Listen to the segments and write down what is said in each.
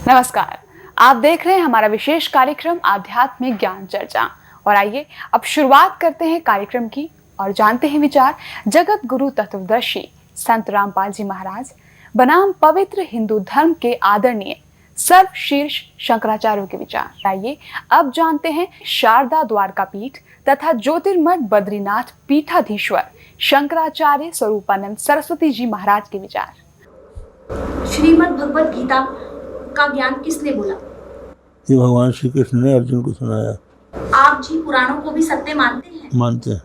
नमस्कार, आप देख रहे हैं हमारा विशेष कार्यक्रम आध्यात्मिक ज्ञान चर्चा। और आइए अब शुरुआत करते हैं कार्यक्रम की और जानते हैं विचार जगत गुरु तत्वदर्शी संत रामपाल जी महाराज बनाम पवित्र हिंदू धर्म के आदरणीय सर्वशीर्ष शंकराचार्यों के विचार। आइए अब जानते हैं शारदा द्वारका पीठ तथा ज्योतिर्मठ बद्रीनाथ पीठाधीश्वर शंकराचार्य स्वरूपानंद सरस्वती जी महाराज के विचार। श्रीमद् भगवत गीता का ज्ञान किसने बोला? ये भगवान श्री कृष्ण ने अर्जुन को सुनाया। आप जी पुराणों को भी सत्य मानते हैं? मानते हैं।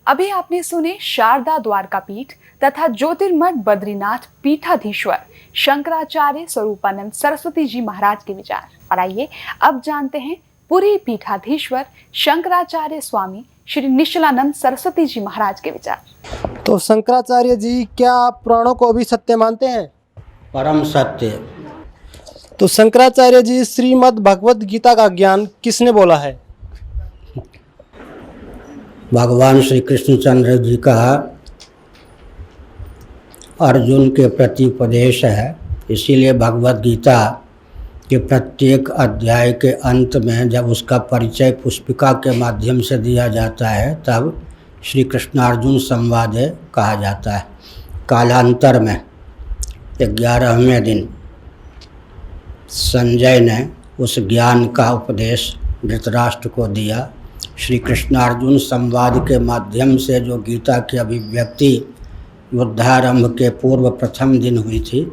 अभी आपने सुने शारदा द्वारका पीठ तथा ज्योतिर्मठ बद्रीनाथ पीठाधीश्वर शंकराचार्य स्वरूपानंद सरस्वती जी महाराज के विचार। और आइए अब जानते हैं पुरी पीठाधीश्वर शंकराचार्य स्वामी श्री निश्चलानंद सरस्वती जी महाराज के विचार। तो शंकराचार्य जी, क्या आप पुराणों को भी सत्य मानते हैं? परम सत्य। तो शंकराचार्य जी, श्रीमद् भगवत गीता का ज्ञान किसने बोला है? भगवान श्री कृष्णचंद्र जी का अर्जुन के प्रति उपदेश है। इसीलिए भगवत गीता के प्रत्येक अध्याय के अंत में जब उसका परिचय पुष्पिका के माध्यम से दिया जाता है तब श्री कृष्णार्जुन संवाद कहा जाता है। कालांतर में 11वें दिन संजय ने उस ज्ञान का उपदेश धृतराष्ट्र को दिया। श्री कृष्णार्जुन संवाद के माध्यम से जो गीता की अभिव्यक्ति युद्धारंभ के पूर्व प्रथम दिन हुई थी,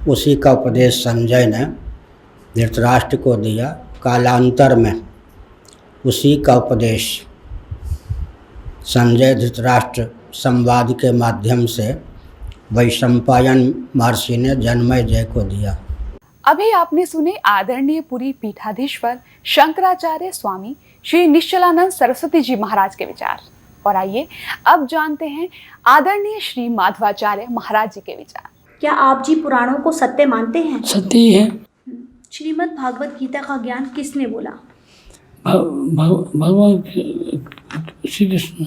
उसी का उपदेश संजय ने धृतराष्ट्र को दिया। कालांतर में उसी का उपदेश संजय धृतराष्ट्र संवाद के माध्यम से वैशंपायन महर्षि ने जन्मेजय को दिया। अभी आपने सुने आदरणीय पुरी पीठाधीश्वर शंकराचार्य स्वामी श्री निश्चलानंद सरस्वती जी महाराज के विचार। और आइए अब जानते हैं आदरणीय श्री माधवाचार्य महाराज जी के विचार। क्या आप जी पुराणों को सत्य मानते हैं? सत्य ही है। श्रीमद् भागवत गीता का ज्ञान किसने बोला? भगवान श्री कृष्ण।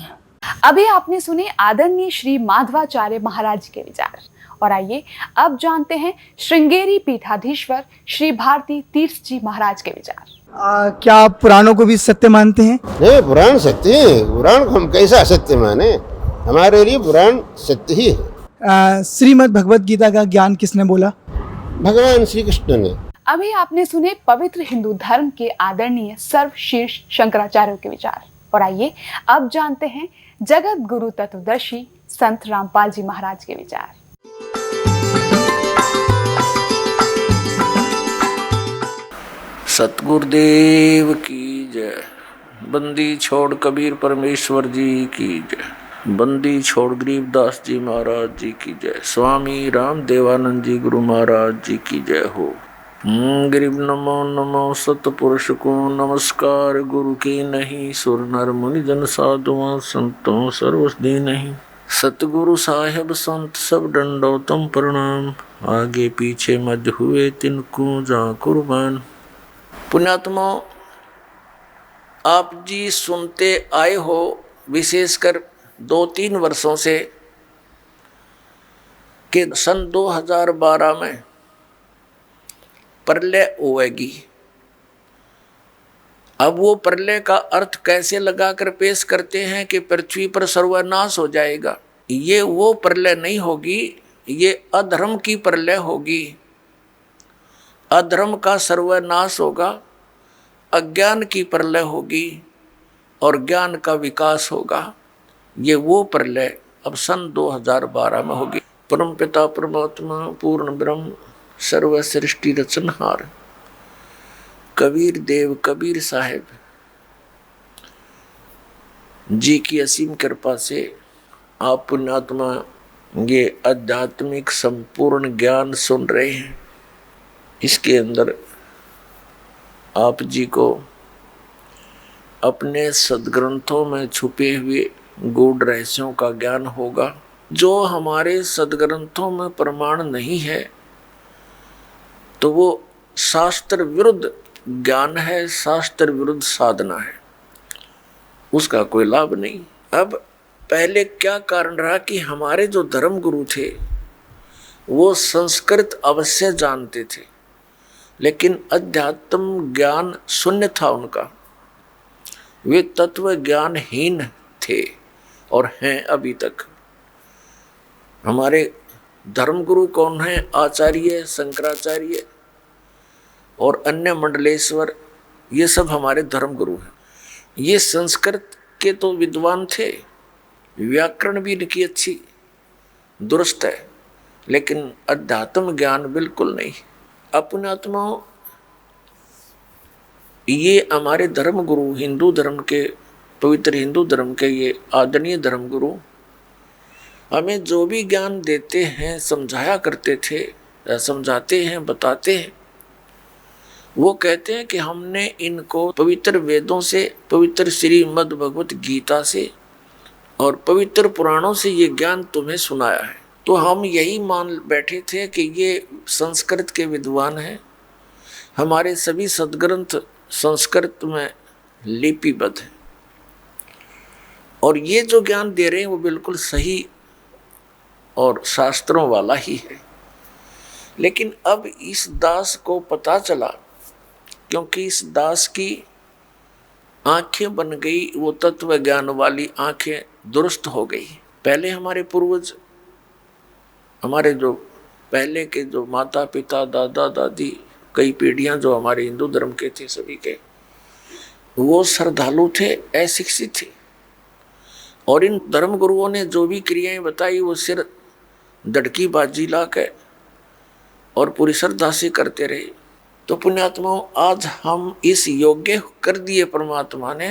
अभी आपने सुने आदरणीय श्री माधवाचार्य महाराज जी के विचार। और आइए अब जानते हैं श्रृंगेरी पीठाधीश्वर श्री भारती तीर्थ जी महाराज के विचार। क्या आप पुराणों को भी सत्य मानते हैं? नहीं, पुराण सत्य है। पुराण को हम कैसा सत्य माने? हमारे लिए पुराण सत्य ही है। श्रीमद् भगवत गीता का ज्ञान किसने बोला? भगवान श्री कृष्ण ने। अभी आपने सुने पवित्र हिंदू धर्म के आदरणीय सर्वशीर्ष शंकराचार्यों के विचार। और आइए अब जानते हैं जगत गुरु तत्वदर्शी संत रामपाल जी महाराज के विचार। सतगुरुदेव की जय। बंदी छोड़ कबीर परमेश्वर जी की जय। बंदी छोड़ गरीबदास जी महाराज जी की जय। स्वामी राम देवानंद जी गुरु महाराज जी की जय हो। गरीब नमो नमो सतपुरुष को नमस्कार। गुरु की नहीं सुर नर मुनि जन साधुओं संतों सर्वस्दी नहीं। सतगुरु साहेब संत सब दंडोतम प्रणाम। आगे पीछे मध्य हुए तिनको जा कुर्बान। पुण्यात्मा, आप जी सुनते आए हो विशेषकर 2-3 वर्षों से कि सन 2012 में प्रलय होएगी। अब वो प्रलय का अर्थ कैसे लगाकर पेश करते हैं कि पृथ्वी पर सर्वनाश हो जाएगा। ये वो प्रलय नहीं होगी, ये अधर्म की प्रलय होगी। अधर्म का सर्वनाश होगा, अज्ञान की प्रलय होगी और ज्ञान का विकास होगा। ये वो प्रलय अब सन 2012 में होगी। परम पिता परमात्मा पूर्ण ब्रह्म सर्व सृष्टि रचनहार कबीर देव कबीर साहेब जी की असीम कृपा से आप पुण्यात्मा ये आध्यात्मिक संपूर्ण ज्ञान सुन रहे हैं। इसके अंदर आप जी को अपने सद्ग्रंथों में छुपे हुए गूढ़ रहस्यों का ज्ञान होगा, जो हमारे सद्ग्रंथों में प्रमाण नहीं है तो वो शास्त्र विरुद्ध ज्ञान है, शास्त्र विरुद्ध साधना है, उसका कोई लाभ नहीं। अब पहले क्या कारण रहा कि हमारे जो धर्म गुरु थे वो संस्कृत अवश्य जानते थे लेकिन अध्यात्म ज्ञान शून्य था उनका। वे तत्व ज्ञानहीन थे और हैं अभी तक। हमारे धर्मगुरु कौन है? आचार्य, शंकराचार्य और अन्य मंडलेश्वर, ये सब हमारे धर्मगुरु हैं। ये संस्कृत के तो विद्वान थे, व्याकरण भी इनकी अच्छी दुरुस्त है, लेकिन अध्यात्म ज्ञान बिल्कुल नहीं। अपने आत्माओं, ये हमारे धर्मगुरु, हिंदू धर्म के, पवित्र हिंदू धर्म के ये आदरणीय धर्मगुरु हमें जो भी ज्ञान देते हैं, समझाया करते थे, समझाते हैं, बताते हैं, वो कहते हैं कि हमने इनको पवित्र वेदों से, पवित्र श्रीमद् भगवत गीता से और पवित्र पुराणों से ये ज्ञान तुम्हें सुनाया है। तो हम यही मान बैठे थे कि ये संस्कृत के विद्वान हैं। हमारे सभी सद्ग्रंथ संस्कृत में लिपिबद्ध हैं और ये जो ज्ञान दे रहे हैं वो बिल्कुल सही और शास्त्रों वाला ही है। लेकिन अब इस दास को पता चला, क्योंकि इस दास की आंखें बन गई, वो तत्व ज्ञान वाली आंखें दुरुस्त हो गई। पहले हमारे पूर्वज, हमारे जो पहले के जो माता पिता, दादा दादी, कई पीढ़ियां जो हमारे हिंदू धर्म के थे, सभी के वो श्रद्धालु थे, अशिक्षित थे, और इन धर्म गुरुओं ने जो भी क्रियाएं बताई वो सिर दड़की बाजी ला के और पूरी श्रद्धा से करते रहे। तो पुण्यात्माओं, आज हम इस योग्य कर दिए परमात्मा ने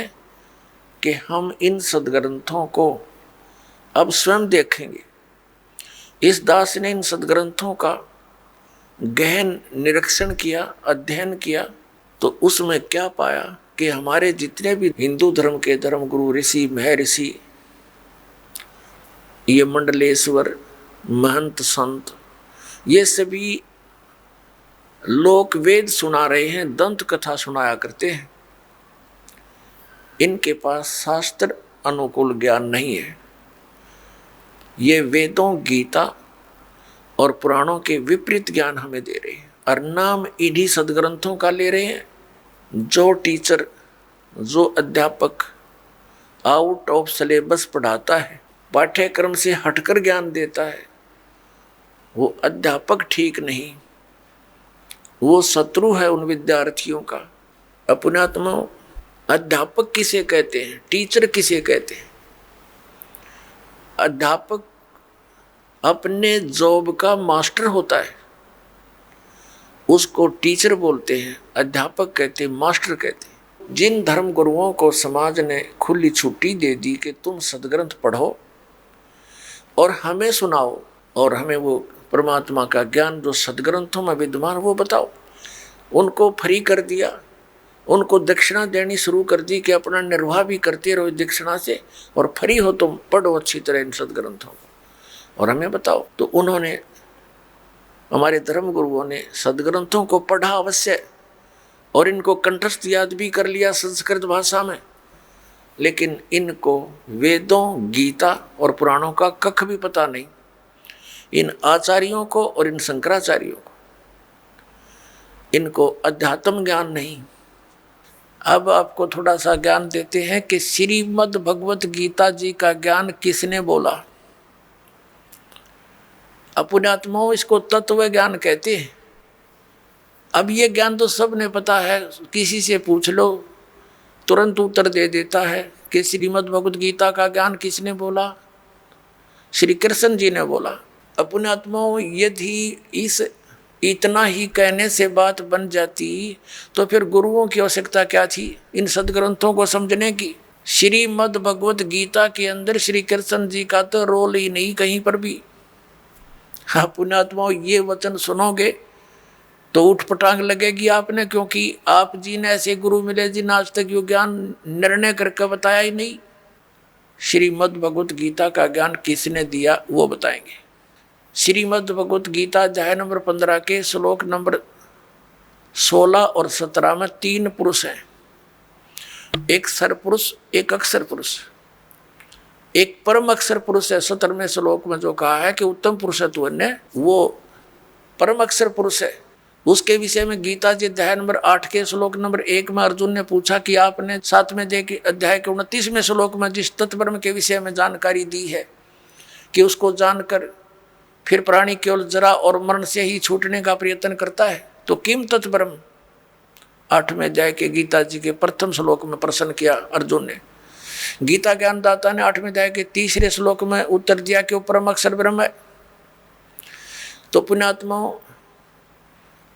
कि हम इन सदग्रंथों को अब स्वयं देखेंगे। इस दास ने इन सदग्रंथों का गहन निरीक्षण किया, अध्ययन किया, तो उसमें क्या पाया कि हमारे जितने भी हिंदू धर्म के धर्मगुरु, ऋषि, महर्षि, ये मंडलेश्वर, महंत, संत, ये सभी लोक वेद सुना रहे हैं, दंत कथा सुनाया करते हैं। इनके पास शास्त्र अनुकूल ज्ञान नहीं है। ये वेदों, गीता और पुराणों के विपरीत ज्ञान हमें दे रहे हैं और नाम इन्हीं सदग्रंथों का ले रहे हैं। जो टीचर, जो अध्यापक आउट ऑफ सिलेबस पढ़ाता है, पाठ्यक्रम से हटकर ज्ञान देता है, वो अध्यापक ठीक नहीं, वो शत्रु है उन विद्यार्थियों का। अपनात्माओं, अध्यापक किसे कहते हैं? टीचर किसे कहते हैं? अध्यापक अपने जॉब का मास्टर होता है, उसको टीचर बोलते हैं, अध्यापक कहते हैं, मास्टर कहते हैं। जिन धर्म गुरुओं को समाज ने खुली छुट्टी दे दी कि तुम सदग्रंथ पढ़ो और हमें सुनाओ और हमें वो परमात्मा का ज्ञान जो सदग्रंथों में विद्यमान वो बताओ, उनको फ्री कर दिया, उनको दक्षिणा देनी शुरू कर दी कि अपना निर्वाह भी करते रहो दक्षिणा से, और फ्री हो तुम पढ़ो अच्छी तरह इन सदग्रंथों को और हमें बताओ। तो उन्होंने, हमारे धर्म गुरुओं ने सदग्रंथों को पढ़ा अवश्य और इनको कंठस्थ याद भी कर लिया संस्कृत भाषा में, लेकिन इनको वेदों, गीता और पुराणों का कख भी पता नहीं। इन आचार्यों को और इन शंकराचार्यों को, इनको अध्यात्म ज्ञान नहीं। अब आपको थोड़ा सा ज्ञान देते हैं कि श्रीमद् भगवत गीता जी का ज्ञान किसने बोला। अपनात्माओं, इसको तत्व ज्ञान कहते हैं। अब ये ज्ञान तो सबने पता है, किसी से पूछ लो तुरंत उत्तर दे देता है कि श्रीमद् भगवत गीता का ज्ञान किसने बोला? श्री कृष्ण जी ने बोला। अपने आत्माओं, यदि इस इतना ही कहने से बात बन जाती तो फिर गुरुओं की आवश्यकता क्या थी इन सदग्रंथों को समझने की? श्रीमद् भगवत गीता के अंदर श्री कृष्ण जी का तो रोल ही नहीं कहीं पर भी। अपने आत्माओं, ये वचन सुनोगे तो उठ पटांग लगेगी आपने, क्योंकि आप जी ने ऐसे गुरु मिले जिन्हें आज तक यो ज्ञान निर्णय करके बताया ही नहीं। श्रीमद् भगवत गीता का ज्ञान किसने दिया वो बताएंगे। श्रीमद् भगवत गीता अध्याय नंबर 15 के श्लोक नंबर 16 और 17 में 3 पुरुष हैं, एक सरपुरुष, एक अक्षर पुरुष, एक परम अक्षर पुरुष है। 17वें श्लोक में जो कहा है कि उत्तम पुरुषत्व ने वो परम अक्षर पुरुष है, उसके विषय में गीता जी अध्याय नंबर 8 के श्लोक नंबर 1 में अर्जुन ने पूछा कि आपने 7वें अध्याय के 29वें श्लोक में जिस तत्ब्रह्म के विषय में जानकारी दी है कि उसको जानकर फिर प्राणी केवल जरा और मरण से ही छूटने का प्रयत्न करता है, तो किम तत्ब्रह्म 8वें अध्याय के गीता जी के प्रथम श्लोक में प्रश्न किया अर्जुन ने। गीता ज्ञानदाता ने 8वें अध्याय के 3रे श्लोक में उत्तर दिया कि वो परम अक्षर ब्रह्म है। तो पुण्यात्माओं,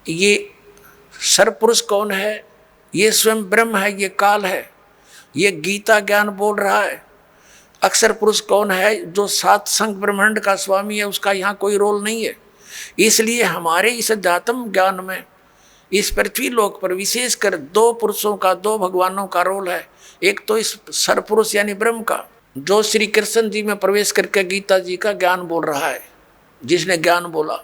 ये सर्वपुरुष कौन है? ये स्वयं ब्रह्म है, ये काल है, ये गीता ज्ञान बोल रहा है। अक्षर पुरुष कौन है? जो 7 संघ ब्रह्मांड का स्वामी है, उसका यहाँ कोई रोल नहीं है। इसलिए हमारे इस अध्यात्म ज्ञान में इस पृथ्वी लोक पर विशेषकर 2 पुरुषों का, 2 भगवानों का रोल है। एक तो इस सर्वपुरुष यानी ब्रह्म का, जो श्री कृष्ण जी में प्रवेश करके गीता जी का ज्ञान बोल रहा है, जिसने ज्ञान बोला।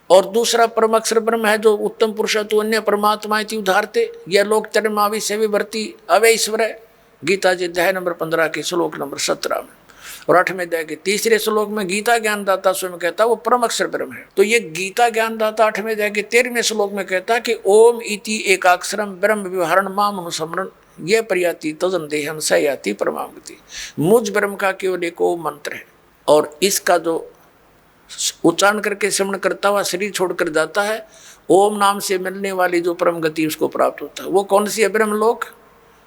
और दूसरा परम अक्षर ब्रह्म है, जो उत्तम पुरुष तो अन्य परमात्मा इति उदाहरते, यह लोक चरमावि से विवर्ती अवे ईश्वर है। गीता जी अध्याय नंबर 15 के श्लोक नंबर 17 में। और 8वें अध्याय के 3रे श्लोक में गीता ज्ञानदाता स्वयं कहता है वो परम अक्षर ब्रह्म है। तो ये गीता ज्ञानदाता 8वें अध्याय के 13वें श्लोक में कहता है कि ओम इति एकाक्षरम ब्रह्म व्यवहारण माम अनुसमरण ये प्रयाति तजन देहम स याति परमागति। मुझ ब्रह्म का केवल एक ओम मंत्र है, और इसका जो उच्चारण करके श्रवण करता हुआ शरीर छोड़कर जाता है, ओम नाम से मिलने वाली जो परम गति उसको प्राप्त होता है। वो कौन सी है? ब्रह्मलोक।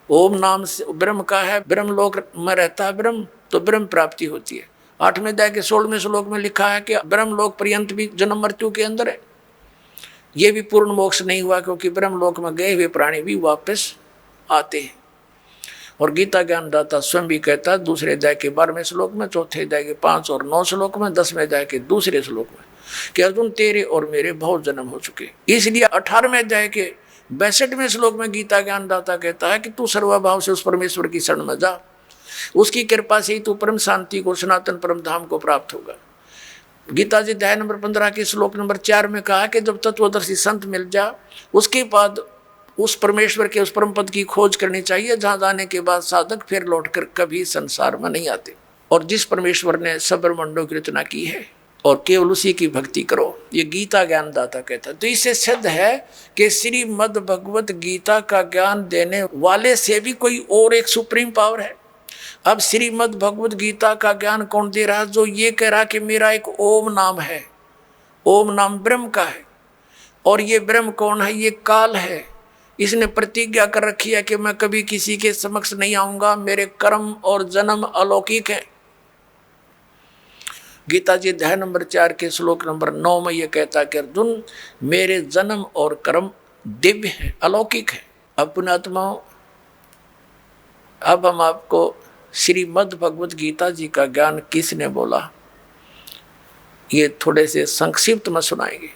ओम नाम से ब्रह्म का है, ब्रह्मलोक में रहता है ब्रह्म, तो ब्रह्म प्राप्ति होती है। 8वें अध्याय के 16वें श्लोक में लिखा है कि ब्रह्मलोक पर्यंत भी जन्म मृत्यु के अंदर है। ये भी पूर्ण मोक्ष नहीं हुआ, क्योंकि ब्रह्मलोक में गए हुए प्राणी भी वापस आते हैं। और गीता ज्ञानदाता स्वयं भी कहता है 2 अध्याय के 12वें श्लोक में, 4 अध्याय के 5 और 9 श्लोक में, 10वें अध्याय के 2 श्लोक में कि अर्जुन तेरे और मेरे बहुत जन्म हो चुके। इसलिए 18वें अध्याय के 62वें श्लोक में गीता ज्ञानदाता कहता है कि तू सर्वभाव से उस परमेश्वर की शरण में जा, उसकी कृपा से ही तू परम शांति को, सनातन परम धाम को प्राप्त होगा। गीता जी अध्याय नंबर 15 के श्लोक नंबर 4 में कहा कि जब तत्वदर्शी संत मिल जा, उसके बाद उस परमेश्वर के उस परम पद की खोज करनी चाहिए, जहाँ जाने के बाद साधक फिर लौटकर कभी संसार में नहीं आते। और जिस परमेश्वर ने सब ब्रह्मांडों की रचना की है, और केवल उसी की भक्ति करो, ये गीता ज्ञानदाता कहता है। तो इससे सिद्ध है कि श्रीमद् भगवत गीता का ज्ञान देने वाले से भी कोई और एक सुप्रीम पावर है। अब श्रीमद् भगवत गीता का ज्ञान कौन दे रहा है? जो ये कह रहा कि मेरा एक ओम नाम है, ओम नाम ब्रह्म का है। और ये ब्रह्म कौन है? ये काल है। इसने प्रतिज्ञा कर रखी है कि मैं कभी किसी के समक्ष नहीं आऊंगा, मेरे कर्म और जन्म अलौकिक है। गीता जी अध्याय नंबर 4 के श्लोक नंबर 9 में यह कहता है कि अर्जुन मेरे जन्म और कर्म दिव्य है, अलौकिक है। अब पुण्यात्माओं, अब हम आपको श्रीमद् भगवत गीता जी का ज्ञान किसने बोला, ये थोड़े से संक्षिप्त में सुनाएंगे।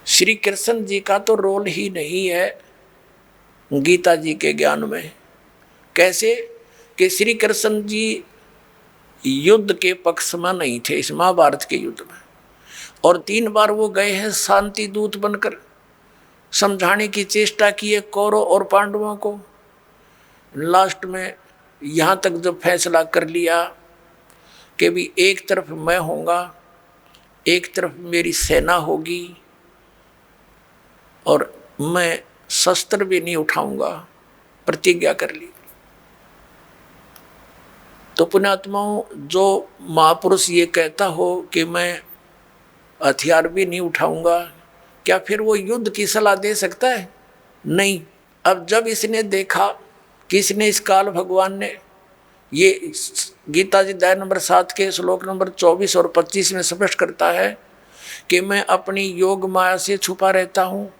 श्री कृष्ण जी का तो रोल ही नहीं है गीता जी के ज्ञान में। कैसे कि श्री कृष्ण जी युद्ध के पक्ष में नहीं थे इस महाभारत के युद्ध में, और 3 बार वो गए हैं शांति दूत बनकर, समझाने की चेष्टा की है कौरव और पांडवों को। लास्ट में यहाँ तक जब फैसला कर लिया कि भी एक तरफ मैं होऊंगा, एक तरफ मेरी सेना होगी, और मैं शस्त्र भी नहीं उठाऊंगा, प्रतिज्ञा कर ली। तो पुण्यात्माओं, जो महापुरुष ये कहता हो कि मैं हथियार भी नहीं उठाऊंगा, क्या फिर वो युद्ध की सलाह दे सकता है? नहीं। अब जब इसने देखा, किसने? इस काल भगवान ने। ये गीता जी अध्याय नंबर 7 के श्लोक नंबर 24 और 25 में स्पष्ट करता है कि मैं अपनी योग माया से छुपा रहता हूँ,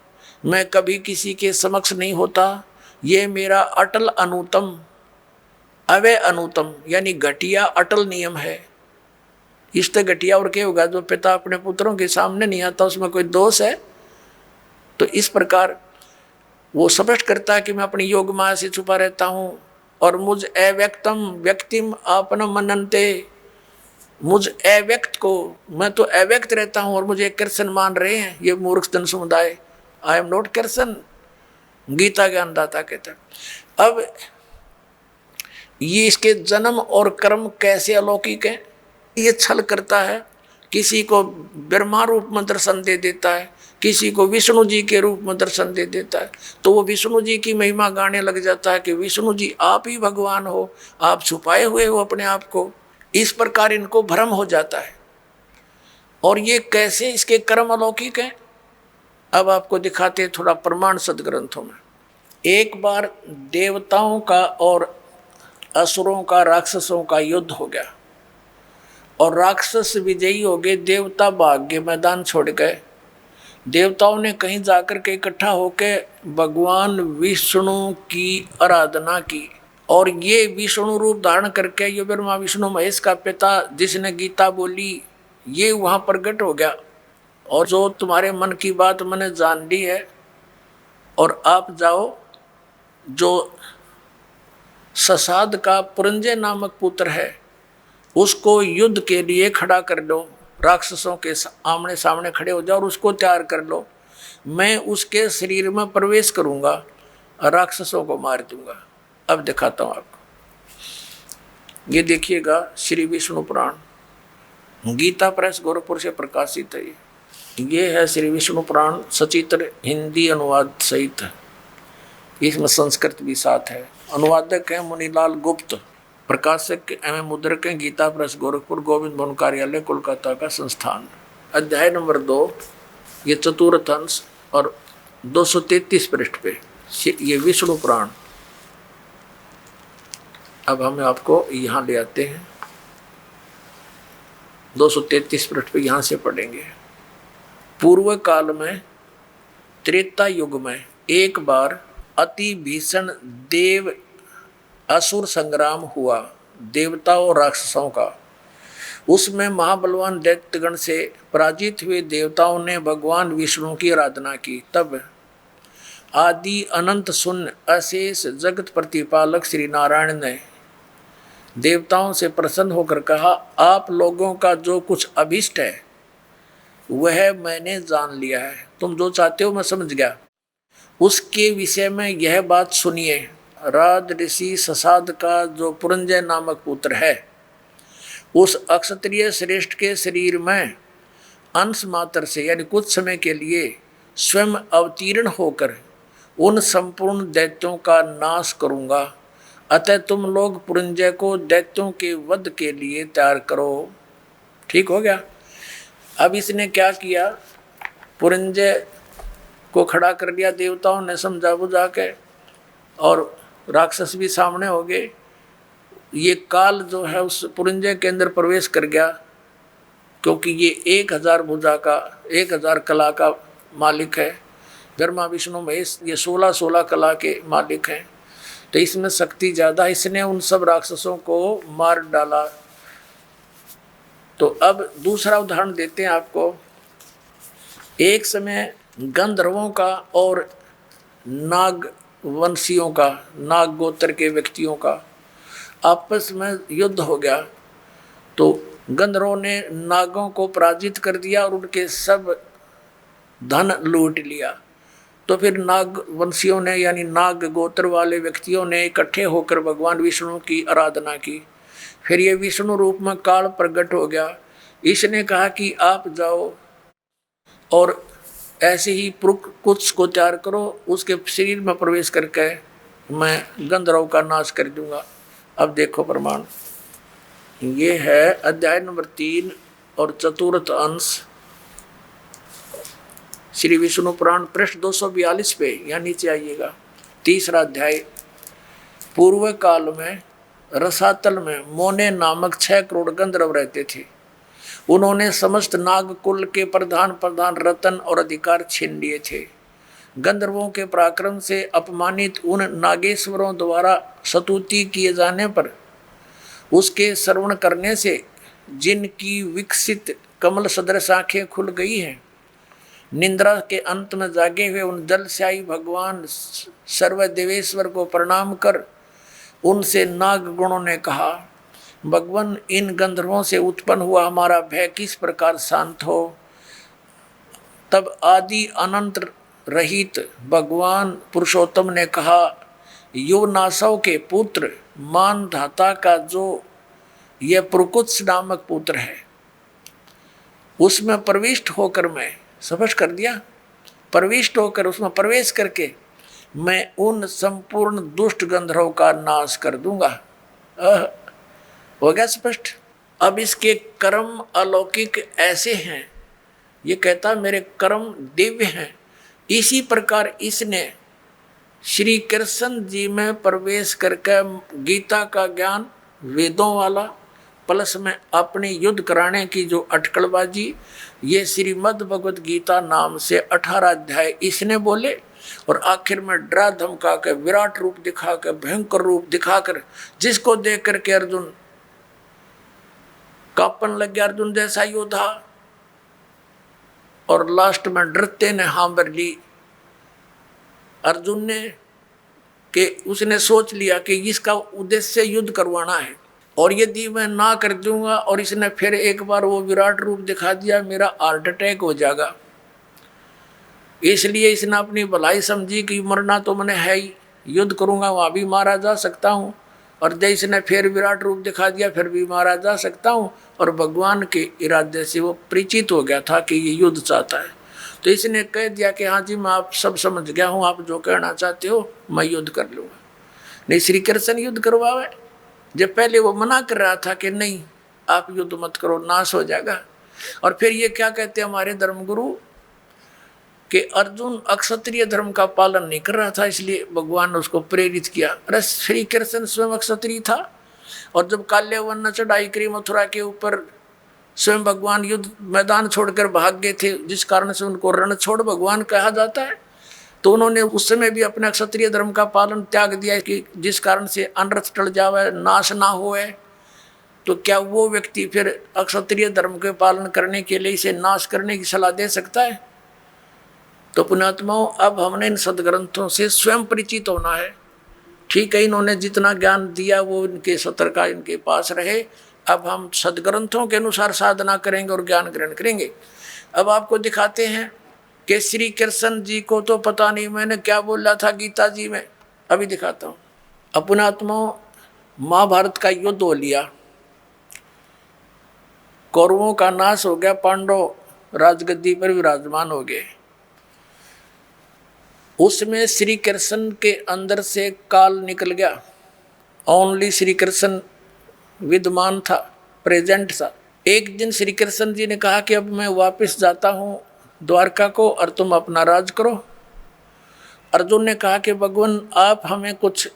मैं कभी किसी के समक्ष नहीं होता। ये मेरा अटल अनुतम, अवय अनुतम यानी घटिया अटल नियम है। इससे घटिया और क्या होगा? जो पिता अपने पुत्रों के सामने नहीं आता, उसमें कोई दोष है? तो इस प्रकार वो स्पष्ट करता है कि मैं अपनी योग माया से छुपा रहता हूँ, और मुझ अव्यक्तम व्यक्तिम आपन मनन्ते, मुझ अव्यक्त को, मैं तो अव्यक्त रहता हूँ और मुझे कृष्ण मान रहे हैं ये मूर्ख जन समुदाय। I am not Krishna, Gita ज्ञानदाता कहता है। अब ये इसके जन्म और कर्म कैसे अलौकिक है? ये छल करता है किसी को ब्रह्मा रूप में दर्शन दे देता है, किसी को विष्णु जी के रूप में दर्शन दे देता है, तो वो विष्णु जी की महिमा गाने लग जाता है कि विष्णु जी आप ही भगवान हो, आप छुपाए हुए हो अपने आप को। इस प्रकार इनको भ्रम हो जाता है। और ये कैसे इसके कर्म अलौकिक हैं, अब आपको दिखाते हैं थोड़ा प्रमाण सदग्रंथों में। एक बार देवताओं का और असुरों का, राक्षसों का युद्ध हो गया और राक्षस विजयी हो गए, देवता भाग गए, मैदान छोड़ गए। देवताओं ने कहीं जाकर के इकट्ठा होकर भगवान विष्णु की आराधना की और ये विष्णु रूप धारण करके ये ब्रह्मा विष्णु महेश का पिता जिसने गीता बोली, ये वहाँ प्रकट हो गया। और जो तुम्हारे मन की बात मैंने जान ली है, और आप जाओ, जो ससाद का पुरंजय नामक पुत्र है उसको युद्ध के लिए खड़ा कर लो, राक्षसों के आमने सामने खड़े हो जाओ और उसको तैयार कर लो। मैं उसके शरीर में प्रवेश करूंगा और राक्षसों को मार दूंगा। अब दिखाता हूँ आपको, ये देखिएगा श्री विष्णु पुराण, गीता प्रेस गोरखपुर से प्रकाशित है। ये है श्री विष्णु पुराण, सचित्र हिंदी अनुवाद सहित, इसमें संस्कृत भी साथ है। अनुवादक हैं मुनीलाल गुप्त, प्रकाशक एवं मुद्रक हैं गीता प्रेस गोरखपुर, गोविंद भवन कार्यालय कोलकाता का संस्थान। अध्याय नंबर 2, ये चतुर्थ अंश और 233 पृष्ठ पे ये विष्णु पुराण। अब हम आपको यहाँ ले आते हैं, 233 पृष्ठ पे यहाँ से पढ़ेंगे। पूर्व काल में, त्रेता युग में एक बार अति भीषण देव असुर संग्राम हुआ, देवताओं और राक्षसों का। उसमें महाबलवान दैत्यगण से पराजित हुए देवताओं ने भगवान विष्णु की आराधना की। तब आदि अनंत शून्य अशेष जगत प्रतिपालक श्री नारायण ने देवताओं से प्रसन्न होकर कहा, आप लोगों का जो कुछ अभिष्ट है वह मैंने जान लिया है, तुम जो चाहते हो मैं समझ गया। उसके विषय में यह बात सुनिए। राज ऋषि ससाद का जो पुरंजय नामक पुत्र है, उस अक्षत्रिय श्रेष्ठ के शरीर में अंश मात्र से यानी कुछ समय के लिए स्वयं अवतीर्ण होकर उन संपूर्ण दैत्यों का नाश करूंगा। अतः तुम लोग पुरंजय को दैत्यों के वध के लिए तैयार करो। ठीक हो गया। अब इसने क्या किया, पुरंजय को खड़ा कर दिया, देवताओं ने समझा बुझा के, और राक्षस भी सामने हो गए। ये काल जो है उस पुरंजय के अंदर प्रवेश कर गया, क्योंकि ये 1000 भुजा का 1000 कला का मालिक है। ब्रह्मा विष्णु महेश ये 16 कला के मालिक हैं, तो इसमें शक्ति ज़्यादा, इसने उन सब राक्षसों को मार डाला। तो अब दूसरा उदाहरण देते हैं आपको। एक समय गंधर्वों का और नाग वंशियों का, नाग गोत्र के व्यक्तियों का आपस में युद्ध हो गया। तो गंधर्वों ने नागों को पराजित कर दिया और उनके सब धन लूट लिया। तो फिर नाग वंशियों ने यानी नाग गोत्र वाले व्यक्तियों ने इकट्ठे होकर भगवान विष्णु की आराधना की। फिर ये विष्णु रूप में काल प्रकट हो गया। इसने कहा कि आप जाओ और ऐसे ही कुछ को तैयार करो, उसके शरीर में प्रवेश करके मैं गंधर्व का नाश कर दूंगा। अब देखो प्रमाण, ये है अध्याय नंबर 3 और चतुर्थ अंश श्री विष्णु पुराण, पृष्ठ 242 पे, यहाँ नीचे आइएगा। तीसरा अध्याय। पूर्व काल में रसातल में मोने नामक 6 करोड़ गंधर्व रहते थे। उन्होंने समस्त नाग कुल के प्रधान रतन और अधिकार छीन लिए थे। गंधर्वों के पराक्रम से अपमानित उन नागेश्वरों द्वारा स्तुति किए जाने पर उसके श्रवण करने से जिनकी विकसित कमल सदृश आँखें खुल गई हैं, निंद्रा के अंत में जागे हुए उन जलशाही भगवान सर्वदेवेश्वर को प्रणाम कर उनसे नाग गुणों ने कहा, भगवान इन गंधर्वों से उत्पन्न हुआ हमारा भय किस प्रकार शांत हो। तब आदि अनंत रहित भगवान पुरुषोत्तम ने कहा, युवनासव के पुत्र मानधाता का जो यह प्रकुत्स नामक पुत्र है, उसमें प्रविष्ट होकर मैं स्पष्ट कर दिया, प्रविष्ट होकर उसमें प्रवेश करके मैं उन संपूर्ण दुष्ट गंधर्वों का नाश कर दूंगा। हो गया स्पष्ट। अब इसके कर्म अलौकिक ऐसे हैं, ये कहता मेरे कर्म दिव्य हैं। इसी प्रकार इसने श्री कृष्ण जी में प्रवेश करके गीता का ज्ञान वेदों वाला प्लस में अपनी युद्ध कराने की जो अटकलबाजी, ये श्रीमद् भगवत गीता नाम से 18 अध्याय इसने बोले और आखिर में डरा धमका के विराट रूप दिखा कर भयंकर रूप दिखाकर जिसको देख करके अर्जुन कांपन लग गया, अर्जुन जैसा योद्धा, और लास्ट में डरते ने हाँ भर ली अर्जुन ने कि उसने सोच लिया कि इसका उद्देश्य युद्ध करवाना है और यदि मैं ना कर दूंगा और इसने फिर एक बार वो विराट रूप दिखा दिया मेरा हार्ट अटैक हो जाएगा। इसलिए इसने अपनी भलाई समझी कि मरना तो मैंने है ही, युद्ध करूंगा वहाँ भी मारा जा सकता हूँ, और जब इसने फिर विराट रूप दिखा दिया फिर भी मारा जा सकता हूँ। और भगवान के इरादे से वो परिचित हो गया था कि ये युद्ध चाहता है, तो इसने कह दिया कि हाँ जी मैं आप सब समझ गया हूँ, आप जो कहना चाहते हो मैं युद्ध कर लूँगा। नहीं, श्री कृष्ण युद्ध करवावे, जब पहले वो मना कर रहा था कि नहीं आप युद्ध मत करो नाश हो जाएगा। और फिर ये क्या कहते हैं हमारे धर्मगुरु कि अर्जुन अक्षत्रिय धर्म का पालन नहीं कर रहा था इसलिए भगवान ने उसको प्रेरित किया। अरे श्री कृष्ण स्वयं अक्षत्रिय था, और जब काल्यवन ने चढ़ाई करी मथुरा के ऊपर स्वयं भगवान युद्ध मैदान छोड़कर भाग गए थे, जिस कारण से उनको रणछोड़ भगवान कहा जाता है। तो उन्होंने उस समय भी अपने क्षत्रिय धर्म का पालन त्याग दिया कि जिस कारण से अनर्थ टल जावे, नाश ना होए। तो क्या वो व्यक्ति फिर अक्षत्रिय धर्म के पालन करने के लिए इसे नाश करने की सलाह दे सकता है? तो पुण्यात्माओं, अब हमने इन सदग्रंथों से स्वयं परिचित होना है। ठीक है, इन्होंने जितना ज्ञान दिया वो इनके सत्र का इनके पास रहे। अब हम सदग्रंथों के अनुसार साधना करेंगे और ज्ञान ग्रहण करेंगे। अब आपको दिखाते हैं कि श्री कृष्ण जी को तो पता नहीं मैंने क्या बोला था गीता जी में, अभी दिखाता हूँ। अपनात्माओं, महाभारत का युद्ध हो लिया, कौरवों का नाश हो गया, पांडव राजगद्दी पर विराजमान हो गए। उसमें श्री कृष्ण के अंदर से काल निकल गया, ओनली श्री कृष्ण विद्यमान था, प्रेजेंट था। एक दिन श्री कृष्ण जी ने कहा कि अब मैं वापस जाता हूँ द्वारका को और तुम अपना राज करो। अर्जुन ने कहा कि भगवान आप हमें कुछ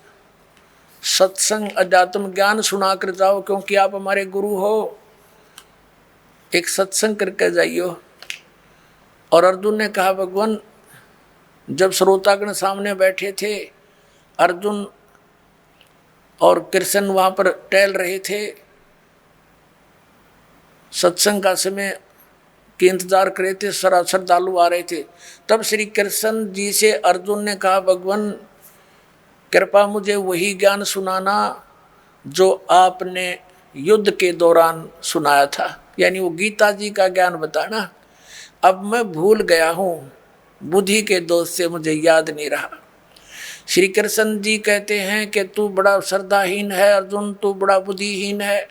सत्संग अध्यात्म ज्ञान सुना कर जाओ, क्योंकि आप हमारे गुरु हो, एक सत्संग करके जाइयो। और अर्जुन ने कहा भगवान, जब श्रोतागण सामने बैठे थे, अर्जुन और कृष्ण वहाँ पर टहल रहे थे, सत्संग का समय के इंतजार कर रहे थे, श्रद्धालु आ रहे थे। तब श्री कृष्ण जी से अर्जुन ने कहा भगवान कृपा मुझे वही ज्ञान सुनाना जो आपने युद्ध के दौरान सुनाया था, यानी वो गीता जी का ज्ञान बताना। अब मैं भूल गया हूँ, बुद्धि के दोष से मुझे याद नहीं रहा। श्री कृष्ण जी कहते हैं कि तू बड़ा श्रद्धाहीन है अर्जुन, तू बड़ा बुद्धिहीन है,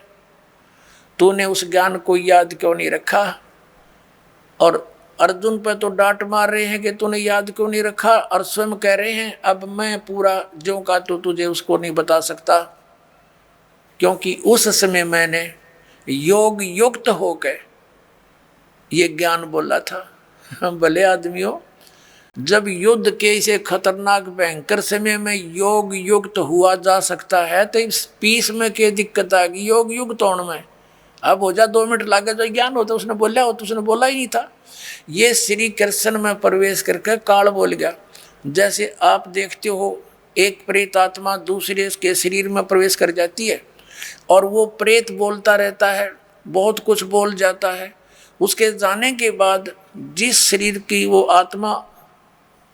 तूने उस ज्ञान को याद क्यों नहीं रखा। और अर्जुन पर तो डांट मार रहे हैं कि तूने याद क्यों नहीं रखा, और स्वयं कह रहे हैं अब मैं पूरा ज्यों का तो तुझे उसको नहीं बता सकता, क्योंकि उस समय मैंने योग युक्त होकर ये ज्ञान बोला था। भले आदमियों, जब युद्ध के इसे खतरनाक भयंकर समय में योग युक्त हुआ जा सकता है तो इस पीस में क्या दिक्कत आ गई योग युक्त होने में? अब हो जा 2 मिनट लगे जो ज्ञान होता उसने बोला हो, तो उसने बोला ही नहीं था। ये श्री कृष्ण में प्रवेश करके काल बोल गया। जैसे आप देखते हो एक प्रेत आत्मा दूसरे के शरीर में प्रवेश कर जाती है और वो प्रेत बोलता रहता है, बहुत कुछ बोल जाता है। उसके जाने के बाद जिस शरीर की वो आत्मा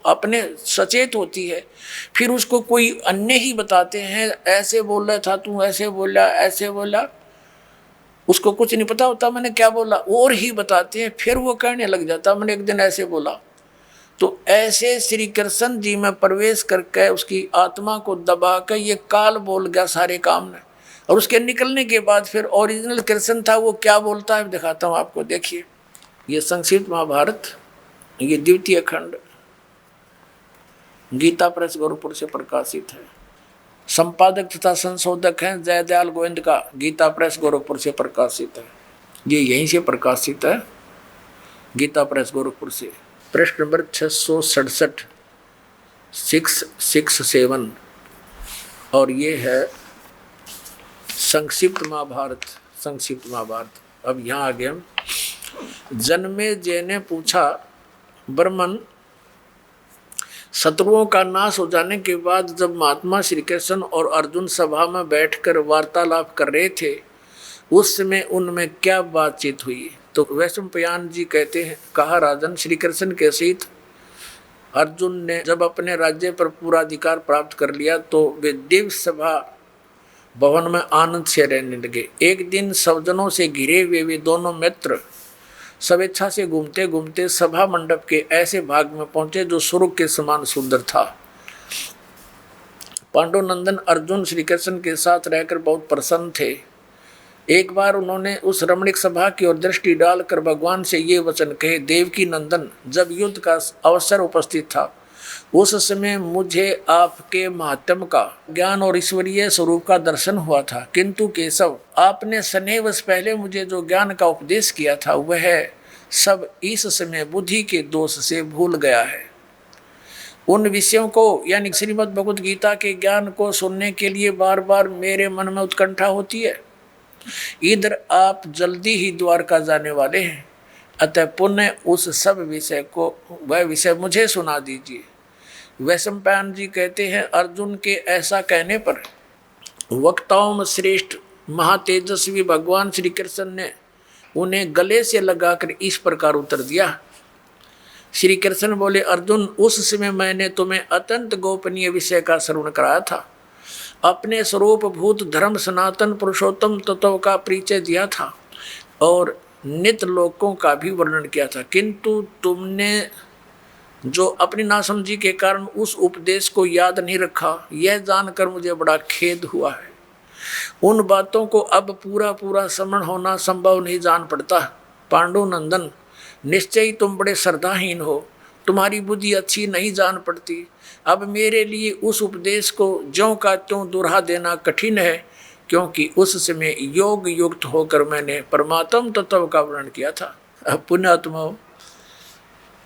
अपने सचेत होती है, फिर उसको कोई अन्य ही बताते हैं, ऐसे बोल रहा था तू, ऐसे बोला, ऐसे बोला। उसको कुछ नहीं पता होता मैंने क्या बोला, और ही बताते हैं। फिर वो कहने लग जाता मैंने एक दिन ऐसे बोला। तो ऐसे श्री कृष्ण जी में प्रवेश करके उसकी आत्मा को दबा कर ये काल बोल गया सारे काम ने। और उसके निकलने के बाद फिर ओरिजिनल कृष्ण था वो क्या बोलता है दिखाता हूँ आपको, देखिए। ये संक्षिप्त महाभारत, ये द्वितीय खंड गीता प्रेस गोरखपुर से प्रकाशित है। संपादक तथा संशोधक हैं जयदयाल गोविंद का, गीता प्रेस गोरखपुर से प्रकाशित है। ये यहीं से प्रकाशित है, गीता प्रेस गोरखपुर से। पृष्ठ नंबर 667 667 और ये है संक्षिप्त महाभारत। संक्षिप्त महाभारत। अब यहाँ आ गए हम। जन्मेजय ने पूछा, ब्रह्मन, शत्रुओं का नाश हो जाने के बाद जब महात्मा श्री कृष्ण और अर्जुन सभा में बैठकर वार्तालाप कर रहे थे, उस समय उनमें क्या बातचीत हुई? तो वैशंपायन जी कहते हैं, कहा राजन, श्री कृष्ण के सहित अर्जुन ने जब अपने राज्य पर पूरा अधिकार प्राप्त कर लिया तो वे दिव्य सभा भवन में आनंद से रहने लगे। एक दिन सज्जनों से घिरे हुए वे दोनों मित्र स्वेच्छा से घूमते घूमते सभा मंडप के ऐसे भाग में पहुंचे जो स्वर्ग के समान सुंदर था। पांडुनंदन अर्जुन श्री कृष्ण के साथ रहकर बहुत प्रसन्न थे। एक बार उन्होंने उस रमणीक सभा की ओर दृष्टि डालकर भगवान से ये वचन कहे, देवकी नंदन, जब युद्ध का अवसर उपस्थित था उस समय मुझे आपके महात्म का ज्ञान और ईश्वरीय स्वरूप का दर्शन हुआ था, किंतु केशव, आपने स्नेहवश पहले मुझे जो ज्ञान का उपदेश किया था वह सब इस समय बुद्धि के दोष से भूल गया है। उन विषयों को यानी श्रीमद् भगवद गीता के ज्ञान को सुनने के लिए बार बार मेरे मन में उत्कंठा होती है। इधर आप जल्दी ही द्वारका जाने वाले हैं, अतः पुनः उस सब विषय को वह विषय मुझे सुना दीजिए। वैशंपायन जी कहते हैं, अर्जुन के ऐसा कहने पर वक्ताओं में श्रेष्ठ महातेजस्वी भगवान श्री कृष्ण ने उन्हें गले से लगाकर इस प्रकार उत्तर दिया। श्री कृष्ण बोले, अर्जुन, उस समय मैंने तुम्हें अत्यंत गोपनीय विषय का श्रवण कराया था, अपने स्वरूप भूत धर्म सनातन पुरुषोत्तम तत्व का परिचय दिया था और नित्य लोकों का भी वर्णन किया था, किंतु तुमने जो अपनी नासमझी के कारण उस उपदेश को याद नहीं रखा, यह जानकर मुझे बड़ा खेद हुआ है। उन बातों को अब पूरा पूरा स्मरण होना संभव नहीं जान पड़ता। पांडुनंदन, निश्चय ही तुम बड़े श्रद्धाहीन हो, तुम्हारी बुद्धि अच्छी नहीं जान पड़ती। अब मेरे लिए उस उपदेश को ज्यों का त्यों दोहरा देना कठिन है, क्योंकि उस समय योग युक्त होकर मैंने परमात्म तत्व का वर्णन किया था। अब पुण्यात्मा,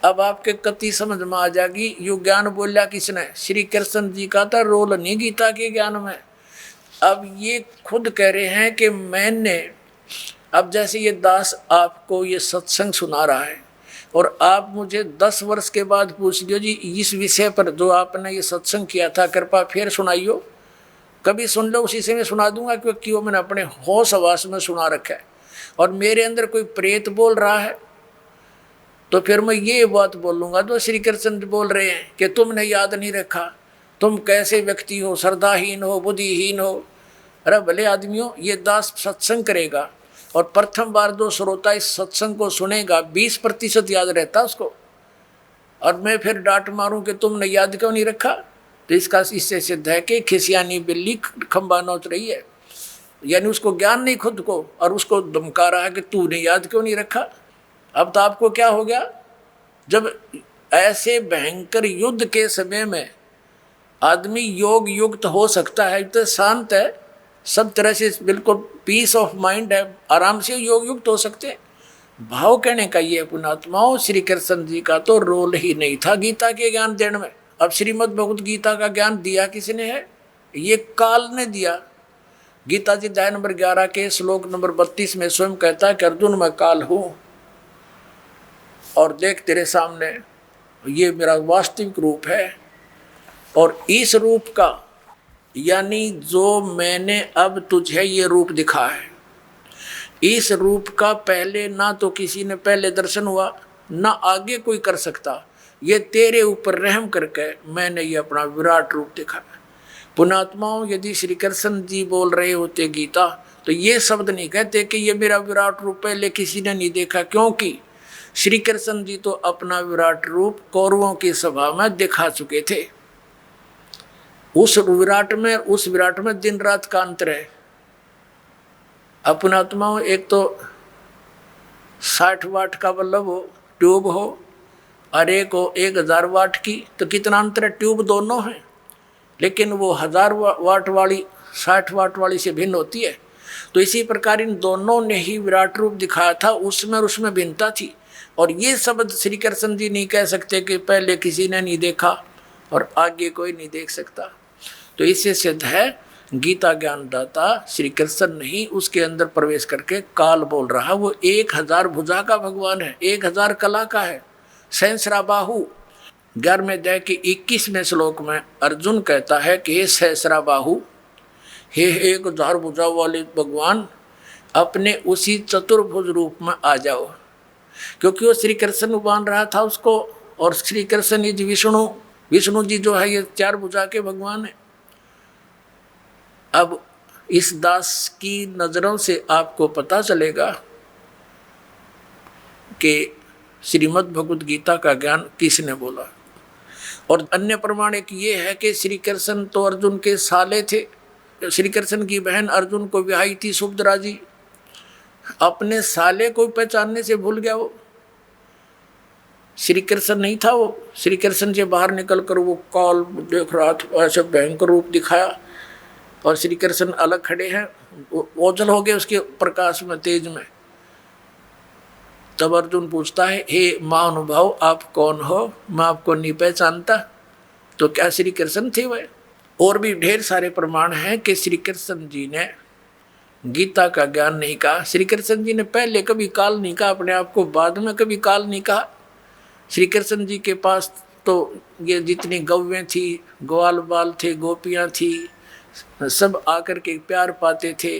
अब आपके कति समझ में आ जाएगी, यु ज्ञान बोलिया किसने? श्री कृष्ण जी का था रोल नहीं गीता के ज्ञान में। अब ये खुद कह रहे हैं कि मैंने, अब जैसे ये दास आपको ये सत्संग सुना रहा है और आप मुझे 10 वर्ष के बाद पूछ लियो, जी इस विषय पर जो आपने ये सत्संग किया था कृपा फिर सुनाइयो। कभी सुन लो, उसी से मैं सुना दूंगा, क्योंकि वो मैंने अपने होश हवास में सुना रखा है। और मेरे अंदर कोई प्रेत बोल रहा है तो फिर मैं ये बात बोलूँगा जो श्री कृष्ण बोल रहे हैं कि तुमने याद नहीं रखा, तुम कैसे व्यक्ति हो, श्रद्धाहीन हो, बुद्धिहीन हो। अरे भले आदमियों, ये दास सत्संग करेगा और प्रथम बार जो श्रोता इस सत्संग को सुनेगा 20% याद रहता उसको, और मैं फिर डांट मारूं कि तुमने याद क्यों नहीं रखा, तो इसका इससे सिद्ध है कि खिसियानी बिल्ली खंबा नोच रही है। यानी उसको ज्ञान नहीं खुद को, और उसको धमका रहा है कि तूने याद क्यों नहीं रखा। अब तो आपको क्या हो गया, जब ऐसे भयंकर युद्ध के समय में आदमी योग युक्त हो सकता है, तो शांत है, सब तरह से बिल्कुल पीस ऑफ माइंड है, आराम से योग युक्त हो सकते हैं। भाव कहने का ये पुण्यात्माओं, श्री कृष्ण जी का तो रोल ही नहीं था गीता के ज्ञान देने में। अब श्रीमद् भगवद गीता का ज्ञान दिया किसने है? ये काल ने दिया। गीता जी अध्याय नंबर 11 के श्लोक नंबर 32 में स्वयं कहता है कि अर्जुन, मैं काल हूँ और देख तेरे सामने ये मेरा वास्तविक रूप है, और इस रूप का यानी जो मैंने अब तुझे ये रूप दिखा है, इस रूप का पहले ना तो किसी ने पहले दर्शन हुआ, ना आगे कोई कर सकता। ये तेरे ऊपर रहम करके मैंने ये अपना विराट रूप दिखा। पुण्यात्माओं, यदि श्री कृष्ण जी बोल रहे होते गीता, तो ये शब्द नहीं कहते कि ये मेरा विराट रूप पहले किसी ने नहीं देखा, क्योंकि श्री कृष्ण जी तो अपना विराट रूप कौरवों की सभा में दिखा चुके थे। उस विराट में दिन रात का अंतर है। अपनात्माओं, एक तो 60 वाट का बल्ब हो, ट्यूब हो, और एक हो 1000 वाट की, तो कितना अंतर है? ट्यूब दोनों हैं, लेकिन वो 1000 वाट वाली 60 वाट वाली से भिन्न होती है। तो इसी प्रकार इन दोनों ने ही विराट रूप दिखाया था, उसमें और उसमें भिन्नता थी। और ये शब्द श्री कृष्ण जी नहीं कह सकते कि पहले किसी ने नहीं देखा और आगे कोई नहीं देख सकता। तो इससे सिद्ध है गीता ज्ञानदाता श्री कृष्ण नहीं उसके अंदर प्रवेश करके काल बोल रहा। वो 1000 भुजा का भगवान है, 1000 कला का है, सहस्रा बाहु। 11वें अध्याय के 21वें श्लोक में अर्जुन कहता है कि हे सहस्रा बाहु, हे 1000 भुजा वाले भगवान, अपने उसी चतुर्भुज रूप में आ जाओ। क्योंकि वो श्री कृष्ण मान रहा था उसको, और श्री कृष्ण ये विष्णु, विष्णु जी जो है ये 4 भुजा के भगवान है। अब इस दास की नजरों से आपको पता चलेगा कि श्रीमद् भगवद गीता का ज्ञान किसने बोला। और अन्य प्रमाण एक ये है कि श्री कृष्ण तो अर्जुन के साले थे। श्री कृष्ण की बहन अर्जुन को ब्याही थी सुभद्रा जी, अपने साले को पहचानने से भूल गया। वो श्री कृष्ण नहीं था, वो श्री कृष्ण से बाहर निकल कर वो काल देख रहा था, ऐसे भयंकर रूप दिखाया, और श्री कृष्ण अलग खड़े हैं, ओझल हो गए उसके प्रकाश में, तेज में। तब अर्जुन पूछता है, हे महानुभाव आप कौन हो, मैं आपको नहीं पहचानता। तो क्या श्री कृष्ण थे वह? और भी ढेर सारे प्रमाण हैं कि श्री कृष्ण जी ने गीता का ज्ञान नहीं कहा। श्री कृष्ण जी ने पहले कभी काल नहीं कहा अपने आप को, बाद में कभी काल नहीं कहा। श्री कृष्ण जी के पास तो ये जितनी गौवें थी, ग्वाल बाल थे, गोपियाँ थी, सब आकर के प्यार पाते थे,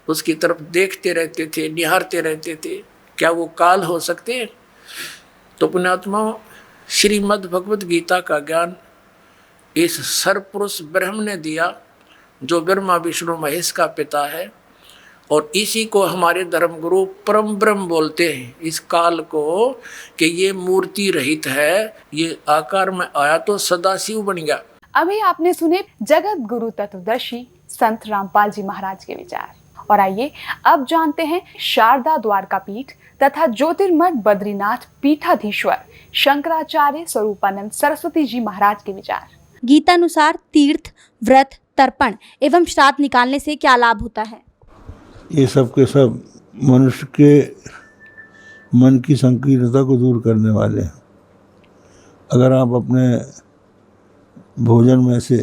उसकी तरफ देखते रहते थे, निहारते रहते थे। क्या वो काल हो सकते हैं? तो पुण्यात्माओं, श्रीमद् भगवद गीता का ज्ञान इस सर्वपुरुष ब्रह्म ने दिया, जो ब्रह्मा विष्णु महेश का पिता है, और इसी को हमारे धर्मगुरु परम ब्रह्म बोलते हैं। इस काल को कि ये मूर्ति रहित है, ये आकार में आया तो सदाशिव बन गया। अभी आपने सुने जगत गुरु तत्वदर्शी संत रामपाल जी महाराज के विचार, और आइए अब जानते हैं शारदा द्वारका पीठ तथा ज्योतिर्मठ बद्रीनाथ पीठाधीश्वर शंकराचार्य स्वरूपानंद सरस्वती जी महाराज के विचार। गीतानुसार तीर्थ, व्रत, तर्पण एवं श्राद्ध निकालने से क्या लाभ होता है? ये सब के सब मनुष्य के मन की संकीर्णता को दूर करने वाले हैं। अगर आप अपने भोजन में से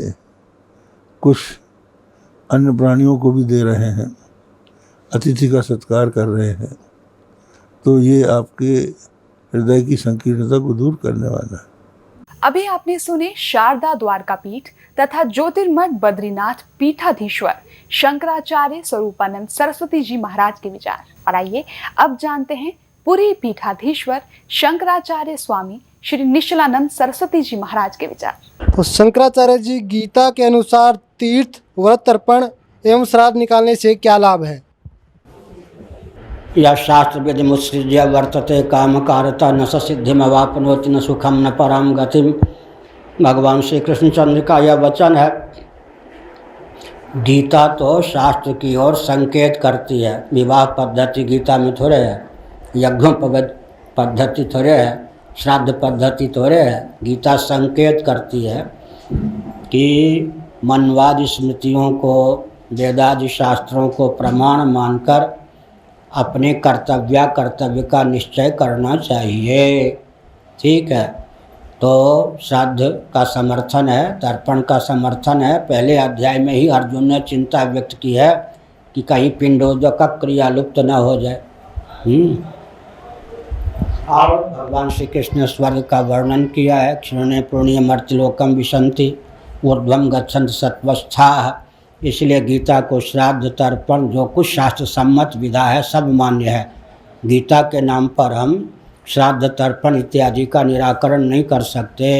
कुछ अन्य प्राणियों को भी दे रहे हैं, अतिथि का सत्कार कर रहे हैं, तो ये आपके हृदय की संकीर्णता को दूर करने वाला है। अभी आपने सुने शारदा द्वारका पीठ तथा ज्योतिर्मठ बद्रीनाथ पीठाधीश्वर शंकराचार्य स्वरूपानंद सरस्वती जी महाराज के विचार, और आइए अब जानते हैं पुरी पीठाधीश्वर शंकराचार्य स्वामी श्री निश्चलानंद सरस्वती जी महाराज के विचार। तो शंकराचार्य जी गीता के अनुसार तीर्थ, व्रत, तर्पण एवं श्राद्ध निकालने से क्या लाभ है? यह शास्त्र विधि मुत्सृज्य वर्तते कामकारता न सिद्धिमवाप्नोति न सुखम न पराम गतिम। भगवान श्री कृष्णचंद्र का यह वचन है। गीता तो शास्त्र की ओर संकेत करती है। विवाह पद्धति गीता में थोड़े है, यज्ञ पद्धति थोड़े है, श्राद्ध पद्धति थोड़े है। गीता संकेत करती है कि मनवादी स्मृतियों को, वेदादि शास्त्रों को प्रमाण मानकर अपने कर्तव्य का निश्चय करना चाहिए। ठीक है, तो श्राद्ध का समर्थन है, तर्पण का समर्थन है। पहले अध्याय में ही अर्जुन ने चिंता व्यक्त की है कि कहीं पिंडोदक क्रिया लुप्त न हो जाए। और भगवान श्री कृष्ण ने स्वर्ग का वर्णन किया है। क्षीणे पुण्य मर्त्यलोकम विशंति ऊर्ध्वम गच्छन्ति सत्वस्थाः। इसलिए गीता को श्राद्ध, तर्पण, जो कुछ शास्त्र सम्मत विधा है सब मान्य है। गीता के नाम पर हम श्राद्ध, तर्पण इत्यादि का निराकरण नहीं कर सकते।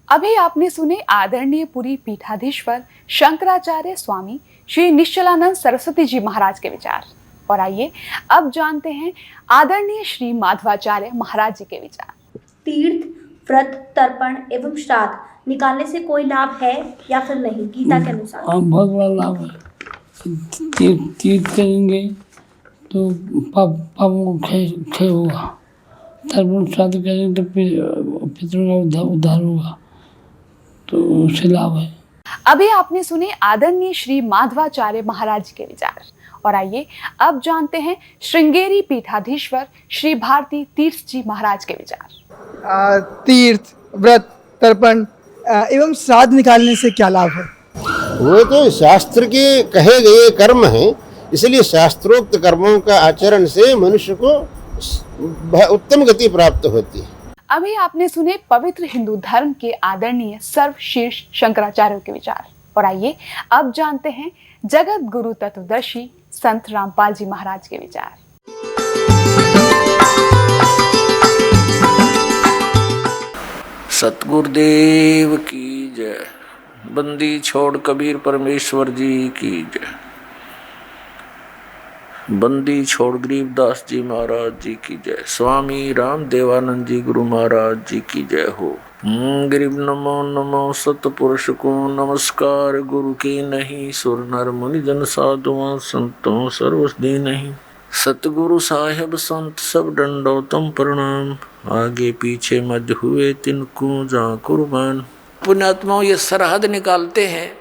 अभी आपने सुने आदरणीय पुरी पीठाधीश्वर शंकराचार्य स्वामी श्री निश्चलानंद सरस्वती जी महाराज के विचार, और आइए अब जानते हैं आदरणीय श्री माधवाचार्य महाराज जी के विचार। तीर्थ, व्रत, तर्पण एवं श्राद्ध निकालने से कोई लाभ है या फिर नहीं गीता के अनुसार? बहुत बड़ा लाभ है। तीर्थ करेंगे तो तो पापों को क्षय होगा। तर्पण श्राद्ध करेंगे तो पितरों का उद्धार होगा, तो उससे लाभ है। अभी आपने सुने आदरणीय श्री माधवाचार्य महाराज के विचार, और आइए अब जानते हैं श्रृंगेरी पीठाधीश्वर श्री भारती तीर्थ जी महाराज के विचार। तीर्थ, व्रत, तर्पण एवं श्राद्ध निकालने से क्या लाभ है? वो तो शास्त्र के कहे गए कर्म हैं, इसलिए शास्त्रोक्त कर्मों का आचरण से मनुष्य को उत्तम गति प्राप्त होती है। अभी आपने सुने पवित्र हिंदू धर्म के आदरणीय सर्वशीर्ष शंकराचार्य के विचार, और आइए अब जानते हैं जगत गुरु तत्वदर्शी संत रामपाल जी महाराज के विचार। सतगुरुदेव की जय। बंदी छोड़ कबीर परमेश्वर जी की जय। बंदी छोड़ गरीबदास जी महाराज जी की जय। स्वामी राम देवानंद जी गुरु महाराज जी की जय हो। गरीब नमो नमो सतपुरुष को नमस्कार, गुरु की नहीं सुर नर मुनि जन साधुओं संतों सर्वस्दी नहीं। सतगुरु साहेब संत सब दंडोतम प्रणाम, आगे पीछे मध्य हुए तिनको जा कुर्बान। पुण्यात्माओं, ये सरहद निकालते हैं,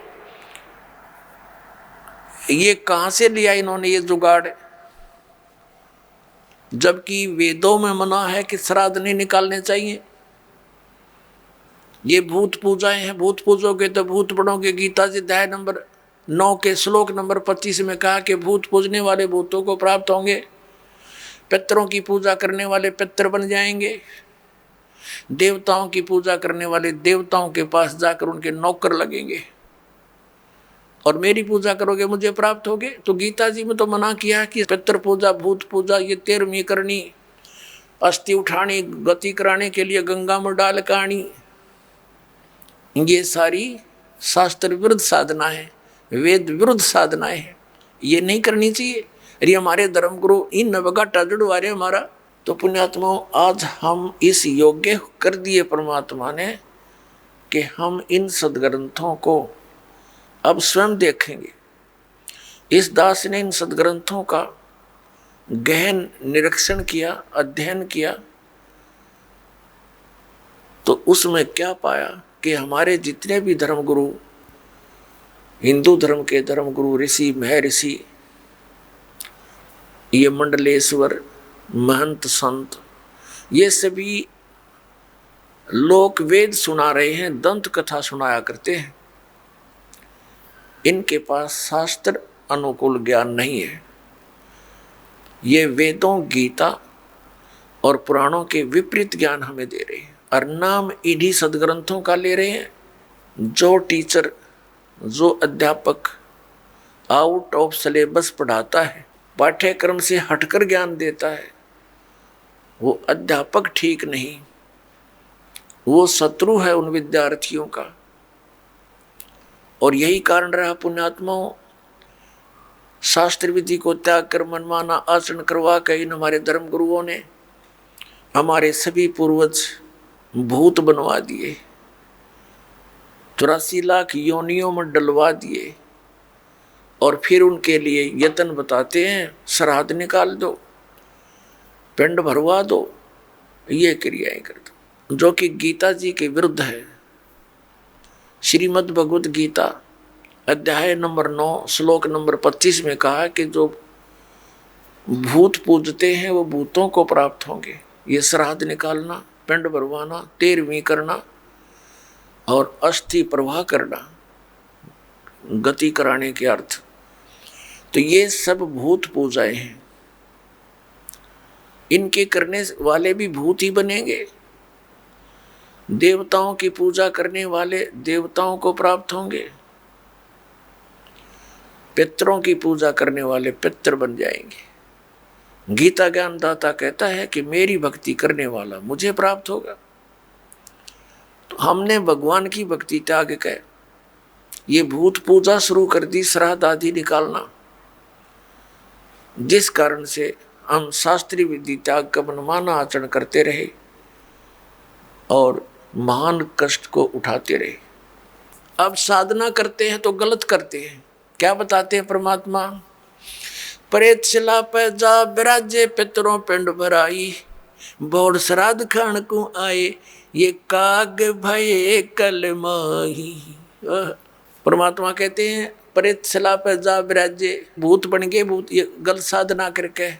ये कहां से लिया इन्होंने ये जुगाड़? जबकि वेदों में मना है कि श्राद्ध नहीं निकालने चाहिए। ये भूत पूजाएं हैं, भूत पूजोगे तो भूत पढ़ोगे। गीता जी अध्याय नंबर 9 के श्लोक नंबर 25 में कहा कि भूत पूजने वाले भूतों को प्राप्त होंगे, पितरों की पूजा करने वाले पितर बन जाएंगे, देवताओं की पूजा करने वाले देवताओं के पास जाकर उनके नौकर लगेंगे, और मेरी पूजा करोगे मुझे प्राप्त होगे। तो गीता जी में तो मना किया कि पितर पूजा, भूत पूजा ये 13वीं करनी, अस्थि उठानी, गति कराने के लिए गंगा में डाल कानी, ये सारी शास्त्र विरुद्ध साधना है, वेद विरुद्ध साधनाएं हैं, ये नहीं करनी चाहिए। अरे हमारे धर्मगुरु इन नवगाटा जुड़वा रहे हमारा। तो पुण्यात्माओं, आज हम इस योग्य कर दिए परमात्मा ने कि हम इन सदग्रंथों को अब स्वयं देखेंगे। इस दास ने इन सदग्रंथों का गहन निरीक्षण किया, अध्ययन किया, तो उसमें क्या पाया कि हमारे जितने भी धर्मगुरु, हिंदू धर्म के धर्मगुरु, ऋषि, महर्षि, ये मंडलेश्वर, महंत, संत, ये सभी लोक वेद सुना रहे हैं, दंत कथा सुनाया करते हैं। इनके पास शास्त्र अनुकूल ज्ञान नहीं है। ये वेदों, गीता और पुराणों के विपरीत ज्ञान हमें दे रहे हैं, और नाम इन्हीं सदग्रंथों का ले रहे हैं। जो टीचर, जो अध्यापक आउट ऑफ सिलेबस पढ़ाता है, पाठ्यक्रम से हटकर ज्ञान देता है, वो अध्यापक ठीक नहीं, वो शत्रु है उन विद्यार्थियों का। और यही कारण रहा पुण्यात्माओं, शास्त्र विधि को त्याग कर मनमाना आचरण करवा कर इन हमारे धर्म गुरुओं ने हमारे सभी पूर्वज भूत बनवा दिए, 84 लाख योनियों में डलवा दिए, और फिर उनके लिए यत्न बताते हैं, श्राद्ध निकाल दो, पिंड भरवा दो, ये क्रियाएं कर दो, जो कि गीता जी के विरुद्ध है। श्रीमद् भगवद गीता अध्याय नंबर 9 श्लोक नंबर 25 में कहा कि जो भूत पूजते हैं वो भूतों को प्राप्त होंगे। ये श्राद्ध निकालना, पिंड भरवाना, 13वीं करना और अस्थि प्रवाह करना, गति कराने के अर्थ, तो ये सब भूत पूजाएं हैं। इनके करने वाले भी भूत ही बनेंगे। देवताओं की पूजा करने वाले देवताओं को प्राप्त होंगे, पितरों की पूजा करने वाले पितर बन जाएंगे। गीता ज्ञानदाता कहता है कि मेरी भक्ति करने वाला मुझे प्राप्त होगा। तो हमने भगवान की भक्ति त्याग कर ये भूत पूजा शुरू कर दी, श्राद्ध आदि निकालना, जिस कारण से हम शास्त्रीय विधि त्याग का मनमाना आचरण करते रहे और महान कष्ट को उठाते रहे। अब साधना करते हैं तो गलत करते हैं। क्या बताते हैं परमात्मा? प्रेत शिला पे जा बिराजे पितरों पिंड भराई, बोर श्राद्ध खान को आए ये काग भये कल माही। परमात्मा कहते हैं प्रेत शिला पे जा बिराजे, भूत बन गए, भूत ये गलत साधना करके,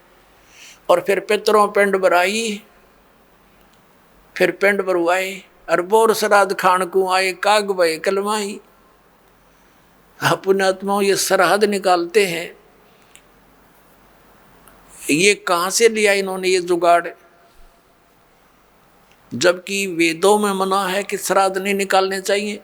और फिर पितरों पिंड भराई, फिर पिंड भरवाए, और बोर श्राद्ध खान को आए काग भये कल माही। पुण्यात्माओं ये श्राद्ध निकालते हैं, ये कहाँ से लिया इन्होंने ये जुगाड़, जबकि वेदों में मना है कि श्राद्ध नहीं निकालने चाहिए।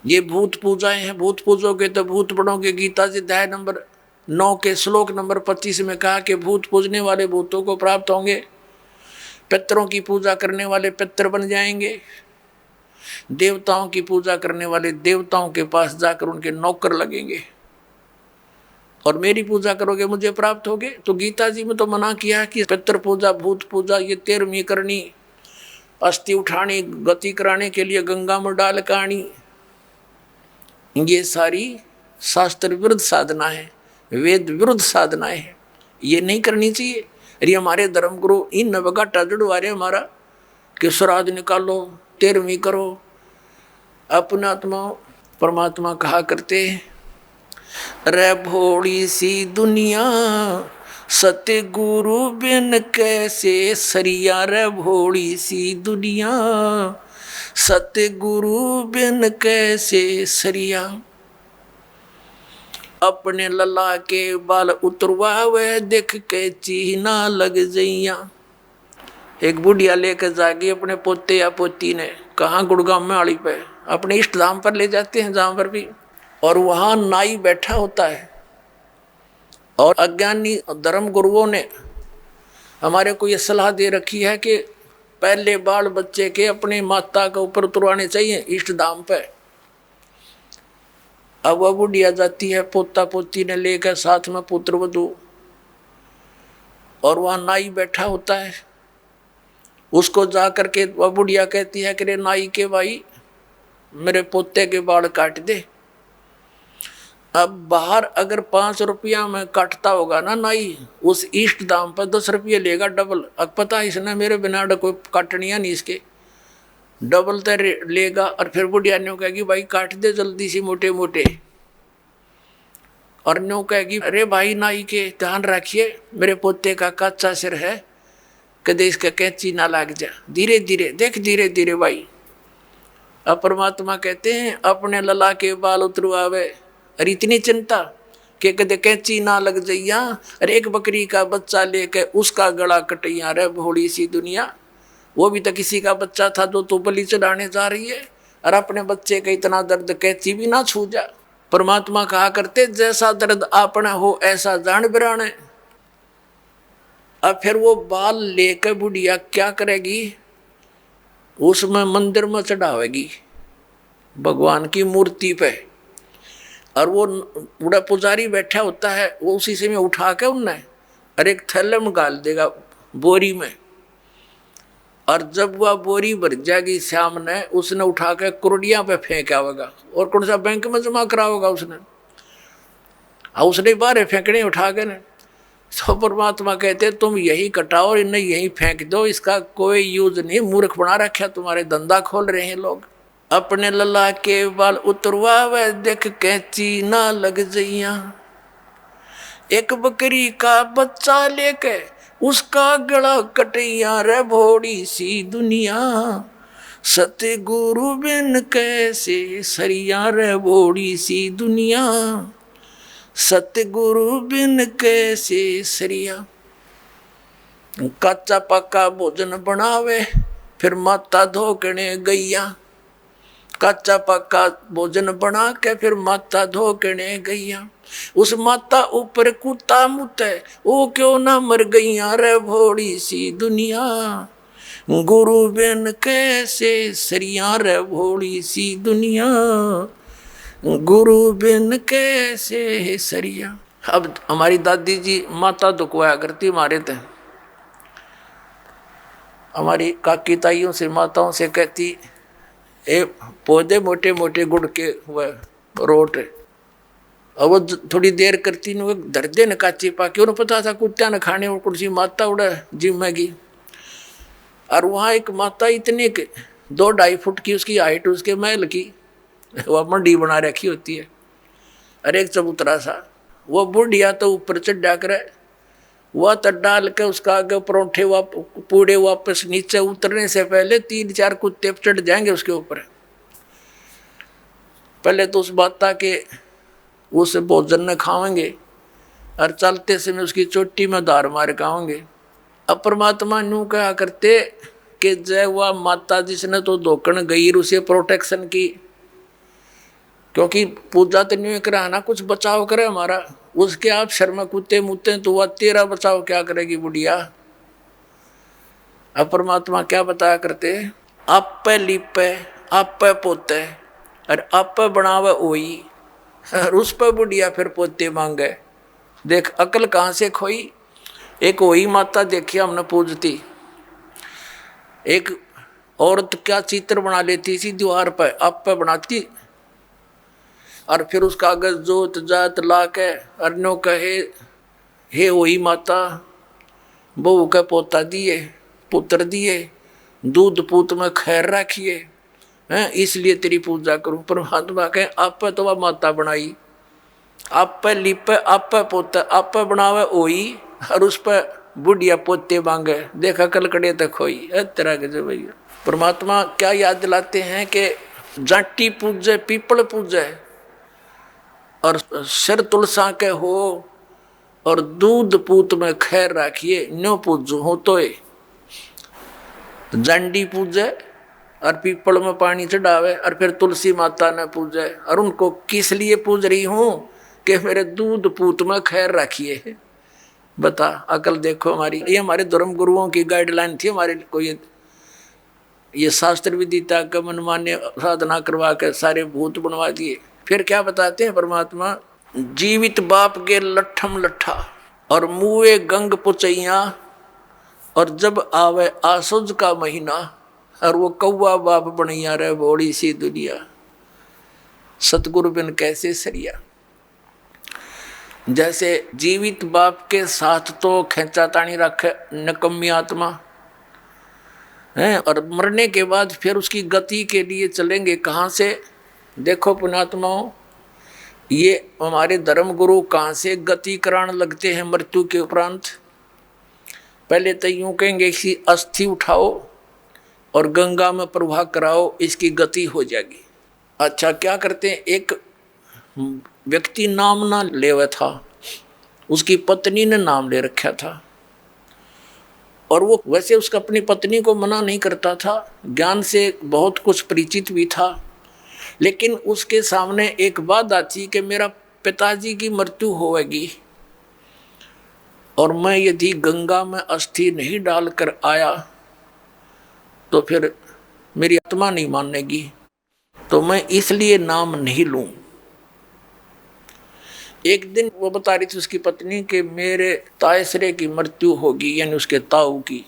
ये भूत पूजाएं हैं, भूत पूजोगे तो भूत बनोगे। गीता जी अध्याय नंबर 9 के श्लोक नंबर 25 में कहा कि भूत पूजने वाले भूतों को प्राप्त होंगे, पितरों की पूजा करने वाले पितर बन जाएंगे, देवताओं की पूजा करने वाले देवताओं के पास जाकर उनके नौकर लगेंगे, और मेरी पूजा करोगे मुझे प्राप्त होगे। तो गीता जी में तो मना किया कि पितर पूजा भूत पूजा ये 13वीं करनी, अस्थि उठानी, गति कराने के लिए गंगा में डाल कानी, ये सारी शास्त्र विरुद्ध साधना है, वेद विरुद्ध साधनाएं हैं, ये नहीं करनी चाहिए। अरे हमारे धर्म गुरु इन नवगाटा जुड़वा रहे हमारा कि श्राद्ध निकालो, 13वीं करो। अपना आत्मा परमात्मा कहा करते रे भोड़ी सी दुनिया सत्य गुरु बिन कैसे सरिया, रे भोड़ी सी दुनिया सत्य गुरु बिन कैसे सरिया। अपने लला के बाल उतरवावे देख के चीना लग जइया। एक बुढ़िया लेकर जागी अपने पोते या पोती ने, कहाँ गुड़गांव में आड़ी पे अपने इष्ट धाम पर ले जाते हैं जहाँ पर भी, और वहाँ नाई बैठा होता है, और अज्ञानी धर्म गुरुओं ने हमारे को ये सलाह दे रखी है कि पहले बाल बच्चे के अपने माता के ऊपर उतरवाने चाहिए इष्ट धाम पे। अब वह बुढ़िया जाती है पोता पोती ने लेकर साथ में पुत्र वधू, और वहाँ नाई बैठा होता है। उसको जा करके वह बुढ़िया कहती है कि रे नाई के भाई मेरे पोते के बाल काट दे। अब बाहर अगर 5 रुपया में काटता होगा ना नाई, उस इष्ट दाम पर 10 रुपये लेगा डबल। अब पता इसने मेरे बिना कोई काटनिया नहीं, इसके डबल तो लेगा। और फिर बुढ़िया न्यू कहेगी भाई काट दे जल्दी सी मोटे मोटे, और न्यू कहेगी अरे भाई नाई के ध्यान रखिए मेरे पोते का कच्चा सिर है, कदे इसका कैंची ना लाग जा, धीरे धीरे देख धीरे धीरे भाई। अब परमात्मा कहते हैं अपने लला के बाल उतरवावे, और इतनी चिंता कि कदे कैंची ना लग जइया। अरे एक बकरी का बच्चा लेके उसका गला कटैया, रे भोड़ी सी दुनिया। वो भी तो किसी का बच्चा था जो तो बलि चढ़ाने जा रही है, और अपने बच्चे का इतना दर्द कैंची भी ना छू जा। परमात्मा कहा करते जैसा दर्द आपना हो ऐसा जान बिराने। अब फिर वो बाल लेकर बुढ़िया क्या करेगी, उसमें मंदिर में चढ़ावेगी भगवान की मूर्ति पे, और वो बूढ़ा पुजारी बैठा होता है, वो उसी से में उठा के उनने और एक थैले में डाल देगा बोरी में, और जब वह बोरी भर जाएगी शाम ने उसने उठा के कुरडिया पे फेंक आवेगा, और कौन सा बैंक में जमा कराओगा उसने, उसने बाहर फेंकने उठा के ने। तो परमात्मा कहते तुम यही कटाओ और इन्हें यही फेंक दो, इसका कोई यूज नहीं, मूर्ख बना रखा तुम्हारे, धंधा खोल रहे हैं लोग। अपने लला के बाल उतरवावे देख कैंची ना लग जइया। एक बकरी का बच्चा लेके उसका गला कटैया, रे भोड़ी सी दुनिया सत्य गुरु बिन कैसे सरिया, रे भोड़ी सी दुनिया सत्य गुरु बिन कैसे सरिया। कच्चा पक्का भोजन बनावे फिर माता धोकने गैया, कच्चा पक्का भोजन बना के फिर माता धोकने गैया। उस माता ऊपर कुत्ता मुते वो क्यों ना मर गैया, रे भोड़ी सी दुनिया गुरु बिन कैसे सरिया, रे भोड़ी सी दुनिया गुरु बिन कैसे सरिया। अब हमारी दादी जी माता दुखवाया करती हमारे थे, हमारी काकी ताइयों से माताओं से कहती ए पौधे मोटे मोटे गुड़ के हुए रोट और वो थोड़ी देर करती न धर दे न काची पाके, उन्हें पता था कुत्ता न खाने और कुर्सी माता उड़ा जिम में गई। और वहाँ एक माता इतने 2-2.5 फुट की उसकी हाइट, उसके महल की वह मंडी बना रखी होती है, और एक चबूतरा सा, वो बुढ़िया तो ऊपर चढ़ जाकर वह तो डाल के उसका आगे परोठे पूड़े वापस नीचे उतरने से पहले 3-4 कुत्ते चढ़ जाएंगे उसके ऊपर। पहले तो उस माता के उस भोजन न खाएंगे और चलते समय उसकी चोटी में धार मार खाएंगे। अब परमात्मा न्यू कहा करते कि जय वह माता जिसने तो धोकन गई उसे प्रोटेक्शन की, क्योंकि पूजा तो नहीं कराना, कुछ बचाव करे हमारा, उसके आप शर्मा कुत्ते मुत्ते तो वह तेरा बचाव क्या करेगी बुढ़िया। अब परमात्मा क्या बताया करते, आप पे लिपे आप पे पोते और आप पे बनावे ओई, और उस पर बुढ़िया फिर पोते मांगे। देख अकल कहाँ से खोई। एक वही माता देखी हमने पूजती, एक औरत क्या चित्र बना लेती थी दीवार पर, आप पे बनाती और फिर उस कागज जोत जात ला के अर्नो कहे हे वही माता बहू के पोता दिए पुत्र दिए, दूध पूत में खैर रखिए हैं, इसलिए तेरी पूजा करूं। परमात्मा कहे आप पे तो वह माता बनाई, आप पे लिपे आप पे पोता आप पे बनावे ओई, और उस पर बुढ़िया पोते मांगे। देखा कलकड़े तक खोई तरह के जो भैया। परमात्मा क्या याद दिलाते हैं कि जाटी पूजे पीपल पूजे और सिर तुलसा के हो और दूध पूत में खैर रखिए, न्यो पूजो हो तो जांडी पूजे और पीपल में पानी चढ़ावे और फिर तुलसी माता ने पूजे, और उनको किस लिए पूज रही हूँ कि मेरे दूध पूत में खैर रखिए। बता अकल देखो हमारी। ये हमारे धर्म गुरुओं की गाइडलाइन थी हमारे को, ये शास्त्र विदिता का मनमान्य साधना करवा कर सारे भूत बनवा दिए। फिर क्या बताते हैं परमात्मा, जीवित बाप के लट्ठम लट्ठा और मुए गंग पुचैया, और जब आवे आसुज का महीना और वो कौवा बाप बनैया रे बड़ी सी दुनिया, सतगुरु बिन कैसे सरिया। जैसे जीवित बाप के साथ तो खेचा तानी रखे नकम्मी आत्मा है, और मरने के बाद फिर उसकी गति के लिए चलेंगे कहाँ से। देखो पुण्यात्माओं, ये हमारे धर्म गुरु कहाँ से गति कराने लगते हैं मृत्यु के उपरांत। पहले तो यूँ कहेंगे कि अस्थि उठाओ और गंगा में प्रवाह कराओ, इसकी गति हो जाएगी। अच्छा क्या करते हैं, एक व्यक्ति नाम ना लेवा था, उसकी पत्नी ने नाम ले रखा था, और वो वैसे उसका अपनी पत्नी को मना नहीं करता था, ज्ञान से बहुत कुछ परिचित भी था, लेकिन उसके सामने एक बात आती कि मेरा पिताजी की मृत्यु होगी और मैं यदि गंगा में अस्थि नहीं डालकर आया तो फिर मेरी आत्मा नहीं मानेगी, तो मैं इसलिए नाम नहीं लूं। एक दिन वो बता रही थी उसकी पत्नी कि मेरे तायसरे की मृत्यु होगी, यानी उसके ताऊ की,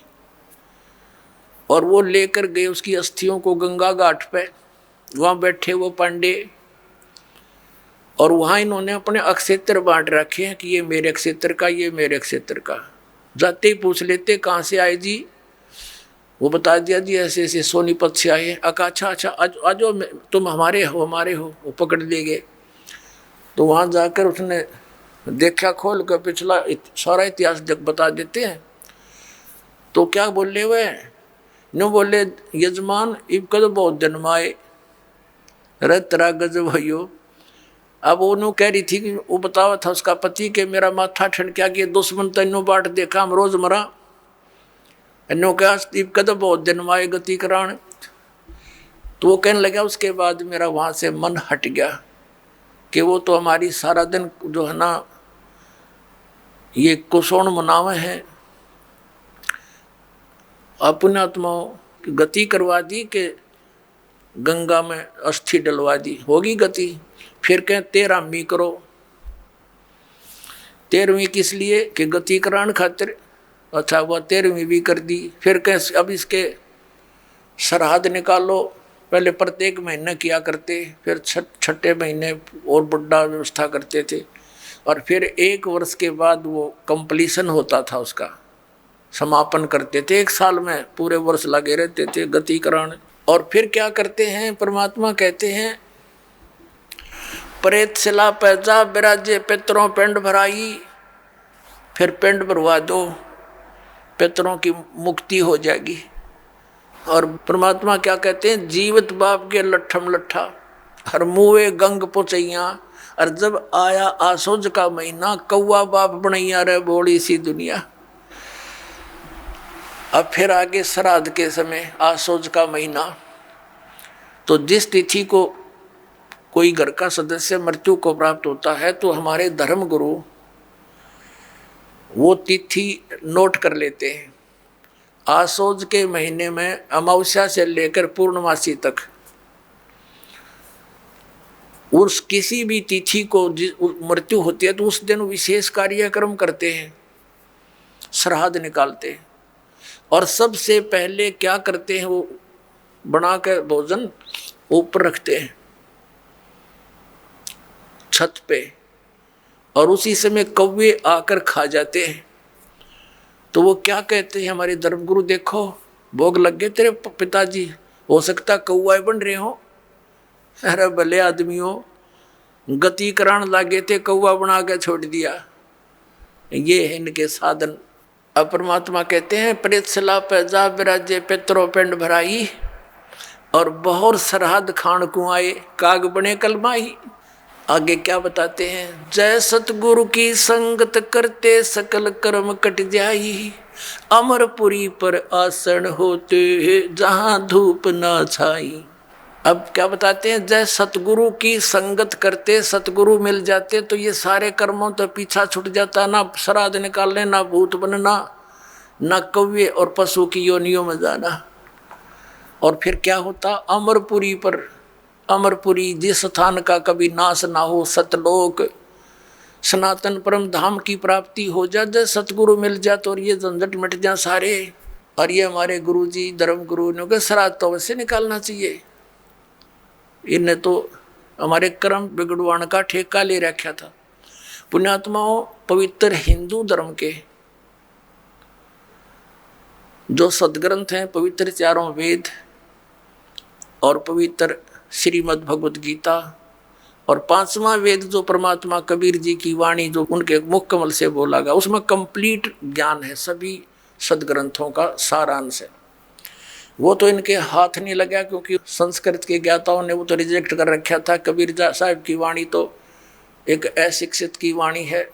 और वो लेकर गए उसकी अस्थियों को गंगा घाट पे। वहाँ बैठे वो पांडे, और वहाँ इन्होंने अपने अक्षेत्र बांट रखे हैं कि ये मेरे अक्षेत्र का, ये मेरे अक्षेत्र का। जाते ही पूछ लेते कहाँ से आए जी, वो बता दिया जी ऐसे ऐसे सोनीपत से आए। अच्छा अच्छा आज तुम हमारे हो वो पकड़ ले गए। तो वहाँ जाकर उसने देखा खोल कर पिछला सारा इतिहास बता देते हैं। तो क्या बोले वह नो बोले यजमान इब कद बहुत जन्माए रे तेरा गजब भैयो। अब वो कह रही थी कि वो बतावा था उसका पति के मेरा माथा ठंड क्या किया, दुश्मन तेनो बाट देखा हम रोज मरा, नो क्या इब कद बहुत जन्माए गति कराण। तो वो कहने लगा उसके बाद मेरा वहाँ से मन हट गया कि वो तो हमारी सारा दिन जो है ना ये कुशोण मनावे हैं, अपने आत्माओं की गति करवा दी कि गंगा में अस्थि डलवा दी, होगी गति। फिर कहें 13वीं करो। 13वीं किस लिए कि गति कराने खातिर। अच्छा वह 13वीं भी कर दी। फिर कहें अब इसके सरहद निकालो पहले प्रत्येक महीने किया करते, फिर छठे महीने और बड़ा व्यवस्था करते थे, और फिर 1 वर्ष के बाद वो कंप्लीशन होता था, उसका समापन करते थे। 1 साल में पूरे वर्ष लगे रहते थे गतिकरण। और फिर क्या करते हैं, परमात्मा कहते हैं प्रेत शिला पैजा विराजे पितरों पिंड भराई, फिर पिंड भरवा दो, पितरों की मुक्ति हो जाएगी। और परमात्मा क्या कहते हैं, जीवित बाप के लट्ठम लट्ठा हर मुँहे गंग पुचैया, और जब आया आसोज का महीना कौआ बाप बनैया रे बोली सी दुनिया। अब फिर आगे श्राद्ध के समय आसोज का महीना, तो जिस तिथि को कोई घर का सदस्य मृत्यु को प्राप्त होता है तो हमारे धर्म गुरु वो तिथि नोट कर लेते हैं। आसोज के महीने में अमावस्या से लेकर पूर्णमासी तक उस किसी भी तिथि को मृत्यु होती है तो उस दिन विशेष कार्यक्रम करते हैं, श्राद्ध निकालते हैं। और सबसे पहले क्या करते हैं, वो बनाकर भोजन ऊपर रखते हैं छत पे, और उसी समय कौवे आकर खा जाते हैं। तो वो क्या कहते हैं हमारे धर्मगुरु, देखो भोग लग गए तेरे पिताजी, हो सकता कौआ बन रहे हो। अरे भले आदमियों, गति करान लागे थे, कौआ बना के छोड़ दिया। ये है इनके साधन। अब परमात्मा कहते हैं प्रेत शिला पैजा विराजे पितरों पिंड भराई, और बहुत श्राद्ध खान को आए काग बने कलमाही। आगे क्या बताते हैं, जय सतगुरु की संगत करते सकल कर्म कट जाई, अमरपुरी पर आसन होते जहां धूप ना छाई। अब क्या बताते हैं, जय सतगुरु की संगत करते, सतगुरु मिल जाते तो ये सारे कर्मों तो पीछा छूट जाता, ना श्राद्ध निकालने, ना भूत बनना, ना कौवे और पशु की योनियों में जाना। और फिर क्या होता, अमरपुरी पर, अमरपुरी जिस स्थान का कभी नाश ना हो, सतलोक सनातन परम धाम की प्राप्ति हो जा, जब सतगुरु मिल जाए तो ये झंझट मिट जाए सारे। और ये हमारे गुरु जी धर्म गुरु ने कहा श्राद्ध तो अवश्य निकालना चाहिए। इन्हें तो हमारे कर्म बिगड़वाण का ठेका ले रखा था। पुण्यात्माओं, पवित्र हिंदू धर्म के जो सदग्रंथ हैं, पवित्र 4 वेद और पवित्र श्रीमद् भगवत गीता, और 5वां वेद जो परमात्मा कबीर जी की वाणी जो उनके मुख कमल से बोला गया, उसमें कंप्लीट ज्ञान है, सभी सदग्रंथों का सारांश है। वो तो इनके हाथ नहीं लगा, क्योंकि संस्कृत के ज्ञाताओं ने वो तो रिजेक्ट कर रखा था। कबीर साहब की वाणी तो एक अशिक्षित की वाणी है,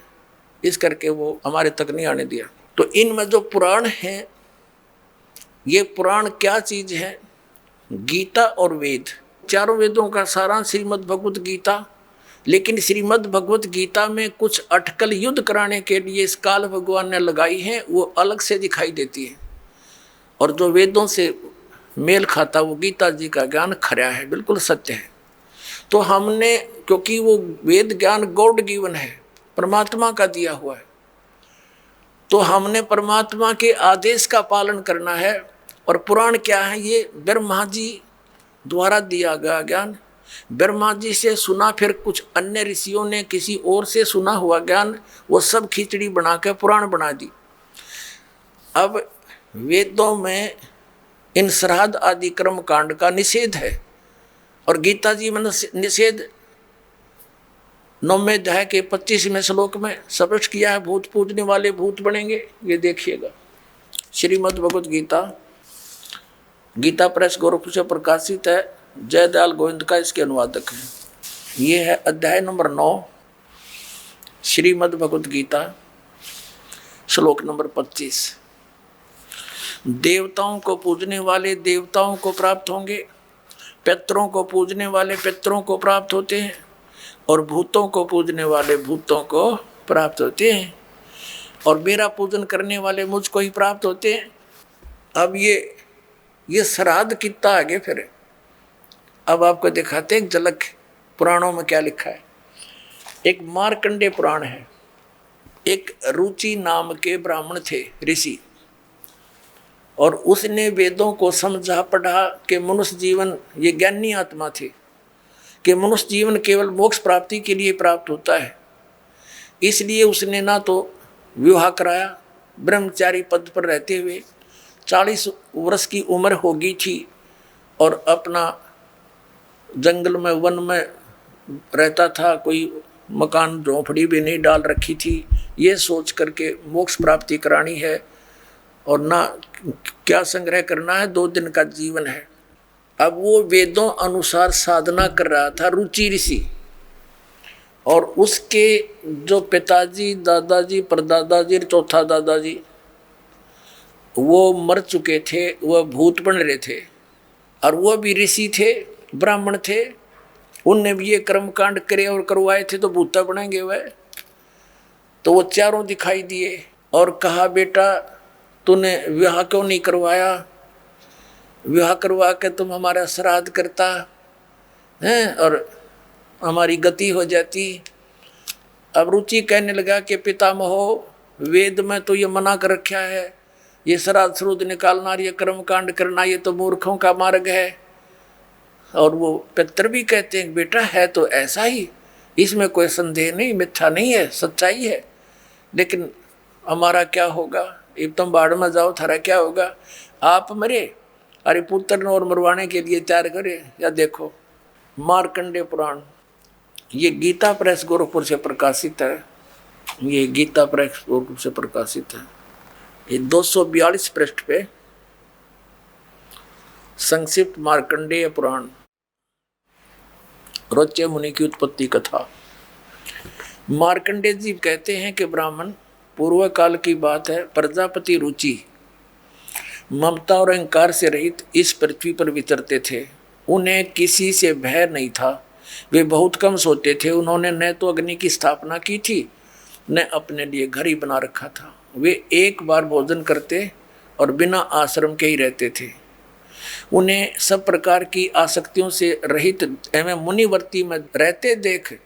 इस करके वो हमारे तक नहीं आने दिया। तो इनमें जो पुराण हैं, ये पुराण क्या चीज है, गीता और वेद, 4 वेदों का सारांश श्रीमद् भगवत गीता। लेकिन श्रीमद् भगवत गीता में कुछ अटकल युद्ध कराने के लिए इस काल भगवान ने लगाई हैं, वो अलग से दिखाई देती है। और जो वेदों से मेल खाता वो गीता जी का ज्ञान खरा है, बिल्कुल सत्य है। तो हमने, क्योंकि वो वेद ज्ञान गॉड गिवन है, परमात्मा का दिया हुआ है, तो हमने परमात्मा के आदेश का पालन करना है। और पुराण क्या है, ये ब्रह्मा जी द्वारा दिया गया ज्ञान, ब्रह्मा जी से सुना, फिर कुछ अन्य ऋषियों ने किसी और से सुना हुआ ज्ञान, वो सब खिचड़ी बना के पुराण बना दी। अब वेदों में इन श्राद्ध आदि कर्म कांड का निषेध है, और गीता जी में निषेध 9वें अध्याय के 25वें श्लोक में स्पष्ट किया है, भूत पूजने वाले भूत बनेंगे। ये देखिएगा, श्रीमद् भगवत गीता, गीता प्रेस गोरखपुर से प्रकाशित है, जयदयाल गोविंद का इसके अनुवादक है। ये है अध्याय नंबर 9, श्रीमद् भगवत गीता, श्लोक नंबर 25। देवताओं को पूजने वाले देवताओं को प्राप्त होंगे, पितरों को पूजने वाले पितरों को प्राप्त होते हैं, और भूतों को पूजने वाले भूतों को प्राप्त होते हैं, और मेरा पूजन करने वाले मुझको ही प्राप्त होते हैं। अब ये श्राद्ध कितना आगे फिर, अब आपको दिखाते हैं झलक पुराणों में क्या लिखा है। एक मार्कंडेय पुराण है। एक रुचि नाम के ब्राह्मण थे, ऋषि। और उसने वेदों को समझा पढ़ा कि मनुष्य जीवन ये ज्ञानी आत्मा थे कि मनुष्य जीवन केवल मोक्ष प्राप्ति के लिए प्राप्त होता है। इसलिए उसने ना तो विवाह कराया, ब्रह्मचारी पद पर रहते हुए 40 वर्ष की उम्र हो गई थी और अपना जंगल में वन में रहता था, कोई मकान झोंपड़ी भी नहीं डाल रखी थी, ये सोच करके मोक्ष प्राप्ति करानी है और ना क्या संग्रह करना है, 2 दिन का जीवन है। अब वो वेदों अनुसार साधना कर रहा था रुचि ऋषि, और उसके जो पिताजी, दादाजी, परदादाजी, चौथा दादाजी वो मर चुके थे, वह भूत बन रहे थे और वो भी ऋषि थे, ब्राह्मण थे। उनने भी ये कर्म कांड करे और करवाए थे तो भूता बनेंगे वह। तो वो चारों दिखाई दिए और कहा, बेटा तूने विवाह क्यों नहीं करवाया? विवाह करवा के तुम हमारा श्राद्ध करता हैं और हमारी गति हो जाती। अब रुचि कहने लगा कि पितामहो, वेद में तो ये मना कर रखा है, ये श्राद्ध श्रुद्ध निकालना, ये कर्म कांड करना, ये तो मूर्खों का मार्ग है। और वो पितर भी कहते हैं, बेटा है तो ऐसा ही, इसमें कोई संदेह नहीं, मिथ्या नहीं है, सच्चाई है। लेकिन हमारा क्या होगा? अब तुम बाढ़ में जाओ, थारा क्या होगा? आप मरे, अरे पुत्र और मरवाने के लिए तैयार करे। या देखो मार्कंडेय पुराण, ये गीता प्रेस गोरखपुर से प्रकाशित है, ये गीता प्रेस गोरखपुर से प्रकाशित है। ये 242 पृष्ठ पे संक्षिप्त मार्कंडेय पुराण, रोच्य मुनि की उत्पत्ति कथा। मार्कंडेय जी कहते हैं कि ब्राह्मण, पूर्व काल की बात है, प्रजापति रुचि ममता और अहंकार से रहित इस पृथ्वी पर विचरते थे। उन्हें किसी से भय नहीं था, वे बहुत कम सोते थे। उन्होंने न तो अग्नि की स्थापना की थी, न अपने लिए घर ही बना रखा था। वे एक बार भोजन करते और बिना आश्रम के ही रहते थे। उन्हें सब प्रकार की आसक्तियों से रहित एवं मुनिवर्ती में रहते देख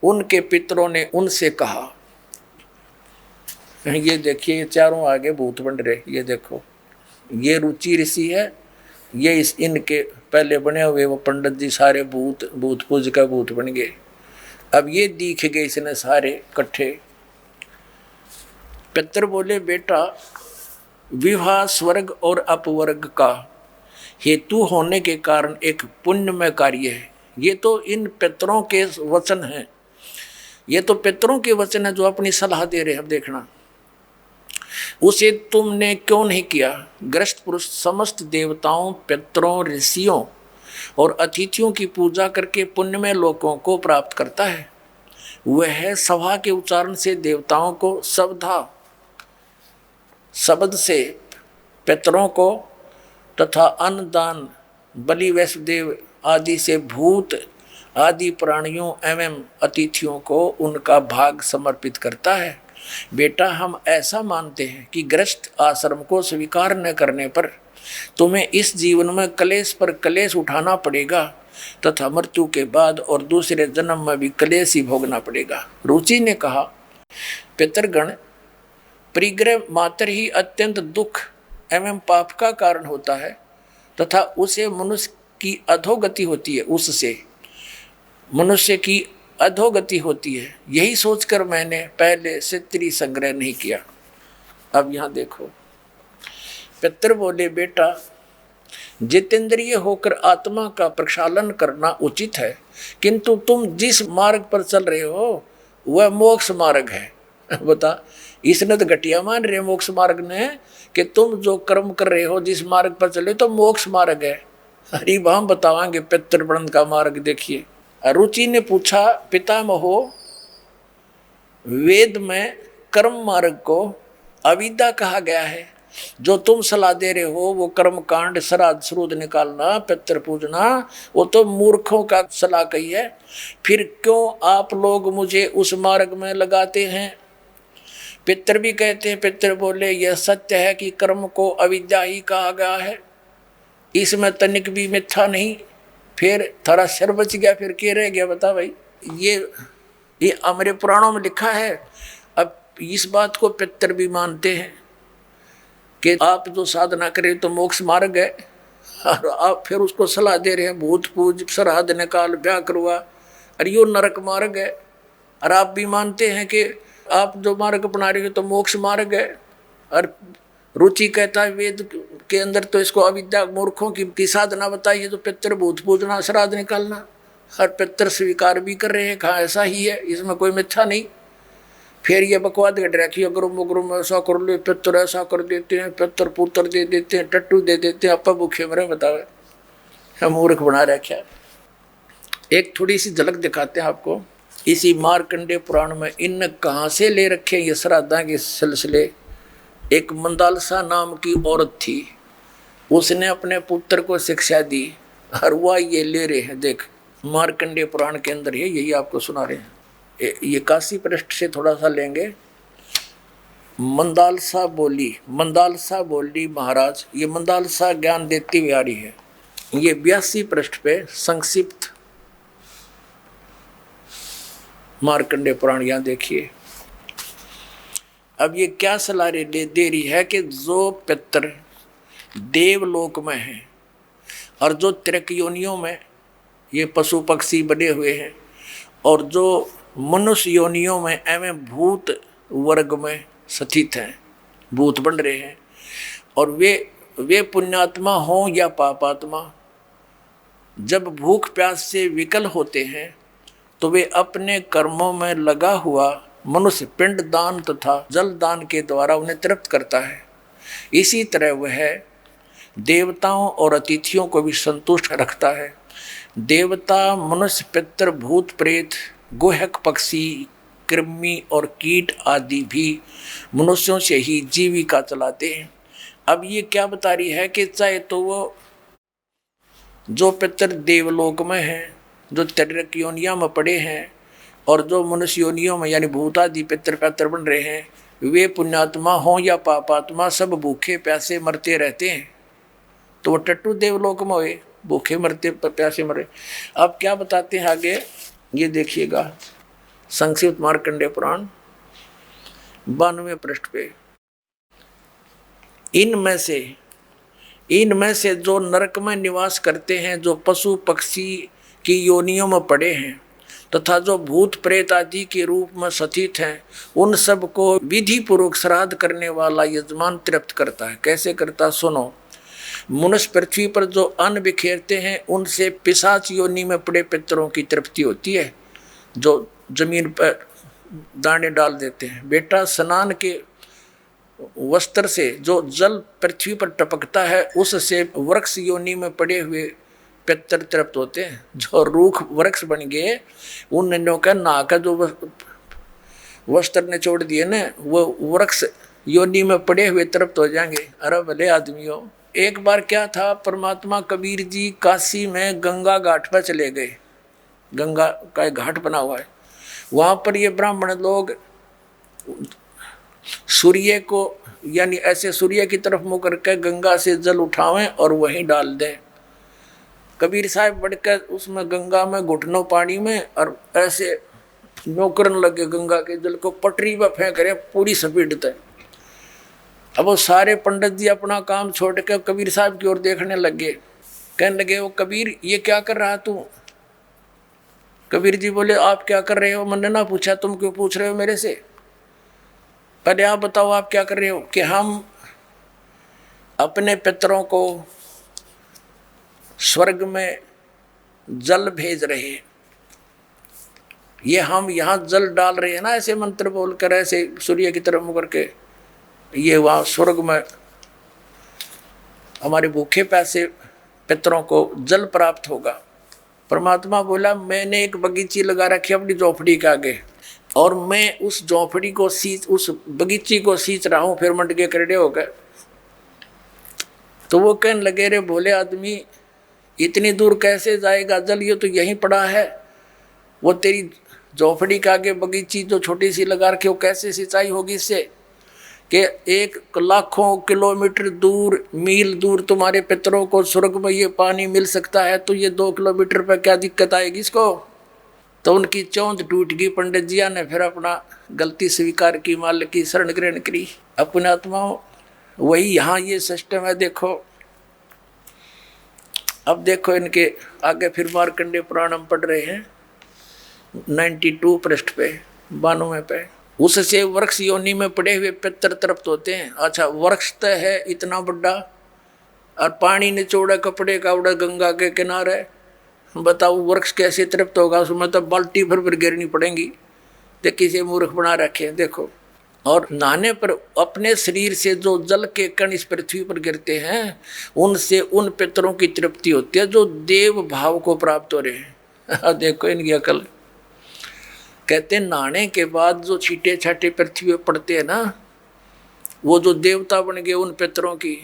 उनके पितरों ने उनसे कहा, ये देखिए, ये चारों आगे भूत बन रहे, ये देखो, ये रुचि ऋषि है, ये इनके पहले बने हुए वो पंडित जी सारे भूत पूज का भूत बन गए। अब ये दिख गए इसने सारे इकट्ठे। पितर बोले, बेटा विवाह स्वर्ग और अपवर्ग का हेतु होने के कारण एक पुण्यमय कार्य है। ये तो इन पितरों के वचन हैं, ये तो पितरों के वचन है जो अपनी सलाह दे रहे हैं। अब देखना, उसे तुमने क्यों नहीं किया? ग्रस्त पुरुष समस्त देवताओं, पितरों, ऋषियों और अतिथियों की पूजा करके पुण्यमय लोकों को प्राप्त करता है। वह सभा के उच्चारण से देवताओं को शब्द से पितरों को तथा अन्नदान, बलि, वैष्णदेव आदि से भूत आदि प्राणियों एवं अतिथियों को उनका भाग समर्पित करता है। बेटा, हम ऐसा मानते हैं कि गृहस्थ आश्रम को स्वीकार न करने पर तुम्हें इस जीवन में क्लेश पर क्लेश उठाना पड़ेगा तथा मृत्यु के बाद और दूसरे जन्म में भी क्लेश ही भोगना पड़ेगा। रुचि ने कहा, पितरगण, परिग्रह मात्र ही अत्यंत दुख एवं पाप का कारण होता है तथा उसे मनुष्य की अधोगति होती है, उससे मनुष्य की अधोगति होती है। यही सोचकर मैंने पहले से स्त्री संग्रह नहीं किया। अब यहाँ देखो, पितर बोले, बेटा जितेंद्रिय होकर आत्मा का प्रक्षालन करना उचित है, किंतु तुम जिस मार्ग पर चल रहे हो वह मोक्ष मार्ग है। बता, इसने तो घटिया मान रहे मोक्ष मार्ग ने कि तुम जो कर्म कर रहे हो, जिस मार्ग पर चले तो मोक्ष मार्ग है। अरे हम बतावांगे पितृवृंद का मार्ग। देखिए, रुचि ने पूछा, पितामहो, वेद में कर्म मार्ग को अविद्या कहा गया है, जो तुम सलाह दे रहे हो वो कर्म कांड, श्राद्ध श्रुद्ध निकालना, पितृ पूजना, वो तो मूर्खों का सलाह कही है। फिर क्यों आप लोग मुझे उस मार्ग में लगाते हैं? पितर भी कहते हैं, पितर बोले, यह सत्य है कि कर्म को अविद्या ही कहा गया है, इसमें तनिक भी मिथ्या नहीं। फिर थारा सिर बच गया, फिर क्या रह गया? बता भाई, ये हमारे पुराणों में लिखा है। अब इस बात को पितर भी मानते हैं कि आप जो साधना करें तो मोक्ष मार्ग है, और आप फिर उसको सलाह दे रहे हैं भूत पूज सरहद निकाल ब्याह करवा, और यो नरक मार्ग है। और आप भी मानते हैं कि आप जो मार्ग अपना रहे हो तो मोक्ष मार्ग है। और रुचि कहता है वेद के अंदर तो इसको अविद्या मूर्खों की साधना बताई है, तो पितर भूत पूजना श्राद्ध निकालना, और पितर स्वीकार भी कर रहे हैं, कहाँ ऐसा ही है, इसमें कोई मिथ्या नहीं। फिर ये बकवाद कट रखी, अगर मुगरुम ऐसा कर ले, पितर ऐसा कर देते हैं, पितर पुत्र दे देते हैं, टट्टू दे देते हैं, आपा भूखे मरे बतावे, हम मूर्ख बना रखा। एक थोड़ी सी झलक दिखाते हैं आपको इसी मार्कंडेय पुराण में। इन कहाँ से ले रखे ये श्राद्धा के सिलसिले। एक मंदालसा नाम की औरत थी, उसने अपने पुत्र को शिक्षा दी, और वह ये ले रहे हैं। देख मार्कंडेय पुराण के अंदर है, यही आपको सुना रहे हैं। ये 81 पृष्ठ से थोड़ा सा लेंगे। मंदालसा बोली महाराज, ये मंदालसा ज्ञान देती हुई आ रही है। ये 82 पृष्ठ पे संक्षिप्त मार्कंडेय पुराण, यहाँ देखिए। अब ये क्या सलाह दे रही है कि जो पितर देवलोक में हैं और जो त्रिक योनियों में ये पशु पक्षी बने हुए हैं, और जो मनुष्य योनियों में एवं भूत वर्ग में स्थित हैं, भूत बन रहे हैं, और वे पुण्यात्मा हों या पापात्मा, जब भूख प्यास से विकल होते हैं तो वे अपने कर्मों में लगा हुआ मनुष्य पिंड दान तथा जल दान के द्वारा उन्हें तृप्त करता है। इसी तरह वह देवताओं और अतिथियों को भी संतुष्ट रखता है। देवता, मनुष्य, पितर, भूत प्रेत, गुहक पक्षी, कृमि और कीट आदि भी मनुष्यों से ही जीविका चलाते हैं। अब ये क्या बता रही है कि चाहे तो वो जो पितर देवलोक में हैं, जो त्रिक योनियों में पड़े हैं, और जो मनुष्य योनियों में यानी भूत आदि पितर पैतर बन रहे हैं, वे पुण्यात्मा हों या पापात्मा, सब भूखे प्यासे मरते रहते हैं। तो वो टट्टू देवलोक में हुए, भूखे मरते प्यासे मरे। अब क्या बताते हैं आगे, ये देखिएगा संक्षिप्त मार्कंडेय पुराण 92 पृष्ठ पे। इनमें से जो नरक में निवास करते हैं, जो पशु पक्षी की योनियों में पड़े हैं, तथा जो भूत प्रेत आदि के रूप में स्थित हैं, उन सब को विधि पूर्वक श्राद्ध करने वाला यजमान तृप्त करता है। कैसे करता, सुनो। मनुष्य पृथ्वी पर जो अन्न बिखेरते हैं, उनसे पिशाच योनि में पड़े पितरों की तृप्ति होती है, जो जमीन पर दाने डाल देते हैं। बेटा, स्नान के वस्त्र से जो जल पृथ्वी पर टपकता है, उससे वृक्ष योनि में पड़े हुए पितर तृप्त होते हैं। जो रूख वृक्ष बन गए, उन का नाका जो वस्त्र ने छोड़ दिए ना, वो वृक्ष योनि में पड़े हुए तृप्त हो जाएंगे। अरे भले आदमियों, एक बार क्या था, परमात्मा कबीर जी काशी में गंगा घाट पर चले गए। गंगा का एक घाट बना हुआ है, वहाँ पर ये ब्राह्मण लोग सूर्य को यानी ऐसे सूर्य की तरफ मुँह करके गंगा से जल उठावें और वहीं डाल दें। कबीर साहब बढ़कर उसमें गंगा में घुटनों पानी में और ऐसे नौकरन लगे, गंगा के जल को पटरी पर फेंक रहे पूरी स्पीड तक। अब वो सारे पंडित जी अपना काम छोड़ के कबीर साहब की ओर देखने लगे, कहने लगे, वो कबीर ये क्या कर रहा तू? कबीर जी बोले, आप क्या कर रहे हो? मैंने ना पूछा, तुम क्यों पूछ रहे हो मेरे से? पहले आप बताओ आप क्या कर रहे हो? कि हम अपने पितरों को स्वर्ग में जल भेज रहे हैं। ये हम यहाँ जल डाल रहे हैं ना, ऐसे मंत्र बोलकर, ऐसे सूर्य की तरफ मुकर के, ये वहाँ स्वर्ग में हमारे भूखे प्यासे पितरों को जल प्राप्त होगा। परमात्मा बोला, मैंने एक बगीची लगा रखी अपनी झोपड़ी के आगे, और मैं उस झोपड़ी को उस बगीची को सींच रहा हूँ। फिर मंड के करड़े हो गए। तो वो कहने लगे, रे भोले आदमी, इतनी दूर कैसे जाएगा जल? ये तो यहीं पड़ा है। वो तेरी झोपड़ी के आगे बगीची जो छोटी सी लगा रखी, वो कैसे सिंचाई होगी इससे? कि 1 लाखों किलोमीटर दूर, मील दूर तुम्हारे पितरों को स्वर्ग में ये पानी मिल सकता है, तो ये 2 किलोमीटर पर क्या दिक्कत आएगी इसको? तो उनकी चौंध टूट गई। पंडित जिया ने फिर अपना गलती स्वीकार की, मालिक की शरण ग्रहण करी। अपने आत्माओं, वही यहाँ ये सिस्टम है। देखो अब देखो इनके आगे फिर मार्कंडेय पुराण हम पढ़ रहे हैं 92 पृष्ठ पे 92 पे। उससे वृक्ष योनि में पड़े हुए पितर तृप्त होते हैं। अच्छा वृक्ष तो है इतना बड़ा और पानी निचोड़ा कपड़े का उड़ा गंगा के किनारे, बताओ वृक्ष कैसे तृप्त होगा? उसमें तो बाल्टी भर गिरनी पड़ेगी। तो किसी मूर्ख बना रखे हैं देखो। और नहाने पर अपने शरीर से जो जल के कण इस पृथ्वी पर गिरते हैं उनसे उन पितरों की तृप्ति होती है जो देव भाव को प्राप्त हो रहे हैं। देखो इनकी अकल। कहते हैं नहाने के बाद जो छींटे छाटे पृथ्वी पर पड़ते हैं ना, वो जो देवता बन गए उन पितरों की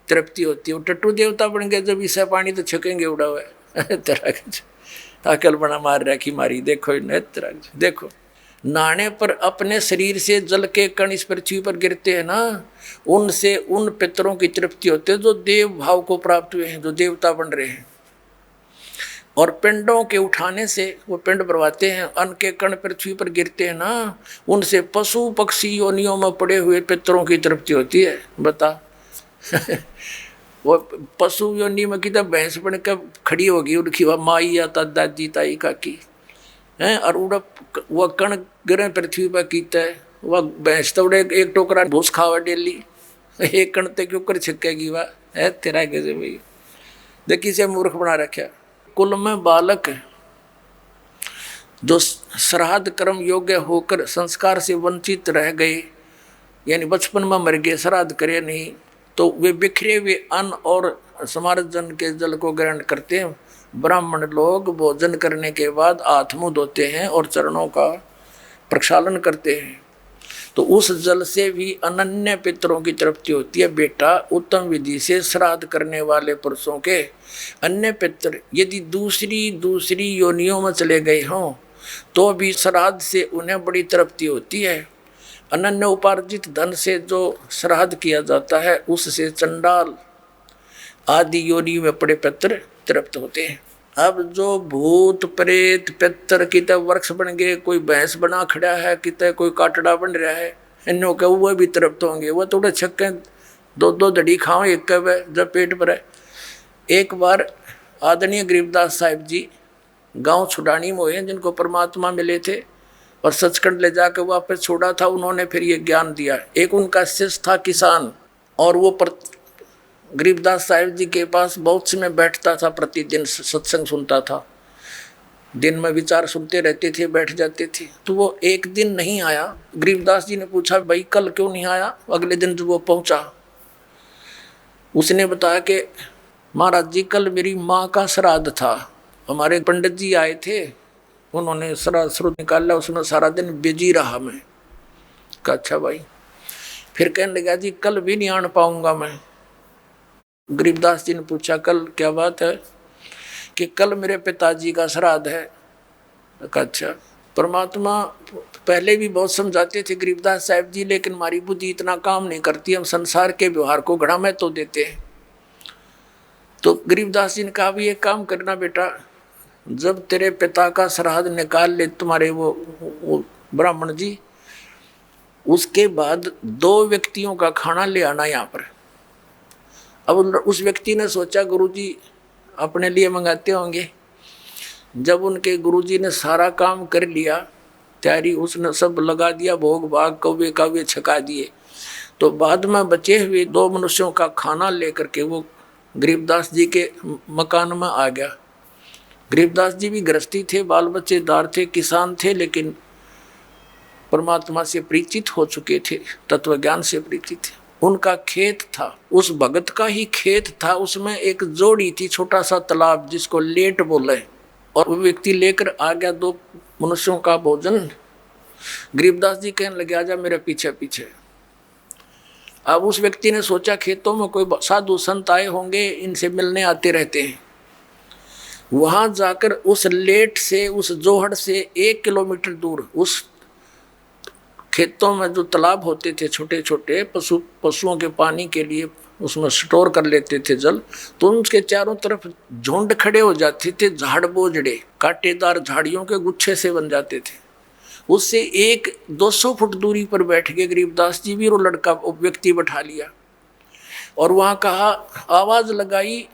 तृप्ति होती है। वो टट्टू देवता बन गए जब इसे पानी तो छकेंगे उड़ा हुआ है। तरह अकल बना मार रखी मारी। देखो देखो नहाने पर अपने शरीर से जल के कण इस पृथ्वी पर गिरते हैं ना, उनसे उन पितरों की तृप्ति होती है जो देव भाव को प्राप्त हुए हैं, जो देवता बन रहे हैं। और पिंडों के उठाने से वो पिंड भरवाते हैं, अन्न के कण पृथ्वी पर गिरते हैं ना, उनसे पशु पक्षी योनियों में पड़े हुए पितरों की तृप्ति होती है। बता वो पशु योनि में कितना भैंस बन कर खड़ी होगी, उनकी वह माई या दादी ताई काकी हैं, और उड़ा वह कण गिरे पृथ्वी पर कीता है। वह भैंस तो उड़े एक टोकरा भूस खावा डेली, एक कण ते क्यों कर छिकेगी वह है तेरा कैसे भाई। देखिए से मूर्ख बना रखा। कुल में बालक जो श्राद्ध कर्म योग्य होकर संस्कार से वंचित रह गए, यानी बचपन में मर गए, श्राद्ध करे नहीं, तो वे बिखरे हुए अन्न और समार्जन के जल को ग्रहण करते हैं। ब्राह्मण लोग भोजन करने के बाद हाथ मुंह धोते हैं और चरणों का प्रक्षालन करते हैं, तो उस जल से भी अनन्य पितरों की तृप्ति होती है। बेटा उत्तम विधि से श्राद्ध करने वाले पुरुषों के अन्य पितर यदि दूसरी योनियों में चले गए हों तो भी श्राद्ध से उन्हें बड़ी तृप्ति होती है। अनन्य उपार्जित धन से जो श्राद्ध किया जाता है उससे चंडाल आदि योनि में पड़े पितर तृप्त होते हैं। अब जो भूत प्रेत पितर कितने वृक्ष बन गए, कोई भैंस बना खड़ा है, कितने कोई काटड़ा बन रहा है, इनों के वो भी तृप्त होंगे। वो थोड़े छक्के दो दड़ी खाओ एक कब जब पेट भरे। एक बार आदरणीय गरीबदास साहिब जी गांव छुड़ानी में हुए, जिनको परमात्मा मिले थे और सचखंड ले जाकर वापस छोड़ा था, उन्होंने फिर ये ज्ञान दिया। एक उनका शिष्य था किसान, और वो गरीबदास साहिब जी के पास बहुत समय बैठता था, प्रतिदिन सत्संग सुनता था, दिन में विचार सुनते रहते थे, बैठ जाते थे। तो वो एक दिन नहीं आया। गरीबदास जी ने पूछा भाई कल क्यों नहीं आया? अगले दिन जब वो पहुंचा उसने बताया कि महाराज जी कल मेरी माँ का श्राद्ध था, हमारे पंडित जी आए थे, उन्होंने श्राद्ध निकाला, उसमें सारा दिन बिजी रहा मैं। कहा अच्छा भाई। फिर कहने लगा जी कल भी नहीं आन पाऊंगा मैं। गरीबदास जी ने पूछा कल क्या बात है? कि कल मेरे पिताजी का श्राद्ध है। अच्छा। परमात्मा पहले भी बहुत समझाते थे गरीबदास साहिब जी, लेकिन हमारी बुद्धि इतना काम नहीं करती, हम संसार के व्यवहार को घड़ा में तो देते हैं। तो गरीबदास जी ने कहा भी एक काम करना बेटा, जब तेरे पिता का श्राद्ध निकाल ले तुम्हारे वो ब्राह्मण जी, उसके बाद 2 व्यक्तियों का खाना ले आना यहाँ पर। अब उस व्यक्ति ने सोचा गुरुजी अपने लिए मंगाते होंगे। जब उनके गुरुजी ने सारा काम कर लिया, तैयारी उसने सब लगा दिया, भोग भाग कौवे काव्य छका दिए, तो बाद में बचे हुए 2 मनुष्यों का खाना लेकर के वो गरीबदास जी के मकान में आ गया। गरीबदास जी भी गृहस्थी थे, बाल बच्चेदार थे, किसान थे, लेकिन परमात्मा से परिचित हो चुके थे, तत्व ज्ञान से परिचित थे। उनका खेत था, उस भगत का ही खेत था, उसमें एक जोड़ी थी, छोटा सा तालाब जिसको लेट बोले, और वो व्यक्ति लेकर आ गया 2 मनुष्यों का भोजन। गरीबदास जी कहने लगे आजा मेरे पीछे पीछे। अब उस व्यक्ति ने सोचा खेतों में कोई साधु संत आए होंगे, इनसे मिलने आते रहते हैं। वहां जाकर उस लेट से, उस जोहड़ से 1 किलोमीटर दूर उस खेतों में जो तालाब होते थे छोटे छोटे, पशुओं के पानी के लिए उसमें स्टोर कर लेते थे जल, तो उसके चारों तरफ झुंड खड़े हो जाते थे, झाड़ बोझड़े कांटेदार झाड़ियों के गुच्छे से बन जाते थे। उससे 1-200 फुट दूरी पर बैठ के गरीबदास जी भी वो लड़का व्यक्ति बैठा लिया और वहाँ कहा, आवाज़ लगाई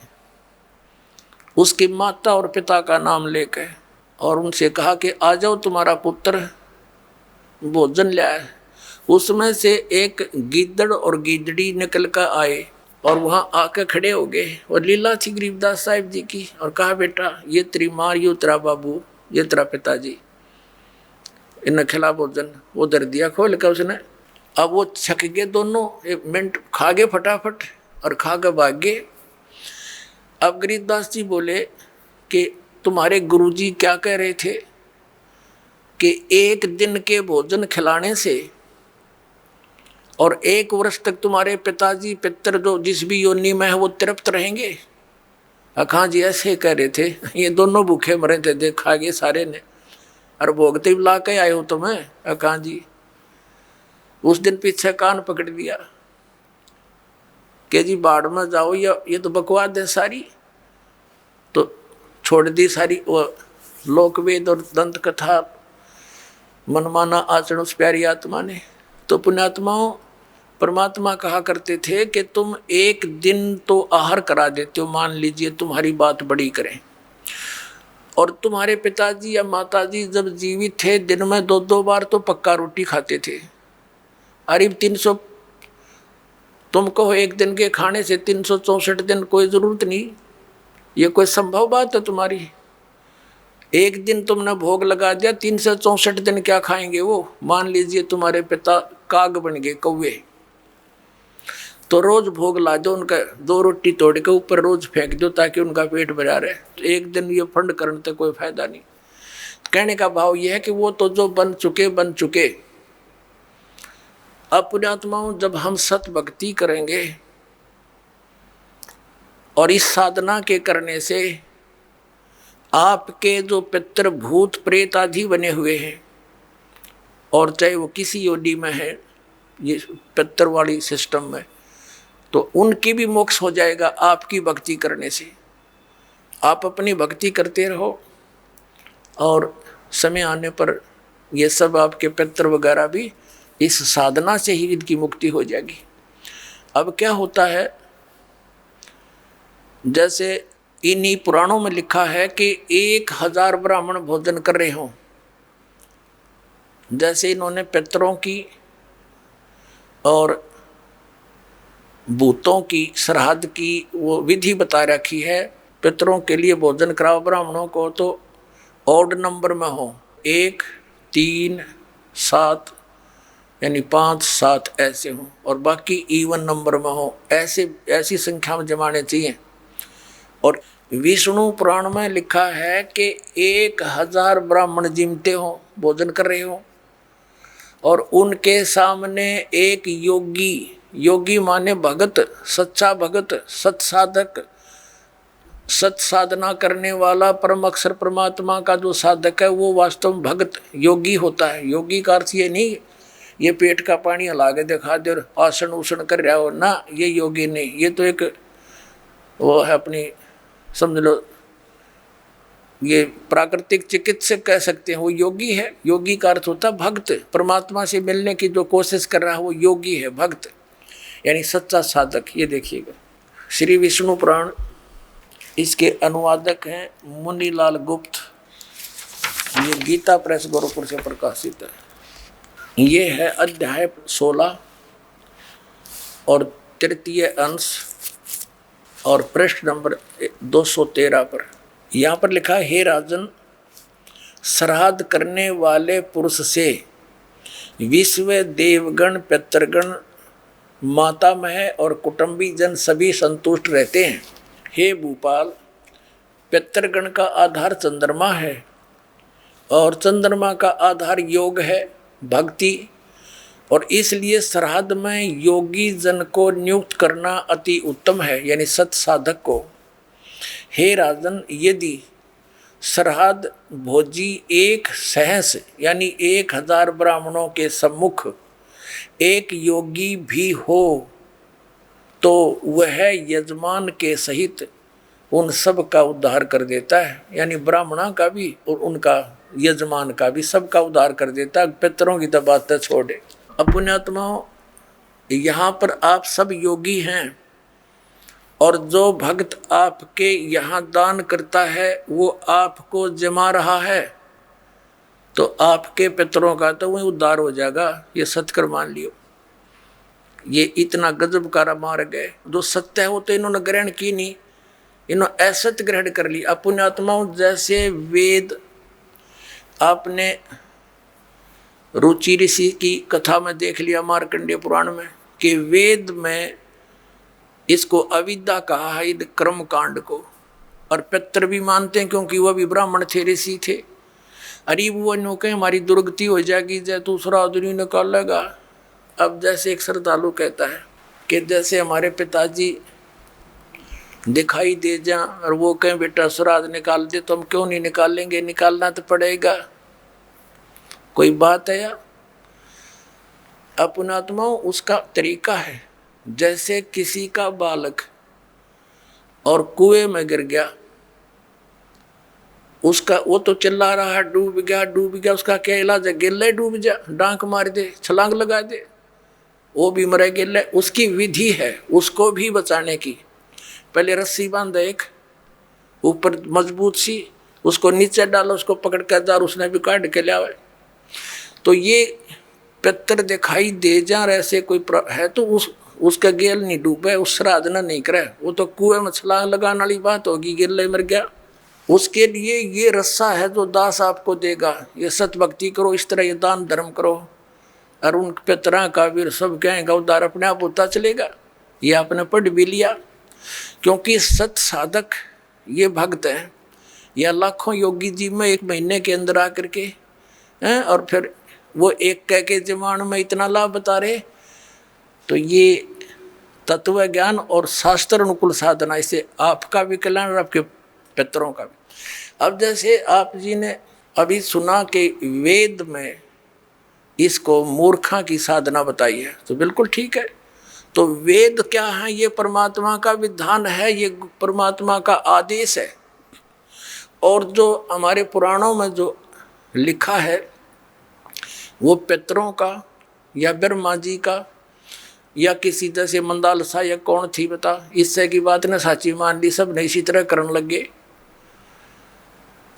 उसकी माता और पिता का नाम लेकर, और उनसे कहा कि आ जाओ, तुम्हारा पुत्र भोजन ले आए। उसमें से एक गीदड़ और गीदड़ी निकल कर आए और वहाँ आकर खड़े हो गए और लीला थी गरीबदास साहिब जी की, और कहा, बेटा ये तेरी माँ, ये तेरा बाबू, ये तेरा पिताजी, इन्हें खिला भोजन। वो दर दिया खोल कर उसने। अब वो छक गए दोनों, 1 मिनट खा गए फटाफट और खा कर भाग गए। अब गरीबदास जी बोले कि तुम्हारे गुरुजी क्या कह रहे थे कि 1 दिन के भोजन खिलाने से और 1 वर्ष तक तुम्हारे पिताजी पितर जो जिस भी योनि में है वो तृप्त रहेंगे। अखा जी ऐसे कह रहे थे, ये दोनों भूखे मरे थे, देख खा गए सारे ने, और भोगते ला के आए हो तुम्हें। अखा जी उस दिन पीछे कान पकड़ दिया कि जी बाढ़ में जाओ, या ये तो बकवाद है सारी। तो छोड़ दी सारी वो लोकवेद और दंत कथा, मनमाना आचरण उस प्यारी आत्मा ने। तो पुण्यात्माओं, परमात्मा कहा करते थे कि तुम 1 दिन तो आहार करा देते हो, मान लीजिए तुम्हारी बात बड़ी करें, और तुम्हारे पिताजी या माताजी जब जीवित थे दिन में 2-2 बार तो पक्का रोटी खाते थे। अरे 300 तुम कहो 1 दिन के खाने से 364 दिन कोई ज़रूरत नहीं, ये कोई संभव बात है तुम्हारी? 1 दिन तुमने भोग लगा दिया, 364 दिन क्या खाएंगे वो? मान लीजिए तुम्हारे पिता काग बन गए, कौवे, तो रोज भोग ला दो उनका, 2 रोटी तोड़ के ऊपर रोज फेंक दो ताकि उनका पेट भरा रहे। तो 1 दिन ये फंड करने से कोई फायदा नहीं। कहने का भाव यह है कि वो तो जो बन चुके। अब पुण्यात्माओं, जब हम सत भक्ति करेंगे और इस साधना के करने से आपके जो पितृ भूत प्रेत आदि बने हुए हैं, और चाहे वो किसी योनि में है ये पितृ वाली सिस्टम में, तो उनकी भी मोक्ष हो जाएगा आपकी भक्ति करने से। आप अपनी भक्ति करते रहो और समय आने पर ये सब आपके पितृ वगैरह भी इस साधना से ही इनकी मुक्ति हो जाएगी। अब क्या होता है, जैसे इन्हीं पुराणों में लिखा है कि 1000 ब्राह्मण भोजन कर रहे हों, जैसे इन्होंने पितरों की और भूतों की श्राद्ध की वो विधि बता रखी है। पितरों के लिए भोजन कराओ ब्राह्मणों को तो ऑड नंबर में हो, 1, 3, 7 यानी 5, 7 ऐसे हों, और बाकी इवन नंबर में हो, ऐसी संख्या में जमाने चाहिए। और विष्णु पुराण में लिखा है कि 1000 ब्राह्मण जिमते हों, भोजन कर रहे हों, और उनके सामने एक योगी माने भगत, सच्चा भगत, सत्साधक, सत साधना करने वाला परम अक्षर परमात्मा का जो साधक है वो वास्तव में भगत योगी होता है। योगी का अर्थ ये नहीं ये पेट का पानी हला के दिखा दे और आसन उसन कर रहा हो ना, ये योगी नहीं। ये तो एक वो है अपनी, समझ लो ये प्राकृतिक चिकित्सक कह सकते हैं, वो योगी है। योगी का अर्थ होता है भक्त, परमात्मा से मिलने की जो कोशिश कर रहा है वो योगी है, भक्त यानी सच्चा साधक। ये देखिएगा श्री विष्णु पुराण, इसके अनुवादक हैं मुनीलाल गुप्त, ये गीता प्रेस गोरखपुर से प्रकाशित है। ये है अध्याय 16 और 3 अंश और पृष्ठ नंबर 213 पर। यहाँ पर लिखा है, हे राजन, श्राद्ध करने वाले पुरुष से विश्व देवगण, पितृगण, मातामह और कुटुंबी जन सभी संतुष्ट रहते हैं। हे भूपाल, पितृगण का आधार चंद्रमा है और चंद्रमा का आधार योग है, भक्ति, और इसलिए श्राद्ध में योगी जन को नियुक्त करना अति उत्तम है, यानी सत साधक को। हे राजन, यदि श्राद्ध भोजी एक सहस यानी 1000 ब्राह्मणों के सम्मुख एक योगी भी हो तो वह यजमान के सहित उन सब का उद्धार कर देता है, यानी ब्राह्मणों का भी और उनका यजमान का भी, सबका उद्धार कर देता है। पितरों की तो बात छोड़े। अब पुण्यात्माओं, यहाँ पर आप सब योगी हैं और जो भक्त आपके यहाँ दान करता है वो आपको जमा रहा है, तो आपके पितरों का तो वही उद्धार हो जाएगा। ये सत्कर मान लियो। ये इतना गजब का मार्ग है। जो सत्य है वो तो इन्होंने ग्रहण की नहीं, इन्होंने असत्य ग्रहण कर ली। पुण्यात्माओं, जैसे वेद आपने रुचि ऋषि की कथा में देख लिया मार्कंडेय पुराण में कि वेद में इसको अविद्या कहा है, कर्म कांड को। और पितर भी मानते हैं क्योंकि वह भी ब्राह्मण थे, ऋषि थे। अरे वो नो कहे हमारी दुर्गति हो जाएगी, जय दूसरा आदमी निकालेगा। अब जैसे एक श्रद्धालु कहता है कि जैसे हमारे पिताजी दिखाई दे जा और वो कहें बेटा श्राद्ध निकाल दे, तो हम क्यों नहीं निकालेंगे? निकालना तो पड़ेगा। कोई बात है या? अपनात्माओं, उसका तरीका है। जैसे किसी का बालक और कुएं में गिर गया, उसका वो तो चिल्ला रहा है डूब गया डूब गया, उसका क्या इलाज है? गिल्ले डूब जा, डांक मार दे, छलांग लगा दे, वो भी मरे गिल्ले। उसकी विधि है उसको भी बचाने की। पहले रस्सी बांधे एक ऊपर मजबूत सी, उसको नीचे डालो, उसको पकड़ कर जार, उसने भी काट के लिया। तो ये पितर दिखाई दे जा ऐसे कोई है तो उसका गेल नहीं डूबे, उस श्राद्ध न नहीं करे, वो तो कुएं में छलांग लगाने वाली बात होगी, गिल्ले मर गया। उसके लिए ये रस्सा है जो दास आपको देगा। ये सत भक्ति करो, इस तरह ये दान धर्म करो, और उन पितरा का भी सब कहेंगे उद्धार अपने आप होता चलेगा। ये आपने पढ़ भी लिया, क्योंकि सत साधक ये भक्त हैं। या लाखों योगी जी में एक महीने के अंदर आकर के हैं, और फिर वो एक कह के जमान में इतना लाभ बता रहे। तो ये तत्व ज्ञान और शास्त्र अनुकूल साधना, इससे आपका भी कल्याण और आपके पितरों का भी। अब जैसे आप जी ने अभी सुना कि वेद में इसको मूर्खा की साधना बताई है, तो बिल्कुल ठीक है। तो वेद क्या है? ये परमात्मा का विधान है, ये परमात्मा का आदेश है। और जो हमारे पुराणों में जो लिखा है वो पितरों का या ब्रह्मा जी का या किसी जैसे मंदालसा या कौन थी बता, इससे की बात ने साची मान ली, सब ने इसी तरह करने लगे।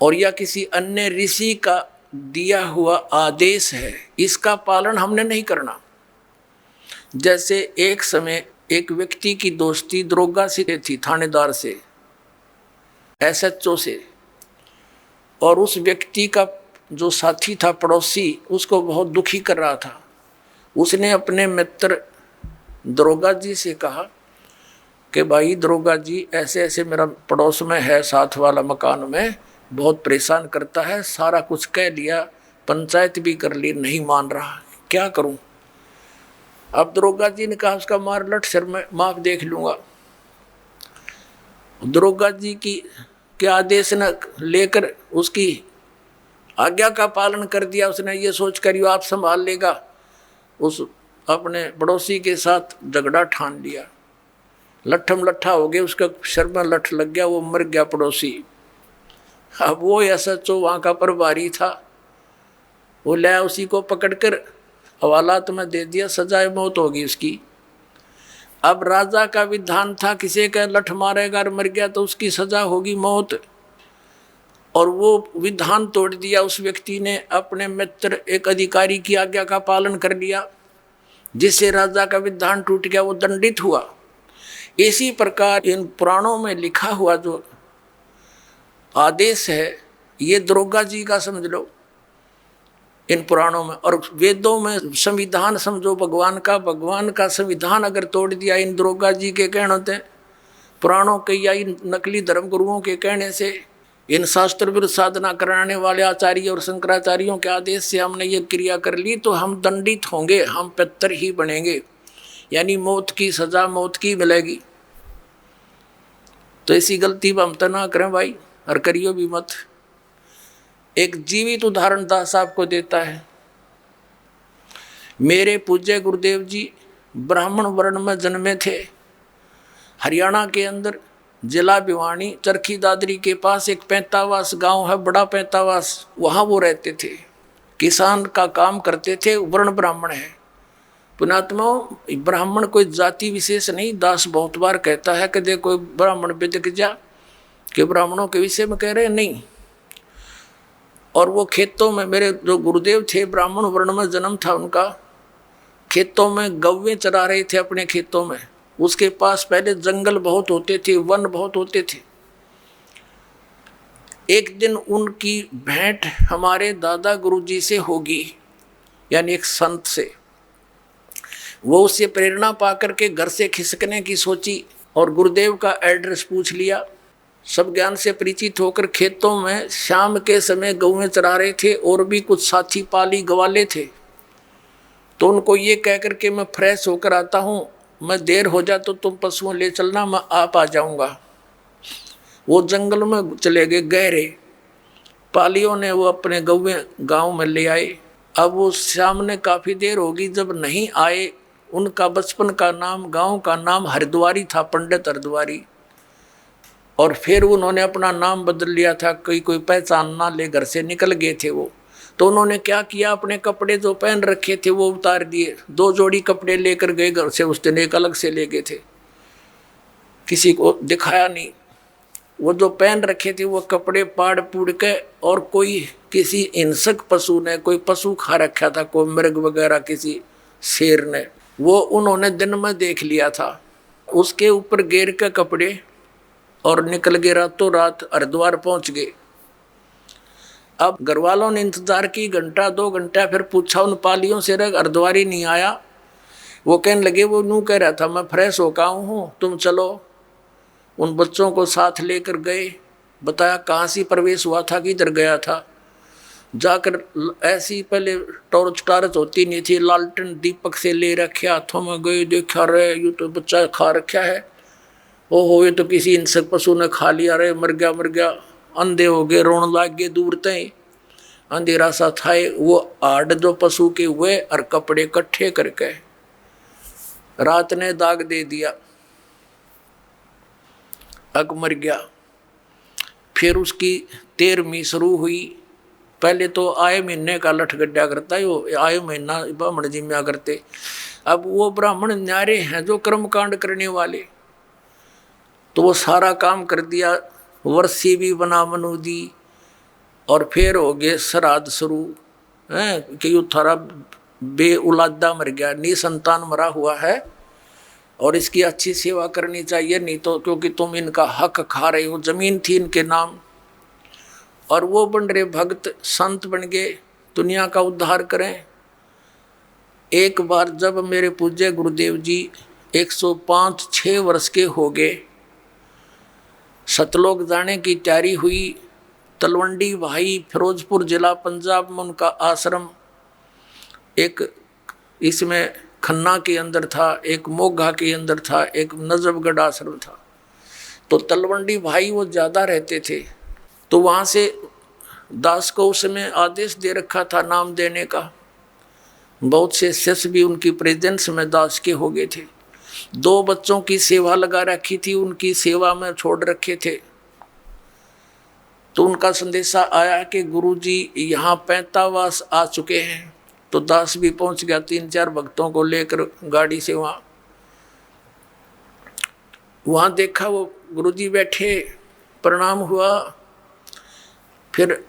और या किसी अन्य ऋषि का दिया हुआ आदेश है, इसका पालन हमने नहीं करना। जैसे एक समय एक व्यक्ति की दोस्ती दरोगा से थी, थानेदार से, SHO से, और उस व्यक्ति का जो साथी था पड़ोसी उसको बहुत दुखी कर रहा था। उसने अपने मित्र दरोगा जी से कहा कि भाई दरोगा जी, ऐसे ऐसे मेरा पड़ोस में है, साथ वाला मकान में, बहुत परेशान करता है, सारा कुछ कह लिया, पंचायत भी कर ली, नहीं मान रहा, क्या करूं? अब दरोगा जी ने कहा उसका मार लट सिर में, माफ देख लूंगा। दरोगा जी की के आदेश न लेकर उसकी आज्ञा का पालन कर दिया। उसने ये सोच कर आप संभाल लेगा, उस अपने पड़ोसी के साथ झगड़ा ठान लिया। लट्ठम लट्ठा हो गया, उसका सिर में लठ लग गया, वो मर गया पड़ोसी। अब वो SHO वहाँ का प्रभारी था, वो ले उसी को पकड़कर हवालात में दे दिया, सजाए मौत होगी उसकी। अब राजा का विधान था किसी का लठ मारेगा और मर गया तो उसकी सजा होगी मौत। और वो विधान तोड़ दिया उस व्यक्ति ने, अपने मित्र एक अधिकारी की आज्ञा का पालन कर लिया, जिससे राजा का विधान टूट गया, वो दंडित हुआ। इसी प्रकार इन पुराणों में लिखा हुआ जो आदेश है ये दरोगा जी का समझ लो इन पुराणों में। और वेदों में संविधान समझो भगवान का संविधान अगर तोड़ दिया इन दरोगा जी के कहने से, पुराणों के या इन नकली धर्म गुरुओं के कहने से, इन शास्त्र विरुद्ध साधना कराने वाले आचार्य और शंकराचार्यों के आदेश से हमने ये क्रिया कर ली, तो हम दंडित होंगे, हम पितर ही बनेंगे, यानी मौत की सजा मौत की मिलेगी। तो ऐसी गलती हम तो ना करें भाई, और करियो भी मत। एक जीवित उदाहरण दास आपको देता है। मेरे पूज्य गुरुदेव जी ब्राह्मण वर्ण में जन्मे थे। हरियाणा के अंदर जिला भिवानी चरखी दादरी के पास एक पैंतावास गांव है, बड़ा पैंतावास, वहाँ वो रहते थे। किसान का काम करते थे, वर्ण ब्राह्मण है। पुणात्माओं, ब्राह्मण कोई जाति विशेष नहीं। दास बहुत बार कहता है कि देखो ब्राह्मण बिदक जा कि ब्राह्मणों के विषय में कह रहे नहीं। और वो खेतों में, मेरे जो गुरुदेव थे ब्राह्मण वर्ण में जन्म था उनका, खेतों में गौवें चरा रहे थे अपने खेतों में। उसके पास पहले जंगल बहुत होते थे, वन बहुत होते थे। एक दिन उनकी भेंट हमारे दादा गुरुजी से होगी, यानी एक संत से। वो उससे प्रेरणा पाकर के घर से खिसकने की सोची और गुरुदेव का एड्रेस पूछ लिया। सब ज्ञान से परिचित होकर खेतों में शाम के समय गौवें चरा रहे थे और भी कुछ साथी पाली गवाले थे। तो उनको ये कह कर के मैं फ्रेश होकर आता हूँ, मैं देर हो जा तो तुम पशुओं ले चलना, मैं आप आ जाऊँगा। वो जंगल में चले गए गहरे। पालियों ने वो अपने गौवें गांव में ले आए। अब वो सामने काफ़ी देर होगी जब नहीं आए। उनका बचपन का नाम, गांव का नाम हरिद्वारी था, पंडित हरिद्वारी। और फिर उन्होंने अपना नाम बदल लिया था, कोई पहचान ना ले, घर से निकल गए थे वो। तो उन्होंने क्या किया, अपने कपड़े जो पहन रखे थे वो उतार दिए। 2 जोड़ी कपड़े लेकर गए घर से, उस दिन एक अलग से ले गए थे, किसी को दिखाया नहीं। वो जो पहन रखे थे वो कपड़े पाड़ पूड़ के, और कोई किसी हिंसक पशु ने, कोई पशु खा रखा था, कोई मृग वगैरह, किसी शेर ने, वो उन्होंने दिन में देख लिया था। उसके ऊपर घेर के कपड़े और निकल गए, रातों रात हरिद्वार पहुंच गए। अब घर वालों ने इंतजार की, 1-2 घंटा, फिर पूछा उन पालियों से, हरिद्वारी नहीं आया। वो कहने लगे वो यूँ कह रहा था मैं फ्रेश होकर आऊँ हूँ, तुम चलो। उन बच्चों को साथ लेकर गए, बताया कहाँ से प्रवेश हुआ था, किधर गया था। जाकर ऐसी पहले टॉर्च होती नहीं थी, लालटेन दीपक से ले रखे हाथों में गए, देखा रहे यूँ तो बच्चा खा रखा है, ओहो ये तो किसी हिंसक पशु ने खा लिया, रहे मर गया। अंधे हो गए, रोने लग गए दूर तय। अंधेरा सा था, वो आड़ जो पशु के हुए और कपड़े इकट्ठे करके रात ने दाग दे दिया, अग मर गया। फिर उसकी 13वीं शुरू हुई। पहले तो आए महीने का लठ गड्ढा करता है, वो आए महीना ब्राह्मण जी में करते। अब वो ब्राह्मण न्यारे हैं जो कर्मकांड करने वाले, तो वो सारा काम कर दिया। वर्षी भी बना मनु दी, और फिर हो गए श्राद्ध शुरू हैं कि थारा बे औलादा मर गया, निसंतान मरा हुआ है और इसकी अच्छी सेवा करनी चाहिए, नहीं तो क्योंकि तुम इनका हक खा रहे हो। जमीन थी इनके नाम, और वो बन रहे भक्त, संत बन गए, दुनिया का उद्धार करें। एक बार जब मेरे पूज्य गुरुदेव जी 105-6 वर्ष के हो गए, सतलोक जाने की तैयारी हुई। तलवंडी भाई, फिरोजपुर जिला पंजाब में उनका आश्रम, एक इसमें खन्ना के अंदर था, एक मोघा के अंदर था, एक नजफगढ़ आश्रम था। तो तलवंडी भाई वो ज़्यादा रहते थे, तो वहाँ से दास को उस समय आदेश दे रखा था नाम देने का। बहुत से शिष्य भी उनकी प्रेजेंस में दास के हो गए थे। 2 बच्चों की सेवा लगा रखी थी, उनकी सेवा में छोड़ रखे थे। तो उनका संदेशा आया कि गुरुजी यहाँ 45 आ चुके हैं। तो दास भी पहुँच गया 3-4 भक्तों को लेकर गाड़ी से। वहाँ देखा वो गुरुजी बैठे, प्रणाम हुआ। फिर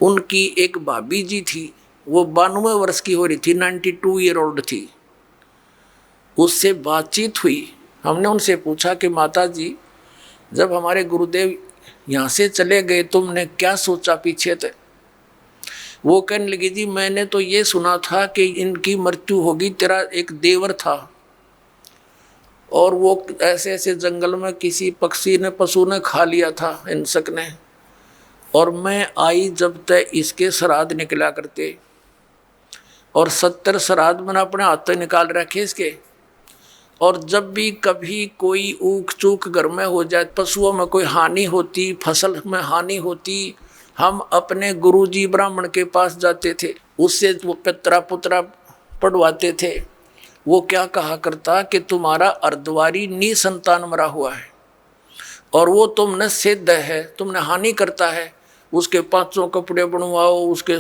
उनकी एक भाभी जी थी, वो 92 वर्ष की हो रही थी, 92 ईयर ओल्ड थी। उससे बातचीत हुई। हमने उनसे पूछा कि माता जी, जब हमारे गुरुदेव यहाँ से चले गए तुमने क्या सोचा पीछे थे? वो कहने लगी जी मैंने तो ये सुना था कि इनकी मृत्यु होगी। तेरा एक देवर था और वो ऐसे ऐसे जंगल में किसी पक्षी ने, पशु ने खा लिया था, हिंसक ने, और मैं आई जब तक इसके श्राद्ध निकला करते, और 70 श्राद्ध मैंने अपने हाथ निकाल रखे इसके। और जब भी कभी कोई ऊक चूक घर में हो जाए, पशुओं में कोई हानि होती, फसल में हानि होती, हम अपने गुरुजी ब्राह्मण के पास जाते थे, उससे वो पितरा पुत्रा पढ़वाते थे। वो क्या कहा करता कि तुम्हारा अर्धवारी निसंतान मरा हुआ है और वो तुमने सिद्ध है, तुमने हानि करता है, उसके 500 कपड़े बनवाओ, उसके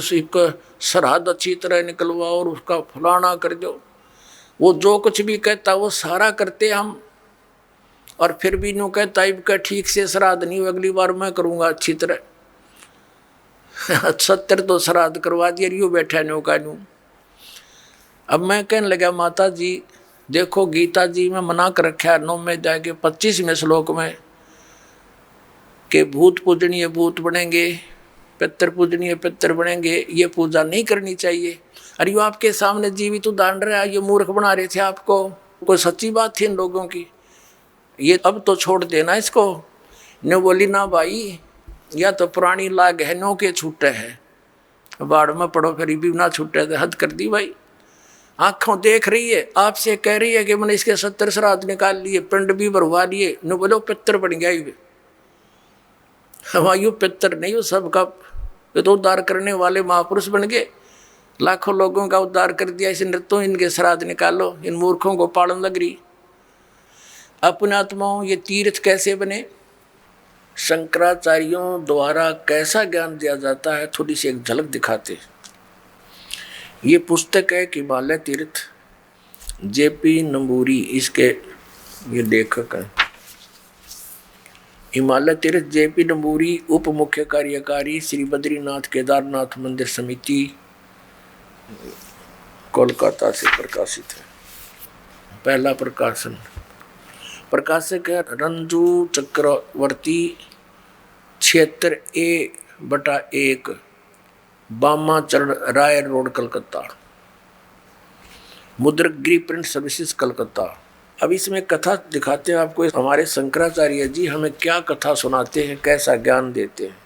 श्राद्ध अच्छी तरह निकलवाओ और उसका फलाना कर दो। वो जो कुछ भी कहता वो सारा करते हम, और फिर भी नो कहता इब का ठीक से श्राद्ध नहीं हुआ, अगली बार मैं करूँगा अच्छी तरह। 70 तो श्राद्ध करवा दिया, यूँ बैठा नो का यूँ। अब मैं कहने लगा माता जी देखो गीता जी में मना कर रखा है 9वें अध्याय के 25वें श्लोक में कि भूत पूजनीय भूत बनेंगे, पितर पूजनीय पितर बनेंगे, ये पूजा नहीं करनी चाहिए। अरे यो आपके सामने जीवित उदाहरण रहा, ये मूर्ख बना रहे थे आपको, कोई सच्ची बात थी इन लोगों की, ये अब तो छोड़ देना इसको। ने बोली ना भाई, या तो पुरानी लाग है नो के छूटे है, बाढ़ में पड़ो फिर भी ना छूटे, तो हद कर दी भाई। आँखों देख रही है, आपसे कह रही है कि मैंने इसके 70 श्राद्ध निकाल लिए, पिंड भी भरवा लिए, न बोलो पितर बन गया ये। हमायूं पितर नहीं हो सबका, ये तो उद्धार करने वाले महापुरुष बन गए, लाखों लोगों का उद्धार कर दिया। इस नृत्यों इनके श्राद्ध निकालो, इन मूर्खों को पालन लग रही। अपने आत्माओं ये तीर्थ कैसे बने, शंकराचार्यों द्वारा कैसा ज्ञान दिया जाता है, थोड़ी सी एक झलक दिखाते। ये पुस्तक है कि हिमालय तीर्थ, जेपी नंबूरी इसके ये लेखक है। हिमालय तीर्थ जेपी नंबूरी उप मुख्य कार्यकारी श्री बद्रीनाथ केदारनाथ मंदिर समिति, कोलकाता से प्रकाशित है। पहला प्रकाशन, प्रकाशक है रंजू चक्रवर्ती, क्षेत्र A/1, बामा चरण राय रोड कलकत्ता, मुद्रक प्रिंट सर्विसेज कलकत्ता। अब इसमें कथा दिखाते हैं आपको हमारे शंकराचार्य जी हमें क्या कथा सुनाते हैं, कैसा ज्ञान देते हैं।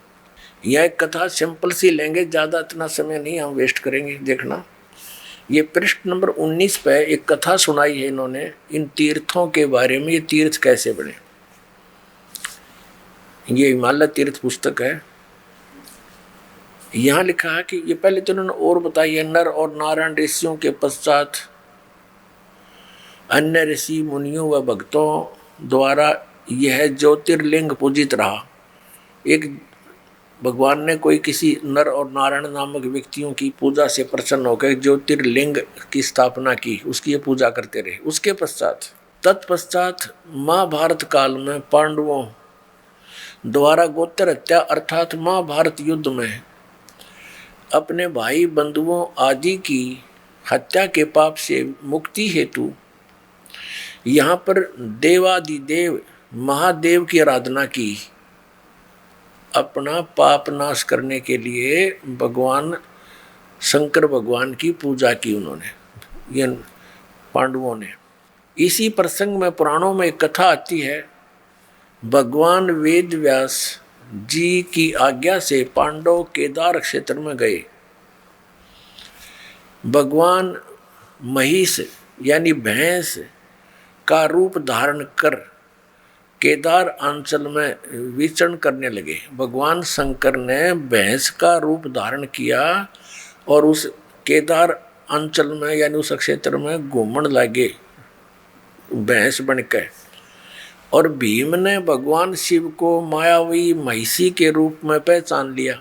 यह एक कथा सिंपल सी लेंगे, ज़्यादा इतना समय नहीं हम वेस्ट करेंगे। देखना ये पृष्ठ नंबर 19 पे एक कथा सुनाई है इन्होंने इन तीर्थों के बारे में, ये तीर्थ कैसे बने। ये हिमालय तीर्थ पुस्तक है। यहाँ लिखा है कि ये पहले तो उन्होंने और बताई है, नर और नारायण ऋषियों के पश्चात अन्य ऋषि मुनियों व भक्तों द्वारा यह ज्योतिर्लिंग पूजित रहा। एक भगवान ने कोई किसी नर और नारायण नामक व्यक्तियों की पूजा से प्रसन्न होकर ज्योतिर्लिंग की स्थापना की, उसकी ये पूजा करते रहे। उसके पश्चात तत्पश्चात महाभारत काल में पांडवों द्वारा गोत्र हत्या अर्थात महाभारत युद्ध में अपने भाई बंधुओं आदि की हत्या के पाप से मुक्ति हेतु यहाँ पर देवादिदेव महादेव की आराधना की। अपना पाप नाश करने के लिए भगवान शंकर भगवान की पूजा की उन्होंने, ये पांडवों ने। इसी प्रसंग में पुराणों में एक कथा आती है, भगवान वेद व्यास जी की आज्ञा से पांडव केदार क्षेत्र में गए। भगवान महिष यानी भैंस का रूप धारण कर केदार अंचल में विचरण करने लगे। भगवान शंकर ने भैंस का रूप धारण किया और उस केदार अंचल में यानी उस क्षेत्र में घूमने लगे भैंस बनकर। और भीम ने भगवान शिव को मायावी महिषी के रूप में पहचान लिया।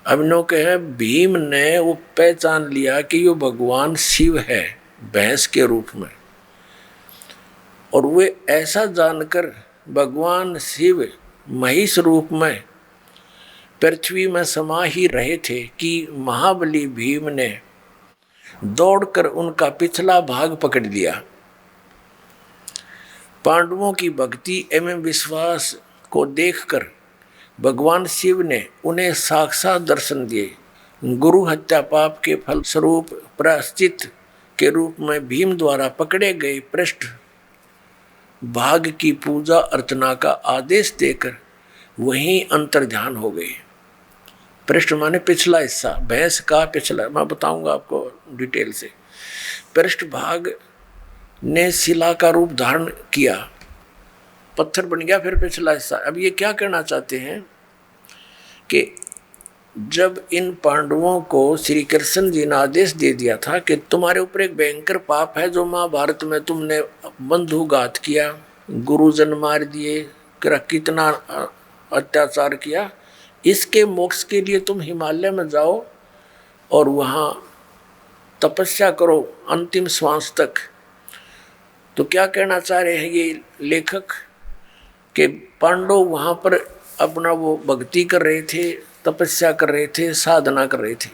अभिनव कहे भीम ने वो पहचान लिया कि ये भगवान शिव है भैंस के रूप में, और वे ऐसा जानकर भगवान शिव महिष रूप में पृथ्वी में समा ही रहे थे कि महाबली भीम ने दौड़कर उनका पिछला भाग पकड़ लिया। पांडवों की भक्ति एवं विश्वास को देखकर भगवान शिव ने उन्हें साक्षात दर्शन दिए। गुरु हत्या पाप के फल स्वरूप प्रायश्चित के रूप में भीम द्वारा पकड़े गए पृष्ठ भाग की पूजा अर्चना का आदेश देकर वहीं अंतर्ध्यान हो गए। पृष्ठ माने पिछला हिस्सा, भैंस का पिछला, मैं बताऊंगा आपको डिटेल से। पृष्ठ भाग ने शिला का रूप धारण किया, पत्थर बन गया फिर पिछला हिस्सा। अब ये क्या कहना चाहते हैं कि जब इन पांडवों को श्री कृष्ण जी ने आदेश दे दिया था कि तुम्हारे ऊपर एक भयंकर पाप है, जो महाभारत में तुमने बंधुघात किया, गुरुजन मार दिए, कितना अत्याचार किया, इसके मोक्ष के लिए तुम हिमालय में जाओ और वहाँ तपस्या करो अंतिम श्वास तक। तो क्या कहना चाह रहे हैं ये लेखक कि पांडव वहां पर अपना वो भक्ति कर रहे थे, तपस्या कर रहे थे, साधना कर रहे थे।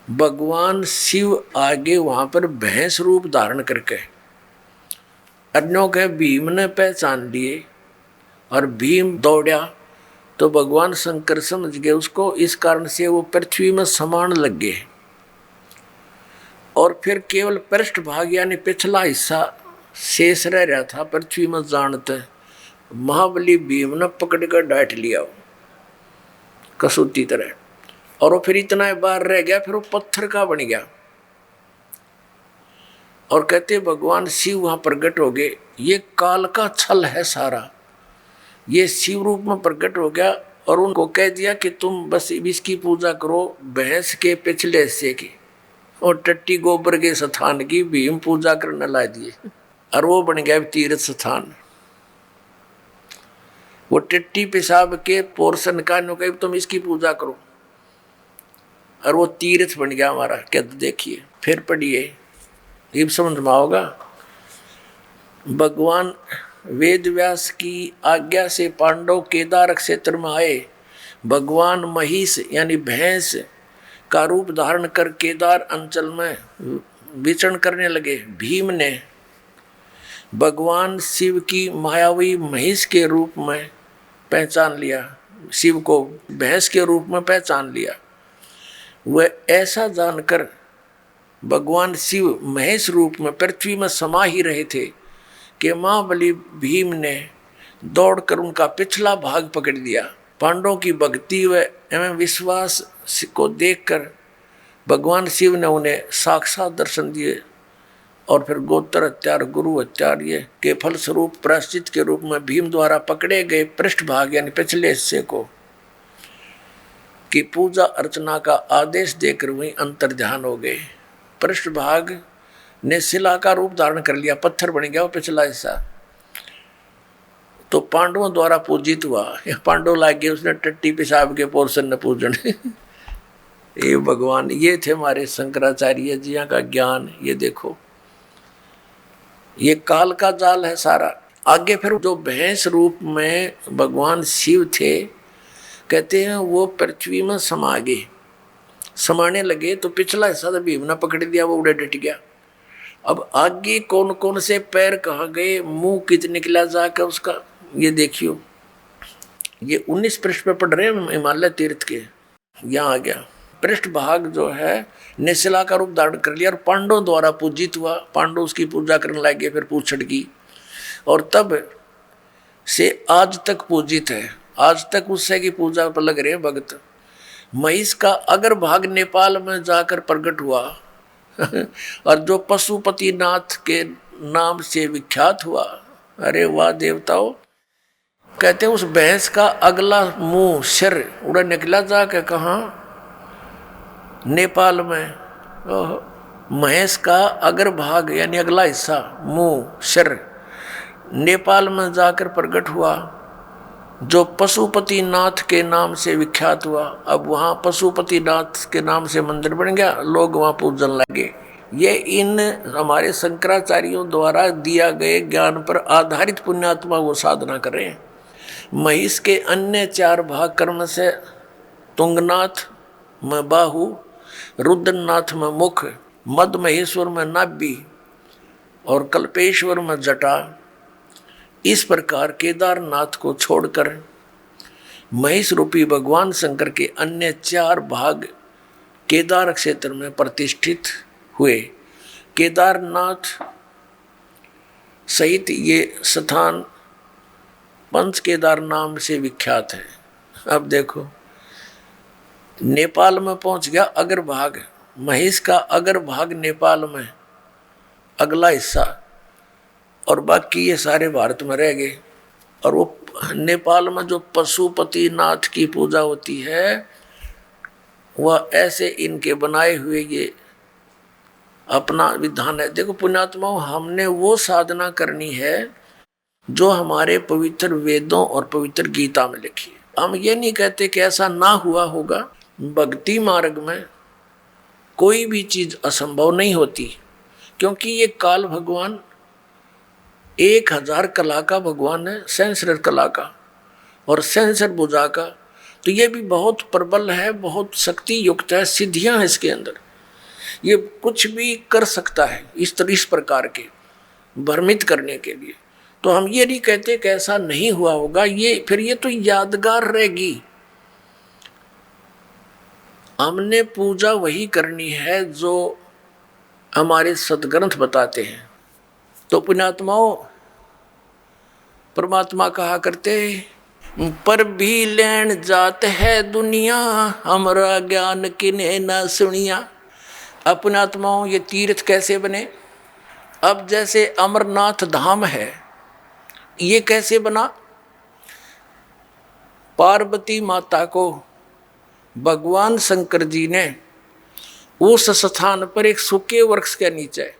भगवान शिव आगे वहां पर भैंस रूप धारण करके अन्यों के भीम ने पहचान लिए और भीम दौड़ा तो भगवान शंकर समझ गए उसको, इस कारण से वो पृथ्वी में समान लग गए और फिर केवल पृष्ठभाग यानी पिछला हिस्सा शेष रह रहा था पृथ्वी में। जानते महाबली भीम ने पकड़ कर डांट लिया कसूती तरह, और वो फिर इतना बार रह गया, फिर वो पत्थर का बन गया। और कहते भगवान शिव वहां प्रकट हो गए। ये काल का छल है सारा, ये शिव रूप में प्रकट हो गया और उनको कह दिया कि तुम बस इसकी पूजा करो, भैंस के पिछले हिस्से की और टट्टी गोबर के स्थान की भीम पूजा करने ला दिए और वो बन गया तीर्थ स्थान। वो टट्टी पेशाब के पोर्शन का तुम इसकी पूजा करो और वो तीर्थ बन गया हमारा। क्या देखिए फिर पढ़िए, ये समझ में आओगा। भगवान वेद व्यास की आज्ञा से पांडव केदार क्षेत्र में आए। भगवान महिष यानी भैंस का रूप धारण कर केदार अंचल में विचरण करने लगे। भीम ने भगवान शिव की मायावी महिष के रूप में पहचान लिया, शिव को भैंस के रूप में पहचान लिया। वह ऐसा जानकर भगवान शिव महेश रूप में पृथ्वी में समा ही रहे थे कि महाबली भीम ने दौड़कर उनका पिछला भाग पकड़ दिया। पांडवों की भक्ति व एवं विश्वास को देखकर भगवान शिव ने उन्हें साक्षात दर्शन दिए और फिर गोत्र हत्यार गुरु हत्यार ये के फलस्वरूप प्रायश्चित के रूप में भीम द्वारा पकड़े गए पृष्ठभाग यानी पिछले हिस्से को की पूजा अर्चना का आदेश देकर वहीं अंतर ध्यान हो गए। पृष्ठभाग ने शिला का रूप धारण कर लिया, पत्थर बन गया वो पिछला हिस्सा, तो पांडवों द्वारा पूजित हुआ। पांडव लागे उसने टट्टी पेशाब के पोर्शन ने पूजन ये भगवान, ये थे हमारे शंकराचार्य जी का ज्ञान। ये देखो ये काल का जाल है सारा। आगे फिर जो भैंस रूप में भगवान शिव थे कहते हैं वो पृथ्वी में समा गए, समाने लगे तो पिछला हिस्सा तो भीम ने पकड़ दिया, वो उड़े डट गया। अब आगे कौन कौन से पैर कहाँ गए, मुंह कित निकला जाकर उसका, ये देखियो। ये 19 पृष्ठ पे पढ़ रहे हैं हिमालय तीर्थ के। यहाँ आ गया पृष्ठ भाग जो है निशिला का रूप धारण कर लिया और पांडवों द्वारा पूजित हुआ। पांडव उसकी पूजा करने लगे, फिर पूछड़ की और तब से आज तक पूजित है। आज तक उससे की पूजा पर लग रहे हैं भक्त। महिष का अगर भाग नेपाल में जाकर प्रकट हुआ और जो पशुपति नाथ के नाम से विख्यात हुआ। अरे वाह देवताओं, कहते हैं उस भैंस का अगला मुंह सिर उड़ा निकला जाके कहाँ, नेपाल में। महेश का अगर भाग यानी अगला हिस्सा मुंह सिर नेपाल में जाकर प्रकट हुआ, जो पशुपति नाथ के नाम से विख्यात हुआ। अब वहाँ पशुपति नाथ के नाम से मंदिर बन गया, लोग वहाँ पूजन लगे। ये इन हमारे शंकराचार्यों द्वारा दिया गए ज्ञान पर आधारित पुण्यात्मा वो साधना कर रहे हैं। महिष के अन्य 4 भाग कर्म से तुंगनाथ में बाहु, रुद्रनाथ में मुख, मद महेश्वर में नाभि और कल्पेश्वर में जटा। इस प्रकार केदारनाथ को छोड़कर महेश रूपी भगवान शंकर के अन्य 4 भाग केदार क्षेत्र में प्रतिष्ठित हुए। केदारनाथ सहित ये स्थान पंच केदार नाम से विख्यात है। अब देखो नेपाल में पहुंच गया अगर भाग, महेश का अगर भाग नेपाल में अगला हिस्सा, और बाकी ये सारे भारत में रह गए। और वो नेपाल में जो पशुपति नाथ की पूजा होती है वह ऐसे इनके बनाए हुए ये अपना विधान है। देखो पुण्यात्माओं, हमने वो साधना करनी है जो हमारे पवित्र वेदों और पवित्र गीता में लिखी है। हम ये नहीं कहते कि ऐसा ना हुआ होगा। भक्ति मार्ग में कोई भी चीज असंभव नहीं होती, क्योंकि ये काल भगवान 1000 कला का भगवान है, सहस्र कला का और सहस्र भुजा का। तो ये भी बहुत प्रबल है, बहुत शक्ति युक्त है, सिद्धियां हैं इसके अंदर, ये कुछ भी कर सकता है इस प्रकार के भ्रमित करने के लिए। तो हम ये नहीं कहते कि ऐसा नहीं हुआ होगा, ये फिर ये तो यादगार रहेगी। हमने पूजा वही करनी है जो हमारे सदग्रंथ बताते हैं। तो पुण्यात्माओं, परमात्मा कहा करते पर भी लेन जात है दुनिया, हमरा ज्ञान किने न सुनिया। अब पुण्यात्माओं, ये तीर्थ कैसे बने? अब जैसे अमरनाथ धाम है, ये कैसे बना? पार्वती माता को भगवान शंकर जी ने उस स्थान पर एक सूखे वृक्ष के नीचे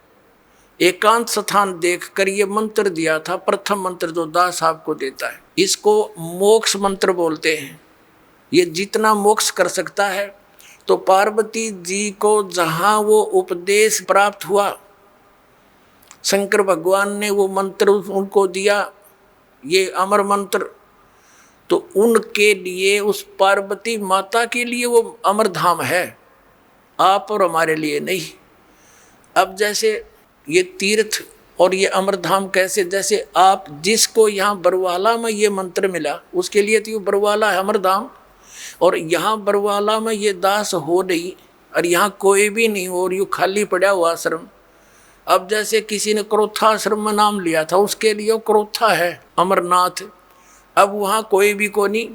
एकांत स्थान देखकर ये मंत्र दिया था। प्रथम मंत्र जो दास साहब को देता है, इसको मोक्ष मंत्र बोलते हैं। ये जितना मोक्ष कर सकता है। तो पार्वती जी को जहाँ वो उपदेश प्राप्त हुआ, शंकर भगवान ने वो मंत्र उनको दिया, ये अमर मंत्र, तो उनके लिए, उस पार्वती माता के लिए वो अमर धाम है, आप और हमारे लिए नहीं। अब जैसे ये तीर्थ और ये अमर धाम कैसे, जैसे आप जिसको यहाँ बरवाला में ये मंत्र मिला, उसके लिए तो ये बरवाला है अमर धाम, और यहाँ बरवाला में ये दास हो नहीं, और यहाँ कोई भी नहीं हो, और यूँ खाली पड़ा हुआ आश्रम। अब जैसे किसी ने क्रोथा आश्रम में नाम लिया था, उसके लिए क्रोथा है अमरनाथ। अब वहाँ कोई भी को नहीं,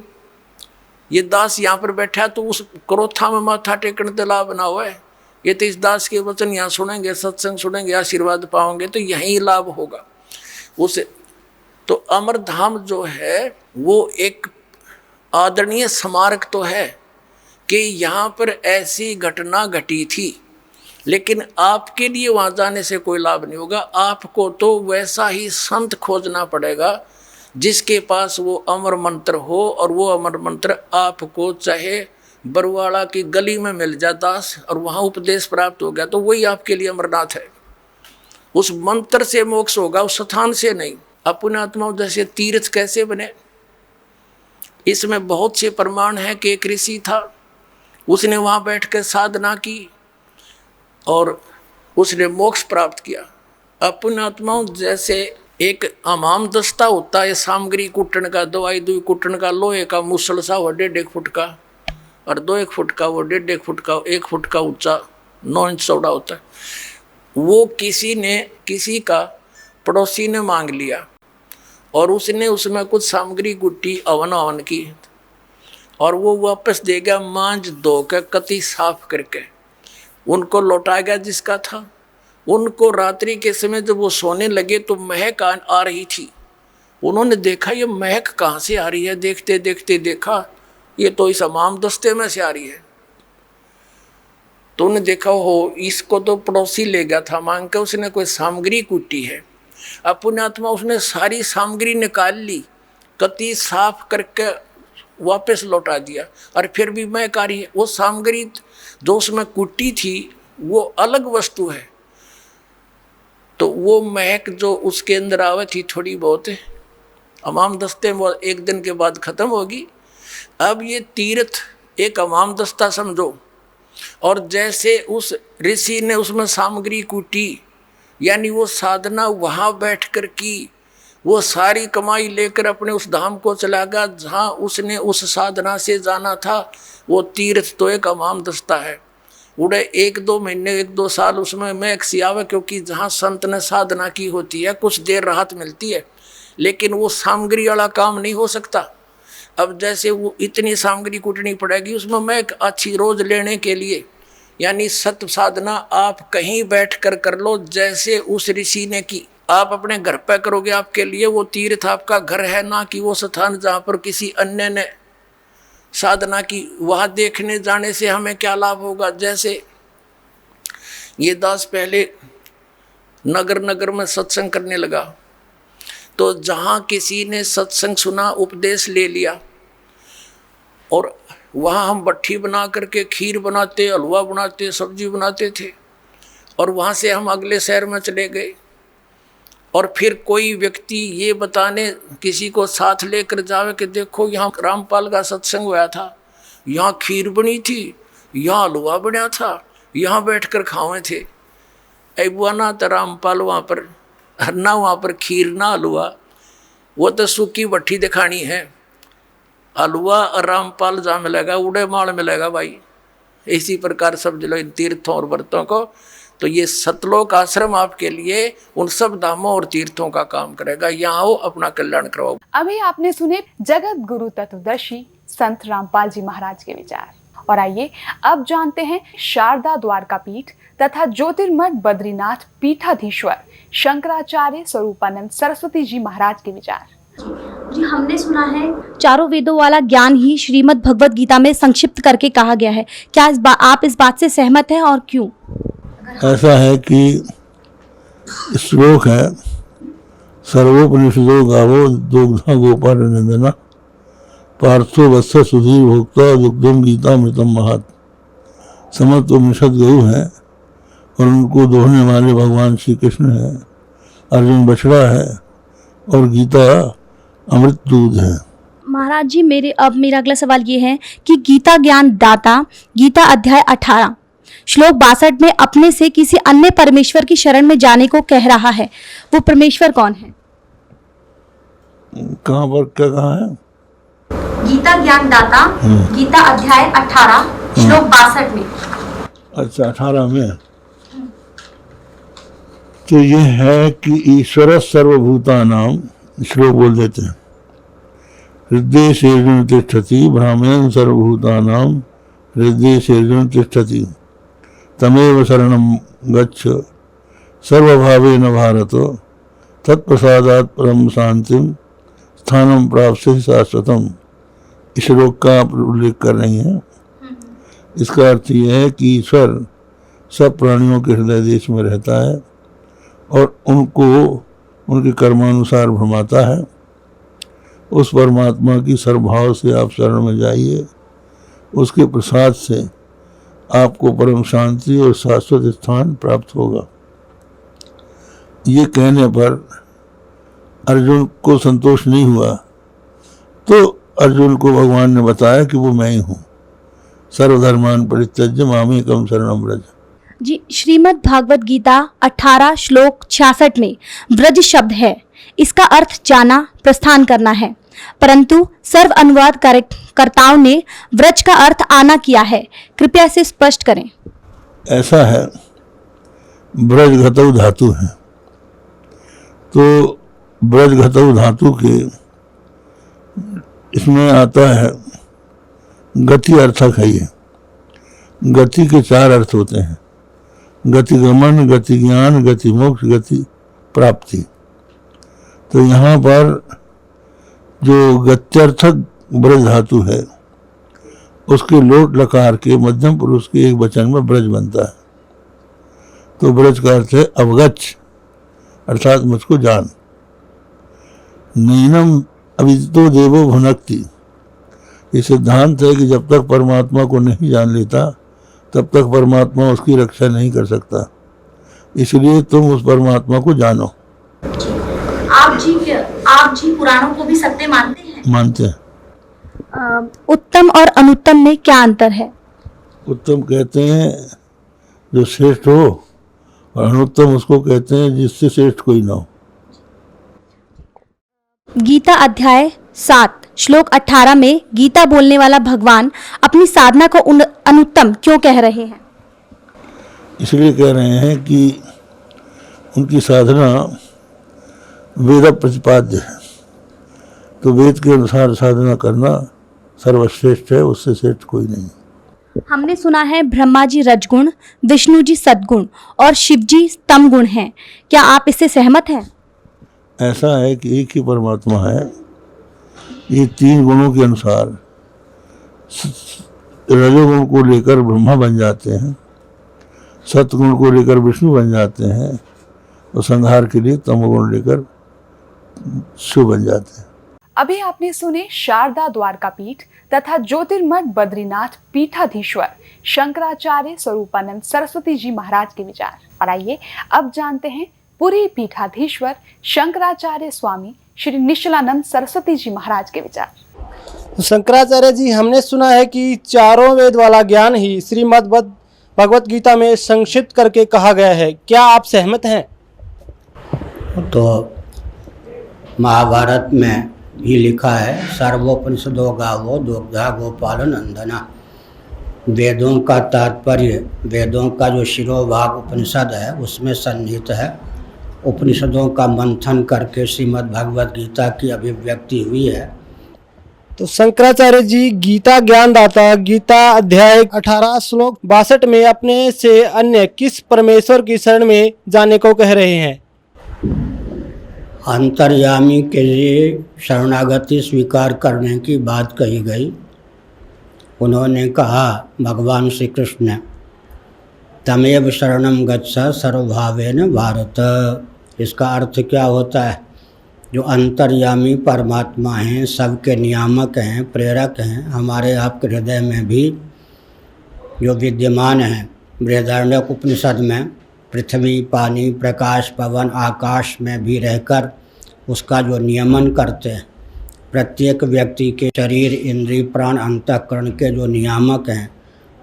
ये दास यहाँ पर बैठा तो उस क्रोथा में माथा टेकने तो लाभ ना हुआ है। ये तो इस दास के वचन यहाँ सुनेंगे, सत्संग सुनेंगे, आशीर्वाद पाओगे तो यहीं लाभ होगा उसे। तो अमर धाम जो है वो एक आदरणीय स्मारक तो है कि यहाँ पर ऐसी घटना घटी थी, लेकिन आपके लिए वहाँ जाने से कोई लाभ नहीं होगा। आपको तो वैसा ही संत खोजना पड़ेगा जिसके पास वो अमर मंत्र हो, और वो अमर मंत्र आपको चाहे बरवाड़ा की गली में मिल जाए दास, और वहाँ उपदेश प्राप्त हो गया, तो वही आपके लिए अमरनाथ है। उस मंत्र से मोक्ष होगा, उस स्थान से नहीं। अपने आत्माओं, जैसे तीर्थ कैसे बने, इसमें बहुत से प्रमाण हैं कि एक ऋषि था, उसने वहाँ बैठ कर साधना की और उसने मोक्ष प्राप्त किया। अपने आत्माओं, जैसे एक हमाम दस्ता होता है सामग्री कुटन का, दवाई दुई कुटन का, लोहे का मुसल सा वो 1.5 फुट का, और 2 फुट का, वो 1.5 फुट का, 1 फुट का ऊंचा, 9 इंच चौड़ा होता है। वो किसी का पड़ोसी ने मांग लिया, और उसने उसमें कुछ सामग्री गुट्टी अवन की, और वो वापस दे गया मांझ धो के कति साफ करके, उनको लौटा गया जिसका था। उनको रात्रि के समय जब वो सोने लगे तो महक आ रही थी। उन्होंने देखा ये महक कहाँ से आ रही है, देखते देखते देखा ये तो इस हमाम दस्ते में से आ रही है। तो उन्हें देखा हो इसको तो पड़ोसी ले गया था मांग के, उसने कोई सामग्री कूटी है। अब पुण्यात्मा उसने सारी सामग्री निकाल ली, कति साफ करके वापस लौटा दिया, और फिर भी महक आ रही है। वो सामग्री जो उसमें कूटी थी वो अलग वस्तु है, तो वो महक जो उसके अंदर आवे थी थोड़ी बहुत हमाम दस्ते में 1 दिन के बाद खत्म होगी। अब ये तीर्थ एक हमाम दस्ता समझो, और जैसे उस ऋषि ने उसमें सामग्री कूटी, यानी वो साधना वहाँ बैठकर की, वो सारी कमाई लेकर अपने उस धाम को चला गया जहाँ उसने उस साधना से जाना था। वो तीर्थ तो एक हमाम दस्ता है, उड़े 1-2 महीने 1-2 साल उसमें महक सी आवे, क्योंकि जहाँ संत ने साधना की होती है कुछ देर राहत मिलती है, लेकिन वो सामग्री वाला काम नहीं हो सकता। अब जैसे वो इतनी सामग्री कूटनी पड़ेगी उसमें महक अच्छी रोज लेने के लिए, यानी सत्य साधना आप कहीं बैठ कर लो, जैसे उस ऋषि ने की। आप अपने घर पे करोगे, आपके लिए वो तीर्थ आपका घर है, ना कि वो स्थान जहाँ पर किसी अन्य ने साधना की। वहाँ देखने जाने से हमें क्या लाभ होगा? जैसे ये दास पहले नगर नगर में सत्संग करने लगा, तो जहाँ किसी ने सत्संग सुना, उपदेश ले लिया, और वहाँ हम भट्ठी बना करके खीर बनाते, हलवा बनाते, सब्जी बनाते थे। और वहाँ से हम अगले शहर में चले गए और फिर कोई व्यक्ति ये बताने किसी को साथ लेकर जावे कि देखो यहाँ रामपाल का सत्संग हुआ था, यहाँ खीर बनी थी, यहाँ हलवा बना था, यहाँ बैठकर खावे थे। ऐ बुआ ना तो रामपाल वहाँ पर ना वहाँ पर खीर ना हलवा, वो तो सूखी भट्ठी दिखानी है। हलवा और रामपाल जहाँ मिलेगा उड़े माल मिलेगा भाई। इसी प्रकार समझ लो इन तीर्थों और व्रतों को। तो ये सतलोक आश्रम आपके लिए उन सब धामों और तीर्थों का काम करेगा। यहाँ आओ, अपना कल्याण करवाओ। अभी आपने सुने जगत गुरु तत्वदर्शी संत रामपाल जी महाराज के विचार। और आइए अब जानते हैं शारदा द्वारका पीठ तथा ज्योतिर्मठ बद्रीनाथ पीठाधीश्वर शंकराचार्य स्वरूपानंद सरस्वती जी महाराज के विचार। जी, हमने सुना है चारों वेदों वाला ज्ञान ही श्रीमद् भगवत गीता में संक्षिप्त करके कहा गया है। क्या आप इस बात से सहमत हैं और क्यों? ऐसा है कि श्लोक है, सर्वोपनिषदो गावो दुग्धा गोपाल नंदना पार्थो वत्स सुधीर भोक्ता दुग्धम गीता मृतम महत। समस्त उपनिषद गऊ है और उनको दोहने वाले भगवान श्री कृष्ण है, अर्जुन बछड़ा है और गीता अमृत दूध है। महाराज जी, मेरा अगला सवाल ये है कि गीता ज्ञान दाता गीता अध्याय 18 श्लोक 62 में अपने से किसी अन्य परमेश्वर की शरण में जाने को कह रहा है, वो परमेश्वर कौन है? कहाँ पर क्या कहा है? गीता ज्ञान दाता गीता अध्याय 18 श्लोक 62 में। अच्छा, 18 में। तो ये है कि ईश्वर सर्वभूतानाम, श्लोक बोल देते हैं, हृदय सेर्जुन तिष्ठति ब्राह्मण सर्वभूतानाम हृदय सेर्जुन तिष्ठति तमेव शरणं गच्छ सर्वभावेन भारत तत्प्रसादात् परम शांतिम स्थानम प्राप्स्यसि शाश्वतम। इस श्लोक का आप उल्लेख कर रही हैं। इसका अर्थ यह है कि ईश्वर सब प्राणियों के हृदय देश में रहता है और उनको उनके कर्मानुसार भ्रमाता है। उस परमात्मा की सर्वभाव से आप शरण में जाइए, उसके प्रसाद से आपको परम शांति और शाश्वत स्थान प्राप्त होगा। ये कहने पर अर्जुन को संतोष नहीं हुआ, तो अर्जुन को भगवान ने बताया कि वो मैं ही हूँ। सर्वधर्मान परित्यज्य मामेकं शरणं व्रज। जी, श्रीमद् भागवत गीता 18 श्लोक 66 में व्रज शब्द है। इसका अर्थ जाना, प्रस्थान करना है, परंतु सर्व अनुवाद कर्ताओं ने व्रज का अर्थ आना किया है। कृपया इसे स्पष्ट करें। ऐसा है, ब्रज घतौ धातु है, तो ब्रज घतौ धातु के इसमें आता है गति अर्थक है। ये गति के 4 अर्थ होते हैं, गति गमन, गति ज्ञान, गति मोक्ष, गति प्राप्ति। तो यहाँ पर जो गत्यर्थक ब्रज धातु है उसके लोट लकार के मध्यम पुरुष के एक वचन में ब्रज बनता है। तो ब्रज का अर्थ है अवगच्छ, अर्थात मुझको जान। नैनम अविदितो देवो भुनक्ति। ये सिद्धांत है कि जब तक परमात्मा को नहीं जान लेता तब तक परमात्मा उसकी रक्षा नहीं कर सकता। इसलिए तुम उस परमात्मा को जानो। आप जी पुराणों को भी सत्य मानते हैं? मानते हैं। उत्तम और अनुत्तम में क्या अंतर है? उत्तम कहते हैं जो श्रेष्ठ हो और अनुत्तम उसको कहते हैं जिससे श्रेष्ठ कोई ना हो। गीता अध्याय 7 श्लोक 18 में गीता बोलने वाला भगवान अपनी साधना को अनुत्तम क्यों कह रहे हैं? इसलिए कह रहे हैं कि उनकी साधना वेद प्रतिपाद्य है, तो वेद के अनुसार साधना करना सर्वश्रेष्ठ है, उससे श्रेष्ठ कोई नहीं। हमने सुना है ब्रह्मा जी रजगुण, विष्णु जी सद्गुण और शिव जी तम गुण हैं। क्या आप इससे सहमत हैं? ऐसा है कि एक ही परमात्मा है। ये 3 गुणों के अनुसार रजोगुण को लेकर ब्रह्मा बन जाते हैं, सतगुण को लेकर विष्णु बन जाते हैं और संहार के लिए तमोगुण लेकर शिव बन जाते हैं। अभी आपने सुने शारदा द्वारकापीठ तथा ज्योतिर्मठ बद्रीनाथ पीठाधीश्वर शंकराचार्य स्वरूपानंद सरस्वती जी महाराज के विचार। और आइए अब जानते हैं पुरी पीठाधीश्वर शंकराचार्य स्वामी श्री निश्चलानंद सरस्वती जी महाराज के विचार। तो शंकराचार्य जी, हमने सुना है कि चारों वेद वाला ज्ञान ही श्रीमद् भगवत गीता में संक्षिप्त करके कहा गया है, क्या आप सहमत हैं? तो महाभारत में ही लिखा है, सर्वोपनिषदो गावो दुग्धा गोपाल नंदना। वेदों का तात्पर्य, वेदों का जो शिरोभाग उपनिषद है उसमें सन्निहित है। उपनिषदों का मंथन करके श्रीमद् भगवत गीता की अभिव्यक्ति हुई है। तो शंकराचार्य जी गीता ज्ञानदाता गीता अध्याय 18 श्लोक 62 में अपने से अन्य किस परमेश्वर की शरण में जाने को कह रहे हैं? अंतर्यामी के लिए शरणागति स्वीकार करने की बात कही गई। उन्होंने कहा, भगवान श्री कृष्ण ने, तमेव शरणम गच्छ सर्वभावेन भारत। इसका अर्थ क्या होता है? जो अंतर्यामी परमात्मा हैं, सबके नियामक हैं, प्रेरक हैं, हमारे आपके हृदय में भी जो विद्यमान हैं। बृहदारण्यक उपनिषद में पृथ्वी, पानी, प्रकाश, पवन, आकाश में भी रहकर उसका जो नियमन करते हैं, प्रत्येक व्यक्ति के शरीर, इंद्रिय, प्राण, अंतःकरण के जो नियामक हैं,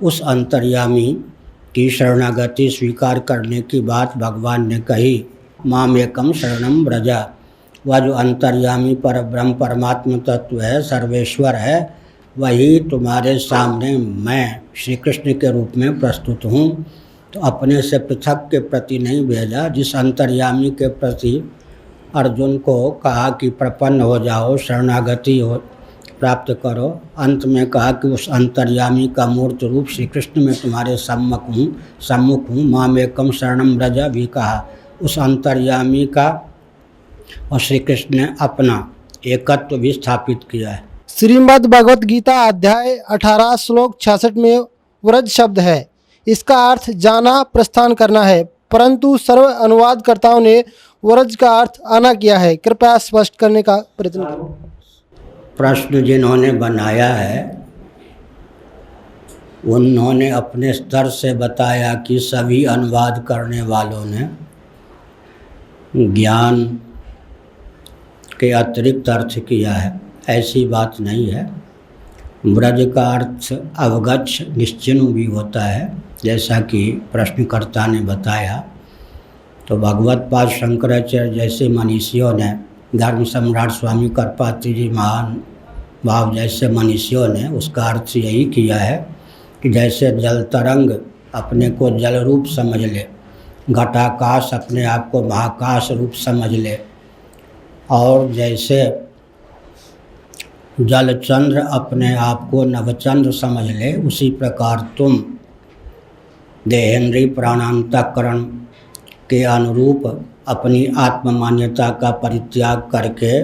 उस अंतर्यामी की शरणागति स्वीकार करने की बात भगवान ने कही। माम एकम शरणम व्रजा। वह जो अंतर्यामी पर ब्रह्म परमात्मा तत्व है, सर्वेश्वर है, वही तुम्हारे सामने मैं श्री कृष्ण के रूप में प्रस्तुत हूँ। तो अपने से पृथक के प्रति नहीं भेजा, जिस अंतर्यामी के प्रति अर्जुन को कहा कि प्रपन्न हो जाओ, शरणागति हो प्राप्त करो। अंत में कहा कि उस अंतर्यामी का मूर्त रूप श्री कृष्ण में तुम्हारे सम्मुख हूँ। माम एकम शरणम व्रजा भी कहा। उस अंतर्यामी का और श्री कृष्ण ने अपना एकत्व भी स्थापित किया है। श्रीमद् भगवत गीता अध्याय 18 श्लोक 66 में व्रज शब्द है। इसका अर्थ जाना, प्रस्थान करना है, परंतु सर्व अनुवादकर्ताओं ने व्रज का अर्थ आना किया है। कृपया स्पष्ट करने का प्रयत्न करें। प्रश्न जिन्होंने बनाया है उन्होंने अपने स्तर से बताया कि सभी अनुवाद करने वालों ने ज्ञान के अतिरिक्त अर्थ किया है। ऐसी बात नहीं है। व्रज का अर्थ अवगच्छ, निश्चिन्ह भी होता है, जैसा कि प्रश्नकर्ता ने बताया। तो भगवत पाद शंकराचार्य जैसे मनीषियों ने, धर्म सम्राट स्वामी करपात्री जी महान भाव जैसे मनीषियों ने उसका अर्थ यही किया है कि जैसे जल तरंग अपने को जल रूप समझ ले, घटाकाश अपने आप को महाकाश रूप समझ ले, और जैसे जलचंद्र अपने आप को नवचंद्र समझ ले, उसी प्रकार तुम देहेंद्रिय प्राणांतकरण के अनुरूप अपनी आत्ममान्यता का परित्याग करके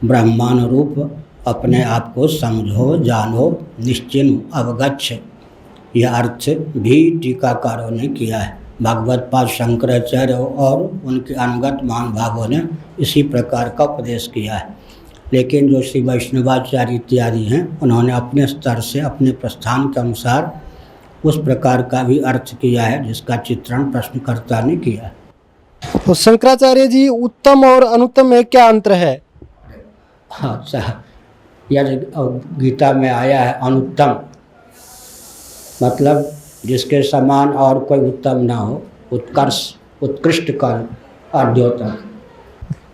ब्रह्मानुरूप अपने आप को समझो, जानो, निश्चिन्ह, अवगच्छ। यह अर्थ भी टीकाकारों ने किया है। भगवत पाद शंकराचार्य और उनके अनुगत महानुभावों ने इसी प्रकार का उपदेश किया है। लेकिन जो श्री वैष्णवाचार्य इत्यादि हैं, उन्होंने अपने स्तर से, अपने प्रस्थान के अनुसार उस प्रकार का भी अर्थ किया है जिसका चित्रण प्रश्नकर्ता ने किया है। तो शंकराचार्य जी, उत्तम और अनुत्तम में क्या अंतर है? अच्छा, यह गीता में आया है अनुत्तम, मतलब जिसके समान और कोई उत्तम ना हो, उत्कर्ष, उत्कृष्ट का अर्थ होता है।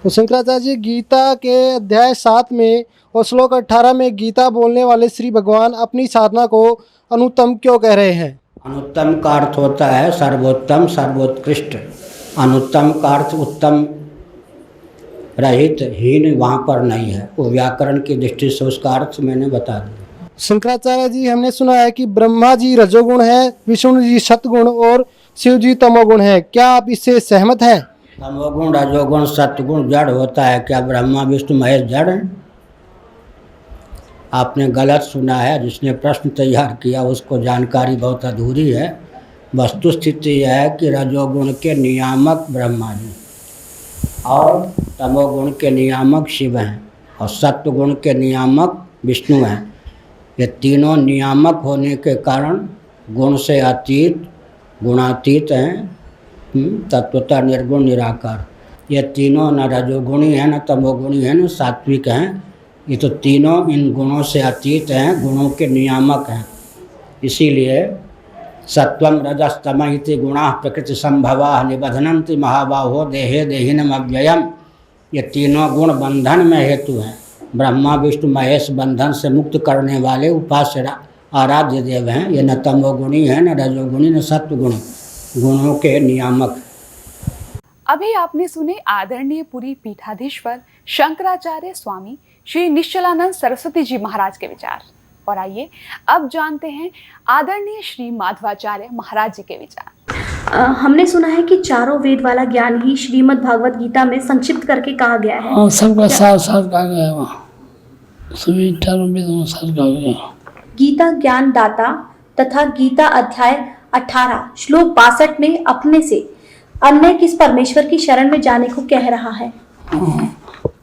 तो शंकराचार्य जी गीता के अध्याय 7 में और श्लोक 18 में गीता बोलने वाले श्री भगवान अपनी साधना को अनुत्तम क्यों कह रहे हैं? अनुत्तम का अर्थ होता है सर्वोत्तम, सर्वोत्कृष्ट। अनुत्तम का अर्थ उत्तम रहित, हीन वहाँ पर नहीं है। वो व्याकरण की दृष्टि से उसका अर्थ मैंने बता दिया। शंकराचार्य जी, हमने सुना है कि ब्रह्मा जी रजोगुण है, विष्णु जी सतगुण और शिव जी तमोगुण है। क्या आप इससे सहमत हैं? तमोगुण, रजोगुण, सतगुण जड़ होता है। क्या ब्रह्मा विष्णु महेश जड़ हैं? आपने गलत सुना है। जिसने प्रश्न तैयार किया उसको जानकारी बहुत अधूरी है। वस्तुस्थिति यह है कि रजोगुण के नियामक ब्रह्मा जी और तमोगुण के नियामक शिव हैं। और सत्व गुण के नियामक विष्णु हैं। ये तीनों नियामक होने के कारण गुण से अतीत गुणातीत हैं, तत्वतः निर्गुण निराकार। ये तीनों न रजोगुणी हैं, न तमोगुणी हैं, न सात्विक हैं। ये तो तीनों इन गुणों से अतीत हैं, गुणों के नियामक हैं। इसीलिए सत्वम रजस्तम इति गुणाः प्रकृति संभवा निबधनन्ति महाबाहो देहे देहिनम अव्ययम। ये तीनों गुण बंधन में हेतु हैं। ब्रह्मा विष्णु महेश बंधन से मुक्त करने वाले उपास्य आराध्य देव हैं। ये न तमोगुणी है, न रजोगुणी, न सत्वगुणी, गुणों के नियामक। अभी आपने सुने आदरणीय पुरी पीठाधीश्वर शंकराचार्य स्वामी श्री निश्चलानंद सरस्वती जी महाराज के विचार। और आइए अब जानते हैं आदरणीय श्री माधवाचार्य महाराज जी के विचार। हमने सुना है कि चारों वेद वाला ज्ञान ही श्रीमद् भागवत गीता में संक्षिप्त करके कहा गया है। हाँ, सबका साथ साथ कहा गया है वहाँ, सभी चारों वेदों में साथ कहा गया। गीता ज्ञान दाता तथा गीता अध्याय 18 श्लोक 62 में अपने से अन्य किस परमेश्वर की शरण में जाने को कह रहा है।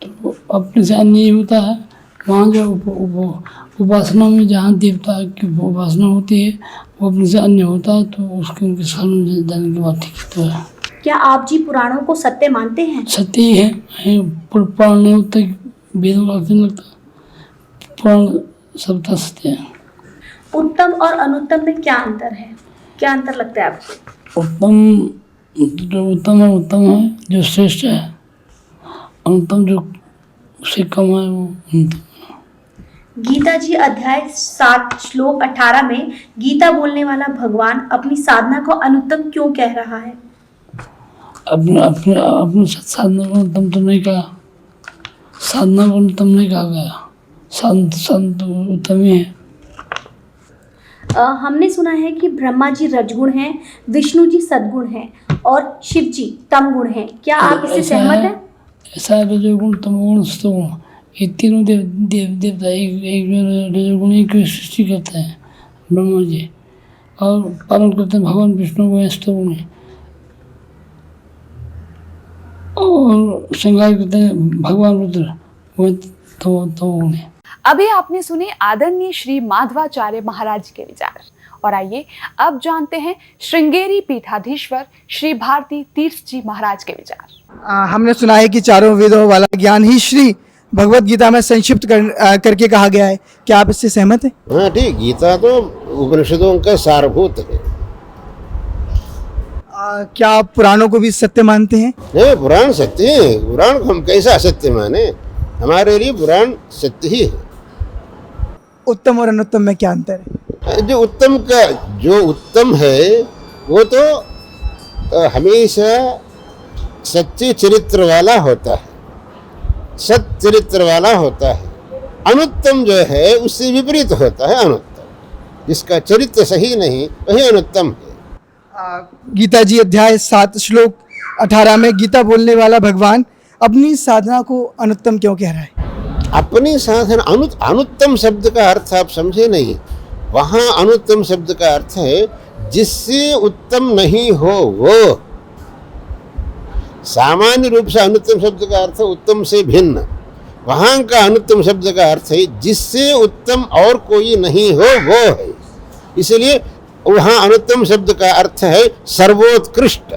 तो अपने से अन्य ही होता है। वहाँ जो उपासना में जहाँ देवता की उपासना होती है वो अपने से अन्य होता है, तो उसके उनके शरण में जाने की बात ठीक तो है। क्या आप जी पुराणों को सत्य मानते हैं? सत्य ही है, पुराण नहीं होता, वेदों का अर्थ नहीं लगता, पुराण सबका सत्य है। उत्तम और अनुत्तम में क्या अंतर है, क्या अंतर लगता है आपको? जो उत्तम है जो श्रेष्ठ है, अनुत्तम जो उससे कम है वो अनुत्तम। गीता जी अध्याय 7 श्लोक 18 में गीता बोलने वाला भगवान अपनी साधना को अनुत्तम क्यों कह रहा है? अपने साधना को अनुत्तम तो नहीं कहा, साधना को अनुत्तम नहीं कहा गया, संत उत्तम ही है। हमने सुना है कि ब्रह्मा जी रजगुण हैं, विष्णु जी सद्गुण हैं और शिव जी तमगुण हैं। क्या आप इससे सहमत हैं? ऐसा है, रजोगुण तमोगुण सतोगुण ये तीनों देवता एक रजोगुण की सृष्टि करते हैं ब्रह्मा जी, और पालन करते हैं भगवान विष्णु को सतोगुण, और श्रृंगार करते हैं भगवान रुद्र वो तमोगुण। अभी आपने सुने आदरणीय श्री माधवाचार्य महाराज के विचार। और आइए अब जानते हैं श्रृंगेरी पीठाधीश्वर श्री भारती तीर्थ जी महाराज के विचार। हमने सुना है कि चारों वेदों वाला ज्ञान ही श्री भगवत गीता में संक्षिप्त करके कहा गया है। क्या आप इससे सहमत हैं? हाँ ठीक, गीता तो उपनिषदों का सारभूत है। क्या आप पुराणों को भी सत्य मानते हैं? नहीं, पुराण सत्य है। पुराण को हम कैसा असत्य माने? हमारे लिए पुराण सत्य ही है। उत्तम और अनुत्तम में क्या अंतर है? जो उत्तम है वो तो हमेशा सच्चे चरित्र वाला होता है, सत चरित्र वाला होता है। अनुत्तम जो है उससे विपरीत होता है अनुत्तम, जिसका चरित्र सही नहीं वही अनुत्तम है। गीता जी अध्याय 7 श्लोक 18 में गीता बोलने वाला भगवान अपनी साधना को अनुत्तम क्यों कह रहा है? अपनी साधना अनुत्तम शब्द का अर्थ आप समझे नहीं। वहाँ अनुत्तम शब्द का अर्थ है जिससे उत्तम नहीं हो वो। सामान्य रूप से अनुत्तम शब्द का अर्थ है उत्तम से भिन्न। वहाँ का अनुत्तम शब्द का अर्थ है जिससे उत्तम और कोई नहीं हो वो है। इसलिए वहाँ अनुत्तम शब्द का अर्थ है सर्वोत्कृष्ट।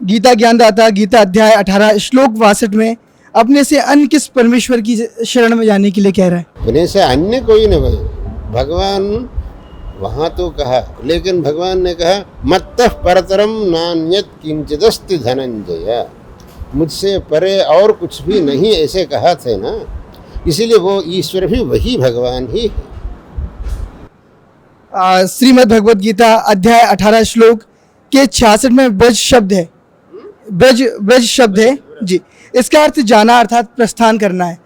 गीता ज्ञानदाता गीता अध्याय 18 श्लोक 62 में अपने से अन्य किस परमेश्वर की शरण में जाने के लिए कह रहा है? अपने से अन्य कोई नहीं, भगवान वहाँ तो कहा, लेकिन भगवान ने कहा मत्तः परतरम नान्यत् किंचिदस्ति धनंजय, मुझसे परे और कुछ भी नहीं, ऐसे कहा थे ना। इसीलिए वो ईश्वर भी वही भगवान ही है। श्रीमद् भगवत गीता अध्याय 18 श्लोक के 66 में ब्रज शब्द है, ब्रज शब्द है जी। इसका अर्थ जाना अर्थात प्रस्थान करना है,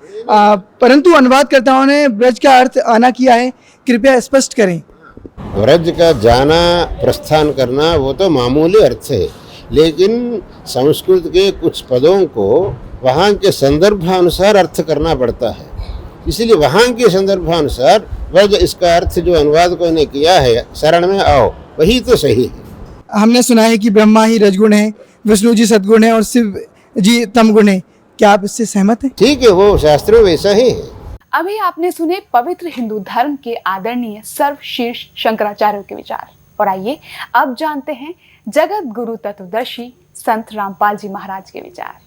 परंतु अनुवादकर्ताओं ने ब्रज का अर्थ आना किया है। कृपया स्पष्ट करें। ब्रज का जाना प्रस्थान करना वो तो मामूली अर्थ है, लेकिन संस्कृत के कुछ पदों को वहाँ के संदर्भानुसार अर्थ करना पड़ता है। इसलिए वहाँ के संदर्भानुसार ब्रज इसका अर्थ जो अनुवाद को ने किया है शरण में आओ, वही तो सही है। हमने सुना है कि ब्रह्मा ही रजगुण है, विष्णु जी सद्गुण है और शिव जी तमगुण है। क्या आप इससे सहमत हैं? ठीक है, वो शास्त्र में वैसा ही है। अभी आपने सुने पवित्र हिंदू धर्म के आदरणीय सर्वशीर्ष शंकराचार्य के विचार, और आइए अब जानते हैं जगत गुरु तत्वदर्शी संत रामपाल जी महाराज के विचार।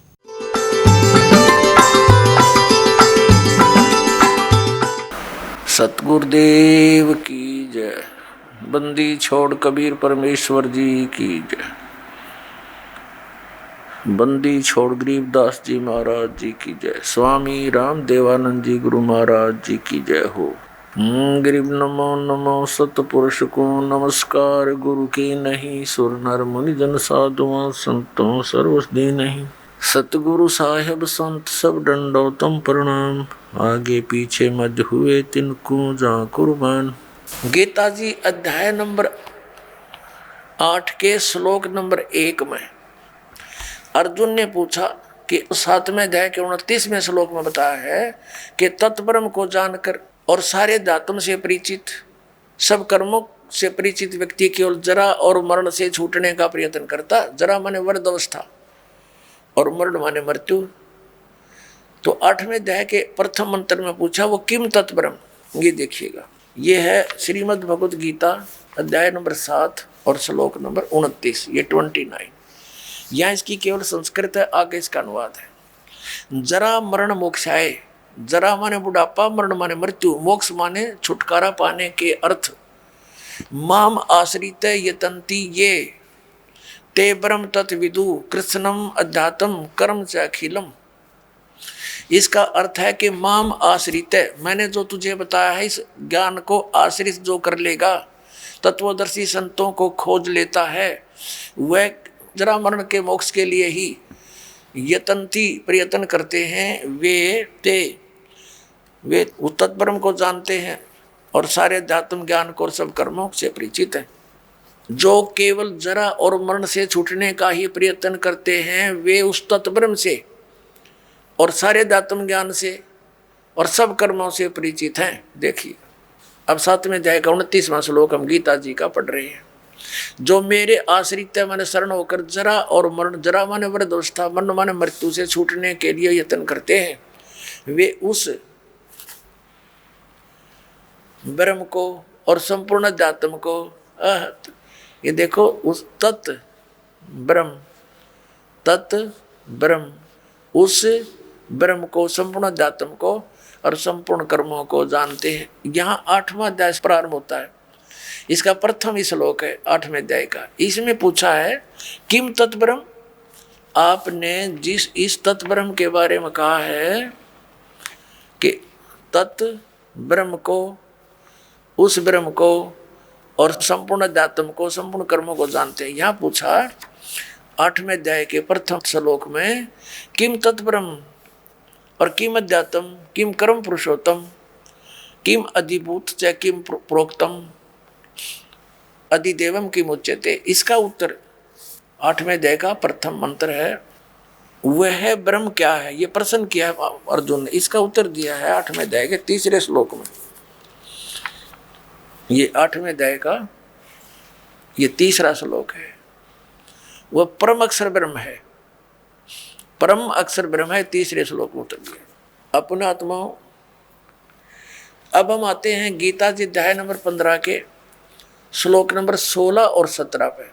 सतगुरुदेव की जय। बंदी छोड़ कबीर परमेश्वर जी की जय। बंदी छोड़ गरीबदास जी महाराज जी की जय। स्वामी राम देवानंद जी गुरु महाराज जी की जय हो। गरीब नमो नमो सतपुरुष को नमस्कार, गुरु की नहीं सुर नर मुनि जन साधुओं संतों सर्वस्दी नहीं। सतगुरु साहेब संत सब दंडोतम प्रणाम, आगे पीछे मज हुए तिनको जा कुर्बान। गीता जी अध्याय नंबर 8 के श्लोक नंबर 1 में अर्जुन ने पूछा कि 7वें अध्याय के 29वें श्लोक में बताया है कि तत्परम को जानकर और सारे दातुम से परिचित, सब कर्मों से परिचित व्यक्ति केवल जरा और मरण से छूटने का प्रयत्न करता। जरा माने वृद्ध अवस्था और मरण माने मृत्यु। तो 8वें अध्याय के प्रथम मंत्र में पूछा वो किम तत्परम। ये देखिएगा, ये है श्रीमद् भगवद गीता अध्याय नंबर 7 और श्लोक नंबर 29, ये 29। यहाँ इसकी केवल संस्कृत है, आगे इसका अनुवाद है। जरा मरण मोक्षाय, जरा माने बुढ़ापा, मरण माने मृत्यु, मोक्ष माने छुटकारा पाने के अर्थ। माम आश्रित यतंती ये ते ब्रह्म तत्विदु कृष्णम अध्यात्म कर्म च अखिलम। इसका अर्थ है कि माम आश्रित, मैंने जो तुझे बताया है इस ज्ञान को आश्रित जो कर लेगा, तत्वदर्शी संतों को खोज लेता है, वह जरा मरण के मोक्ष के लिए ही यतंती प्रयत्न करते हैं। वे तत्परम को जानते हैं और सारे अध्यात्म ज्ञान को और सब कर्मों से परिचित हैं। जो केवल जरा और मरण से छूटने का ही प्रयत्न करते हैं, वे उस तत्परम से और सारे अध्यात्म ज्ञान से और सब कर्मों से परिचित हैं। देखिए अब 7वें अध्याय का 29वां श्लोक हम गीता जी का पढ़ रहे हैं। जो मेरे आश्रित माने शरण होकर जरा और मरण, जरा माने वृद्ध अवस्था, मरण माने मृत्यु से छूटने के लिए यत्न करते हैं, वे उस ब्रह्म को और संपूर्ण अध्यात्म को, ये देखो उस तत् ब्रह्म उस ब्रह्म को, संपूर्ण अध्यात्म को और संपूर्ण कर्मों को जानते हैं। यहाँ 8वां अध्याय प्रारंभ होता है। इसका प्रथम श्लोक है 8वें अध्याय का। इसमें पूछा है किम तत्ब्रह्म, आपने जिस इस तत्ब्रह्म के बारे में कहा है कि तत् ब्रह्म को, उस ब्रह्म को और संपूर्ण अध्यात्म को, संपूर्ण कर्मों को जानते हैं। यहाँ पूछा 8वें अध्याय के प्रथम श्लोक में किम तत्ब्रह्म और किम अध्यात्म, किम कर्म पुरुषोत्तम, किम अधिभूत च किम प्रोक्तम अधिदेवम किम उच्यते। इसका उत्तर 8वें अध्याय का प्रथम मंत्र है। वह ब्रह्म क्या है, ये प्रश्न किया है अर्जुन ने। इसका उत्तर दिया है 8वें अध्याय के 3रे श्लोक में। ये 8वें अध्याय का ये 3रा श्लोक है। वह परम अक्षर ब्रह्म है, परम अक्षर ब्रह्म है। 3रे श्लोक में उत्तर दिया। अपने आत्माओं, अब हम आते हैं गीता जी अध्याय नंबर 15 के श्लोक नंबर 16 और 17 पे।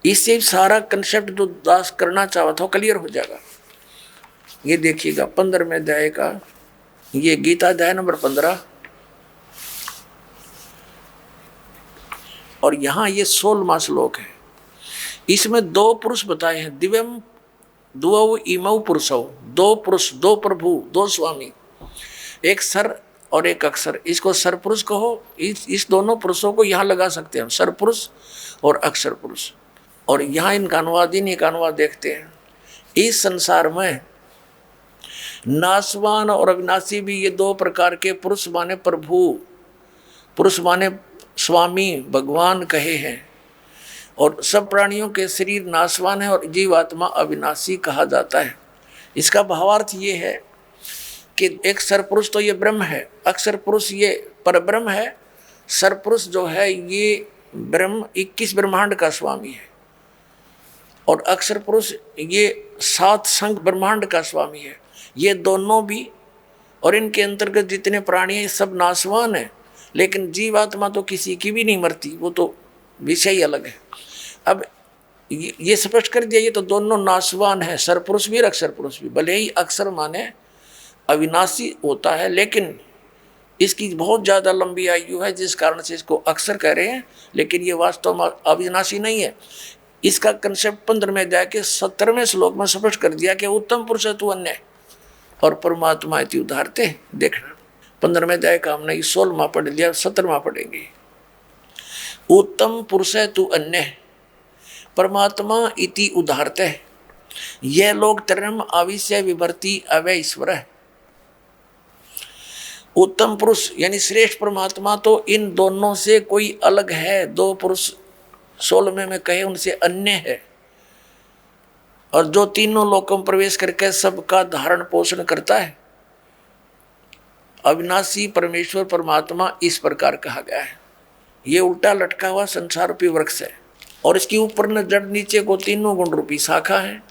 इससे सारा कंसेप्ट जो दास करना चाहा था क्लियर हो जाएगा। ये देखिएगा 15वें अध्याय का ये गीता अध्याय नंबर 15 और यहाँ ये 16वां श्लोक है। इसमें 2 पुरुष बताए हैं, दिव्यम द्वौ इमौ पुरुषौ, 2 पुरुष, 2 प्रभु, 2 स्वामी, एक सर और एक अक्षर। इसको सर पुरुष कहो। इस दोनों पुरुषों को यहाँ लगा सकते हैं, सर पुरुष और अक्षर पुरुष। और यहाँ इनका अनुवाद, इनका अनुवाद देखते हैं। इस संसार में नाशवान और अविनाशी भी ये 2 प्रकार के पुरुष माने प्रभु, पुरुष माने स्वामी, भगवान कहे हैं। और सब प्राणियों के शरीर नाशवान है और जीवात्मा अविनाशी कहा जाता है। इसका भावार्थ ये है कि एक सरपुरुष तो ये ब्रह्म है, अक्षर पुरुष ये परब्रह्म है, सरपुरुष जो है ये ब्रह्म 21 ब्रह्मांड का स्वामी है। और अक्षर पुरुष ये 7 संघ ब्रह्मांड का स्वामी है। ये दोनों भी और इनके अंतर्गत जितने प्राणी हैं सब नाशवान है, लेकिन जीवात्मा तो किसी की भी नहीं मरती, वो तो विषय ही अलग है। अब ये स्पष्ट कर दिया, ये तो दोनों नाशवान है, सरपुरुष भी और अक्षर पुरुष भी। भले ही अक्षर माने अविनाशी होता है, लेकिन इसकी बहुत ज़्यादा लंबी आयु है जिस कारण से इसको अक्षर कह रहे हैं, लेकिन ये वास्तव में अविनाशी नहीं है। इसका कंसेप्ट 15वें अध्याय के 17वें श्लोक में स्पष्ट कर दिया कि उत्तम पुरुष तू अन्य और परमात्मा इति उदाहरते। देखना 15वें अध्याय का हमने 16वां पढ़ लिया, 17वां पढ़ेंगे। उत्तम पुरुष तू अन्य परमात्मा इति उदाहरते, यह लोग तरम आविष्य विभर्ति अवय ईश्वर है। उत्तम पुरुष यानी श्रेष्ठ परमात्मा तो इन दोनों से कोई अलग है। 2 पुरुष 16वें में कहे उनसे अन्य है, और जो तीनों लोकों में प्रवेश करके सबका धारण पोषण करता है, अविनाशी परमेश्वर परमात्मा इस प्रकार कहा गया है। ये उल्टा लटका हुआ संसार रूपी वृक्ष है, और इसके ऊपर न जड़ नीचे को तीनों गुण रूपी शाखा है।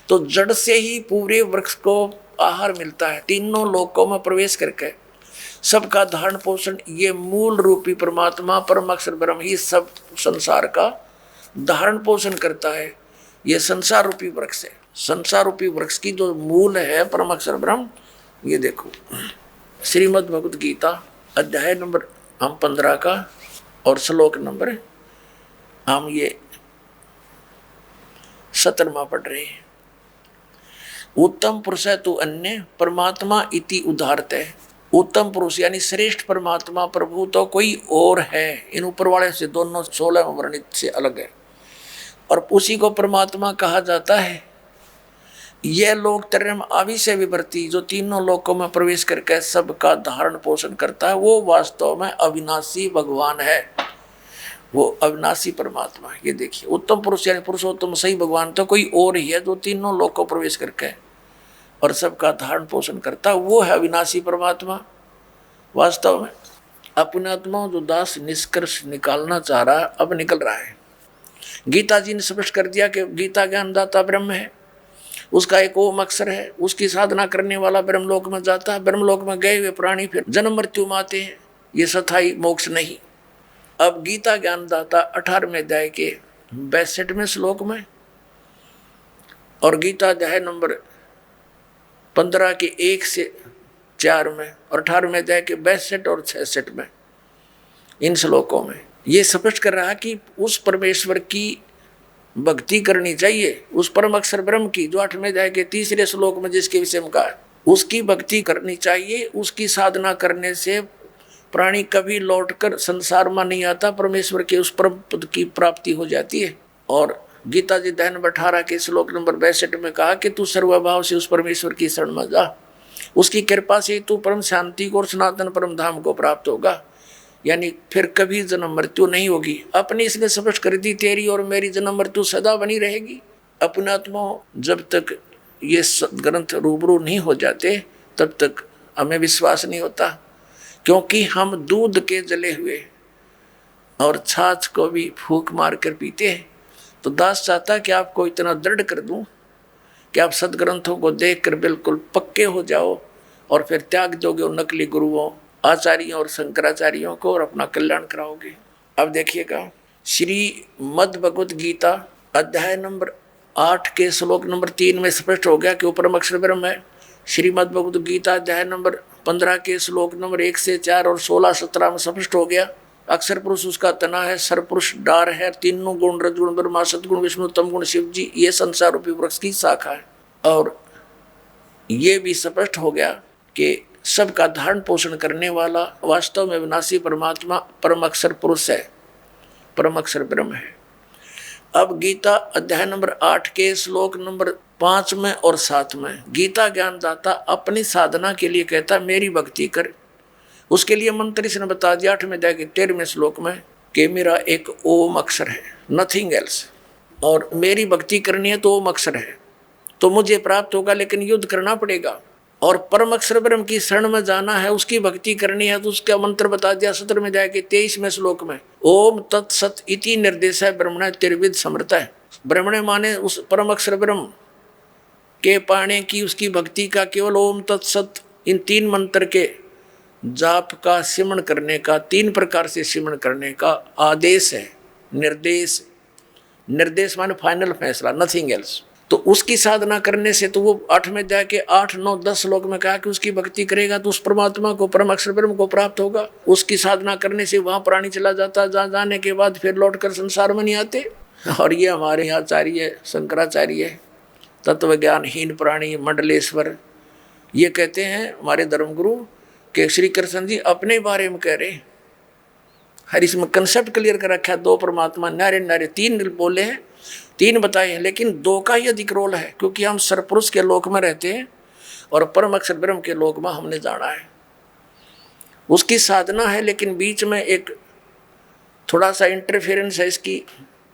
तो जड़ से ही पूरे वृक्ष को आहार मिलता है। तीनों लोकों में प्रवेश करके सबका धारण पोषण ये मूल रूपी परमात्मा परम अक्षर ब्रह्म ही सब संसार का धारण पोषण करता है। ये संसार रूपी वृक्ष है। संसार रूपी वृक्ष की जो मूल है परम अक्षर ब्रह्म, ये देखो श्रीमद् भगवद गीता अध्याय नंबर हम 15 का और श्लोक नंबर हम ये 17वां पढ़ रहे हैं। उत्तम पुरुष तू अन्य परमात्मा इति उदाहरते। उत्तम पुरुष यानी श्रेष्ठ परमात्मा प्रभु तो कोई और है, इन ऊपर वाले से दोनों 16 वर्णित से अलग है, और उसी को परमात्मा कहा जाता है। यह लोग तरम आविष्य विभर्ति, जो तीनों लोकों में प्रवेश करके सबका धारण पोषण करता है, वो वास्तव में अविनाशी भगवान है, वो अविनाशी परमात्मा। ये देखिए उत्तम पुरुष यानी पुरुषोत्तम सही भगवान तो कोई और ही है, जो तीनों लोकों प्रवेश करके और सबका धारण पोषण करता, वो है अविनाशी परमात्मा। वास्तव में अपने आत्मा जो दास निष्कर्ष निकालना चाह रहा है अब निकल रहा है। गीता जी ने स्पष्ट कर दिया कि गीता ज्ञानदाता ब्रह्म है, उसका एक ओम अक्षर है, उसकी साधना करने वाला ब्रह्मलोक में जाता है। ब्रह्मलोक में गए हुए प्राणी फिर जन्म मृत्यु में आते हैं, ये सथाई मोक्ष नहीं। अब गीता ज्ञानदाता 18वें अध्याय के 62वें श्लोक में और गीता अध्याय नंबर 15 के 1 से 4 में और 18वें अध्याय के 62 और 66 में, इन श्लोकों में ये स्पष्ट कर रहा कि उस परमेश्वर की भक्ति करनी चाहिए, उस परम अक्षर ब्रह्म की, जो 8वें अध्याय के 3रे श्लोक में जिसके विषय में कहा है, उसकी भक्ति करनी चाहिए। उसकी साधना करने से प्राणी कभी लौटकर संसार में नहीं आता, परमेश्वर के उस परम पद की प्राप्ति हो जाती है। और गीता जी अध्याय नंबर 18 के श्लोक नंबर 62 में कहा कि तू सर्वभाव से उस परमेश्वर की शरण में जा, उसकी कृपा से तू परम शांति को और सनातन परम धाम को प्राप्त होगा, यानी फिर कभी जन्म मृत्यु नहीं होगी। अपनी इसने स्पष्ट कर दी, तेरी और मेरी जन्म मृत्यु सदा बनी रहेगी। अपने आत्मा जब तक ये ग्रंथ रूबरू नहीं हो जाते तब तक हमें विश्वास नहीं होता, क्योंकि हम दूध के जले हुए और छाछ को भी फूंक मार कर पीते हैं। तो दास चाहता कि आपको इतना दृढ़ कर दूं कि आप सदग्रंथों को देखकर बिल्कुल पक्के हो जाओ और फिर त्याग दोगे उन नकली गुरुओं, आचार्यों और शंकराचार्यों को और अपना कल्याण कराओगे। अब देखिएगा श्रीमद् भगवद गीता अध्याय नंबर 8 के श्लोक नंबर 3 में स्पष्ट हो गया कि वो परम अक्षर ब्रह्म है। श्रीमद् भगवद गीता अध्याय नंबर 15 के श्लोक नंबर 1 से 4 और 16-17 में स्पष्ट हो गया। अक्षर पुरुष उसका तना है, सरपुरुष डार है, तीनों गुण रजगुण ब्रह्मा सतगुण विष्णु तम गुण शिव जी, ये संसार रूपी वृक्ष की शाखा है। और ये भी स्पष्ट हो गया कि सबका धारण पोषण करने वाला वास्तव में विनाशी परमात्मा परम अक्षर पुरुष है, परम अक्षर ब्रह्म है। अब गीता अध्याय नंबर 8 के श्लोक नंबर 5 में और 7 में गीता ज्ञानदाता अपनी साधना के लिए कहता है मेरी भक्ति कर। उसके लिए मंत्र इसने बता दिया 8वें अध्याय के 13वें श्लोक में कि मेरा एक ओम अक्षर है, नथिंग एल्स, और मेरी भक्ति करनी है तो ओम अक्षर है तो मुझे प्राप्त होगा, लेकिन युद्ध करना पड़ेगा। और परम अक्षर ब्रह्म की शरण में जाना है, उसकी भक्ति करनी है, तो उसका मंत्र बता दिया 17वें अध्याय के 23वें श्लोक में ओम तत्सत इति निर्देश है ब्रह्मण त्रिविध समर्थ है। ब्रह्मणे माने उस परम अक्षर ब्रह्म के पाने की उसकी भक्ति का केवल ओम तत्सत इन 3 मंत्र के जाप का सिमरण करने का 3 प्रकार से सिमरण करने का आदेश है। निर्देश, निर्देश माने फाइनल फैसला, नथिंग एल्स। तो उसकी साधना करने से तो वो 8वें अध्याय के 8, 9, 10 श्लोक में कहा कि उसकी भक्ति करेगा तो उस परमात्मा को, परम अक्षर ब्रह्म को प्राप्त होगा। उसकी साधना करने से वहां प्राणी चला जाता, जहाँ जाने के बाद फिर लौटकर संसार में नहीं आते। और ये हमारे आचार्य शंकराचार्य तत्व ज्ञानहीन प्राणी मंडलेश्वर ये कहते हैं हमारे धर्मगुरु कि श्री कृष्ण जी अपने बारे में कह रहे। हर इसमें कंसेप्ट क्लियर कर रखा है, 2 परमात्मा नारे नारे 3 बोले हैं, 3 बताए हैं, लेकिन 2 का ही अधिक रोल है क्योंकि हम सरपुरुष के लोक में रहते हैं और परम अक्षर ब्रह्म के लोक में हमने जाना है। उसकी साधना है, लेकिन बीच में एक थोड़ा सा इंटरफेरेंस है इसकी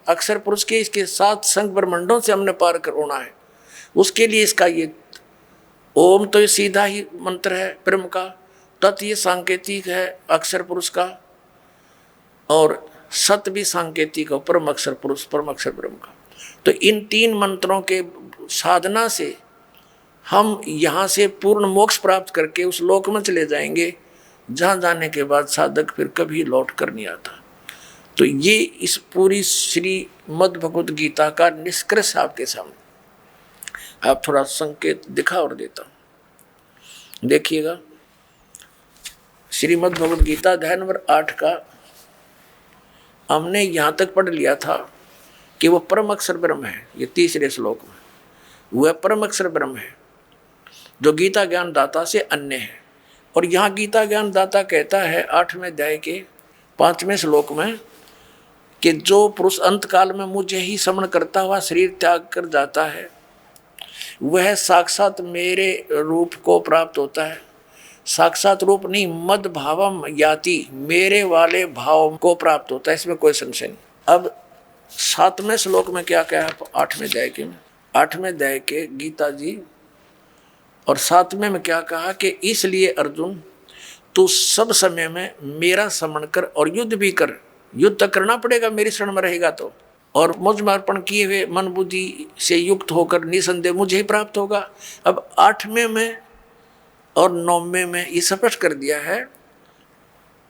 अक्षर पुरुष के, इसके साथ संग ब्रह्मंडों से हमने पार कर होना है। उसके लिए इसका ये ओम तो ये सीधा ही मंत्र है ब्रह्म का, तत् ये सांकेतिक है अक्षर पुरुष का, और सत भी सांकेतिक है परम अक्षर पुरुष परम अक्षर ब्रह्म का। तो इन 3 मंत्रों के साधना से हम यहाँ से पूर्ण मोक्ष प्राप्त करके उस लोक में चले जाएंगे जहाँ जाने के बाद साधक फिर कभी लौट कर नहीं आता। तो ये इस पूरी श्रीमद् भगवद गीता का निष्कर्ष आपके सामने। आप थोड़ा संकेत दिखा और देता हूँ, देखिएगा। श्रीमद् भगवद गीता अध्याय नंबर 8 का हमने यहाँ तक पढ़ लिया था कि वो परम अक्षर ब्रह्म है। ये 3रे श्लोक में वह परम अक्षर ब्रह्म है जो गीता ज्ञान दाता से अन्य है। और यहाँ गीता ज्ञान दाता कहता है 8वें अध्याय के 5वें श्लोक में कि जो पुरुष अंत काल में मुझे ही स्मरण करता हुआ शरीर त्याग कर जाता है वह साक्षात मेरे रूप को प्राप्त होता है। साक्षात रूप नहीं, मद भावम याति, मेरे वाले भाव को प्राप्त होता है, इसमें कोई संशय नहीं। अब 7वें श्लोक में क्या कहा 8वें अध्याय के में, 8वें अध्याय के गीता जी और 7वें में क्या कहा कि इसलिए अर्जुन तू सब समय में मेरा स्मरण कर और युद्ध भी कर। युद्ध तक करना पड़ेगा मेरी शरण में रहेगा तो, और मुझ में अर्पण किए हुए मन बुद्धि से युक्त होकर निसंदेह मुझे ही प्राप्त होगा। अब 8वें में और 9वें में ये स्पष्ट कर दिया है।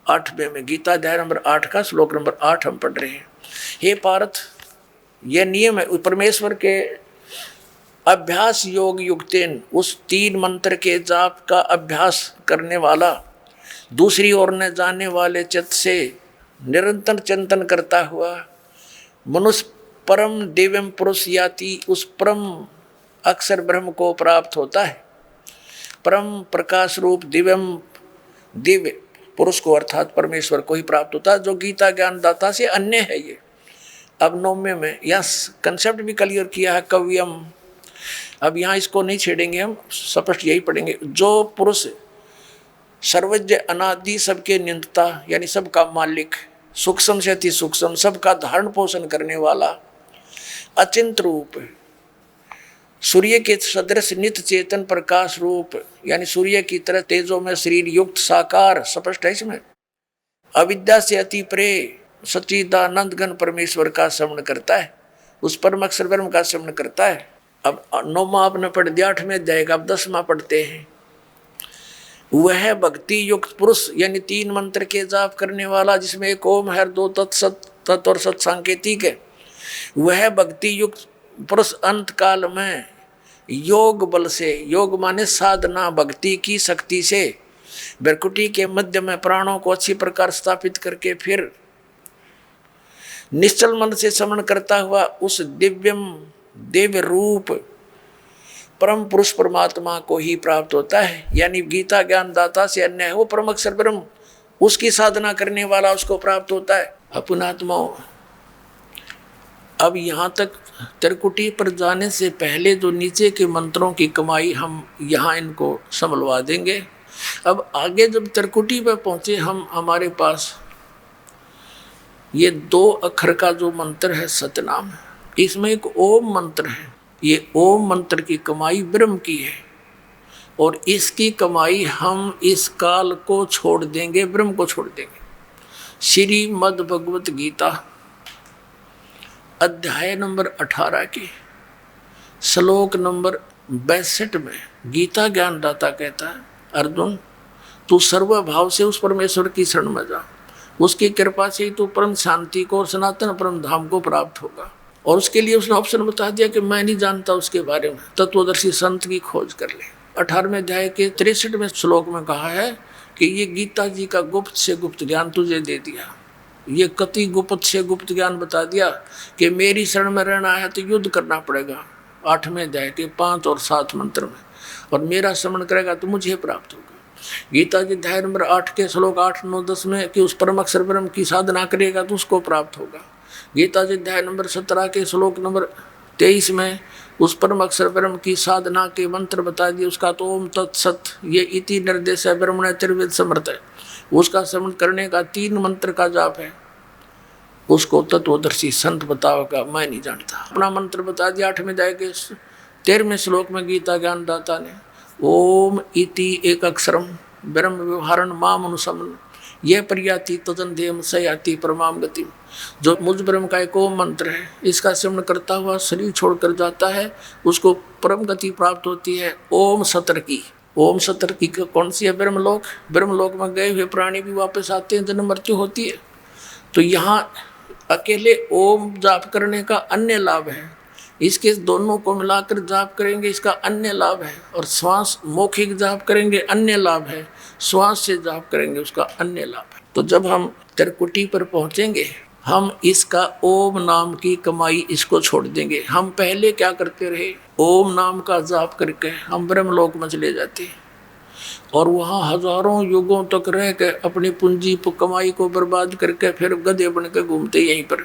8वें में गीता अध्याय नंबर 8 का श्लोक नंबर 8 हम पढ़ रहे हैं। हे पार्थ, यह नियम है परमेश्वर के अभ्यास योग युक्तेन, उस 3 मंत्र के जाप का अभ्यास करने वाला दूसरी ओर न जाने वाले चित्त से निरंतर चिंतन करता हुआ मनुष्य परम दिव्यम पुरुष याति, उस परम अक्षर ब्रह्म को प्राप्त होता है। परम प्रकाश रूप दिव्य पुरुष को अर्थात परमेश्वर को ही प्राप्त होता है जो गीता ज्ञान दाता से अन्य है। ये अब 9वें में यह कंसेप्ट भी क्लियर किया है कव्यम। अब यहाँ इसको नहीं छेड़ेंगे, हम स्पष्ट यही पढ़ेंगे। जो पुरुष सर्वज्ञ अनादि सबके नियंता यानी सबका मालिक, सूक्ष्म से अति सूक्ष्म सबका धारण पोषण करने वाला, अचिंत रूप, सूर्य के सदृश नित्य चेतन प्रकाश रूप यानी सूर्य की तरह तेजों में शरीर युक्त साकार, स्पष्ट है इसमें। अविद्या से अति परे सच्चिदानंद घन परमेश्वर का स्मरण करता है, उस परम अक्षर ब्रह्म का स्मरण करता है। अब 9वां आपने पढ़ दिया, 8वें अध्याय का अब 10वां पढ़ते हैं। वह भक्ति युक्त पुरुष यानी 3 मंत्र के जाप करने वाला, जिसमें एक ओम है, 2 तत् और सत सांकेतिक है। वह भक्ति युक्त पुरुष अंत काल में योग बल से, योग माने साधना भक्ति की शक्ति से, भ्रकुटी के मध्य में प्राणों को अच्छी प्रकार स्थापित करके फिर निश्चल मन से स्मरण करता हुआ उस दिव्य रूप परम पुरुष परमात्मा को ही प्राप्त होता है। यानी गीता ज्ञान दाता से अन्य है वो परम अक्षर ब्रह्म, उसकी साधना करने वाला उसको प्राप्त होता है। अपनात्माओं, अब यहाँ तक त्रिकुटी पर जाने से पहले जो नीचे के मंत्रों की कमाई हम यहाँ इनको संभलवा देंगे। अब आगे जब त्रिकुटी पर पहुँचे हम, हमारे पास ये 2 अक्षर का जो मंत्र है सतनाम, इसमें एक ओम मंत्र है। ये ओम मंत्र की कमाई ब्रह्म की है और इसकी कमाई हम इस काल को छोड़ देंगे, ब्रह्म को छोड़ देंगे। श्रीमद् भगवत गीता अध्याय नंबर 18 के श्लोक नंबर 62 में गीता ज्ञानदाता कहता है, अर्जुन तू सर्वभाव से उस परमेश्वर की शरण में जा, उसकी कृपा से ही तू परम शांति को और सनातन परम धाम को प्राप्त होगा। और उसके लिए उसने ऑप्शन बता दिया कि मैं नहीं जानता उसके बारे में, तत्वदर्शी संत की खोज कर ले। 18वें अध्याय के 63वें श्लोक में कहा है कि ये गीता जी का गुप्त से गुप्त ज्ञान तुझे दे दिया, ये कति गुप्त से गुप्त ज्ञान बता दिया कि मेरी शरण में रहना है तो युद्ध करना पड़ेगा 8वें अध्याय के 5 और 7 मंत्र में, और मेरा श्रवण करेगा तो मुझे प्राप्त होगा। गीता जी अध्याय नंबर 8 के श्लोक 8, 9, 10 में कि उस परम अक्षर ब्रह्म की साधना करेगा तो उसको प्राप्त होगा। गीता जी अध्याय नंबर 17 के श्लोक नंबर 23 में उस परम अक्षर ब्रह्म की साधना के मंत्र बता दिए, उसका तो ओम तत्सत ये इति निर्देश है ब्रह्मण त्रिविध समर्थ है, उसका श्रवण करने का 3 मंत्र का जाप है, उसको तत्वदर्शी संत बताओगा, मैं नहीं जानता। अपना मंत्र बता दिया 8वें अध्याय के 13वें श्लोक में गीता ज्ञानदाता ने, ओम इति एक अक्षरम ब्रह्म व्यवहारण माम अनुसमन यह प्रयाति तदन देम सयाति परमाम गति। जो मुझ ब्रह्म का एक ओम मंत्र है, इसका श्रवण करता हुआ शरीर छोड़कर जाता है, उसको परम गति प्राप्त होती है। ओम सतर्की, ओम सतर्की कौन सी है? ब्रह्मलोक। ब्रह्मलोक में गए हुए प्राणी भी वापस आते हैं, जन्म मृत्यु होती है। तो यहाँ अकेले ओम जाप करने का अन्य लाभ है, इसके दोनों को मिलाकर जाप करेंगे इसका अन्य लाभ है, और श्वास मौखिक जाप करेंगे अन्य लाभ है, श्वास से जाप करेंगे उसका अन्य लाभ है। तो जब हम त्रिकुटी पर पहुंचेंगे हम इसका ओम नाम की कमाई इसको छोड़ देंगे। हम पहले क्या करते रहे, ओम नाम का जाप करके हम ब्रह्मलोक में चले जाते और वहाँ हजारों युगों तक रह के अपनी पूंजी कमाई को बर्बाद करके फिर गधे बन के घूमते यहीं पर।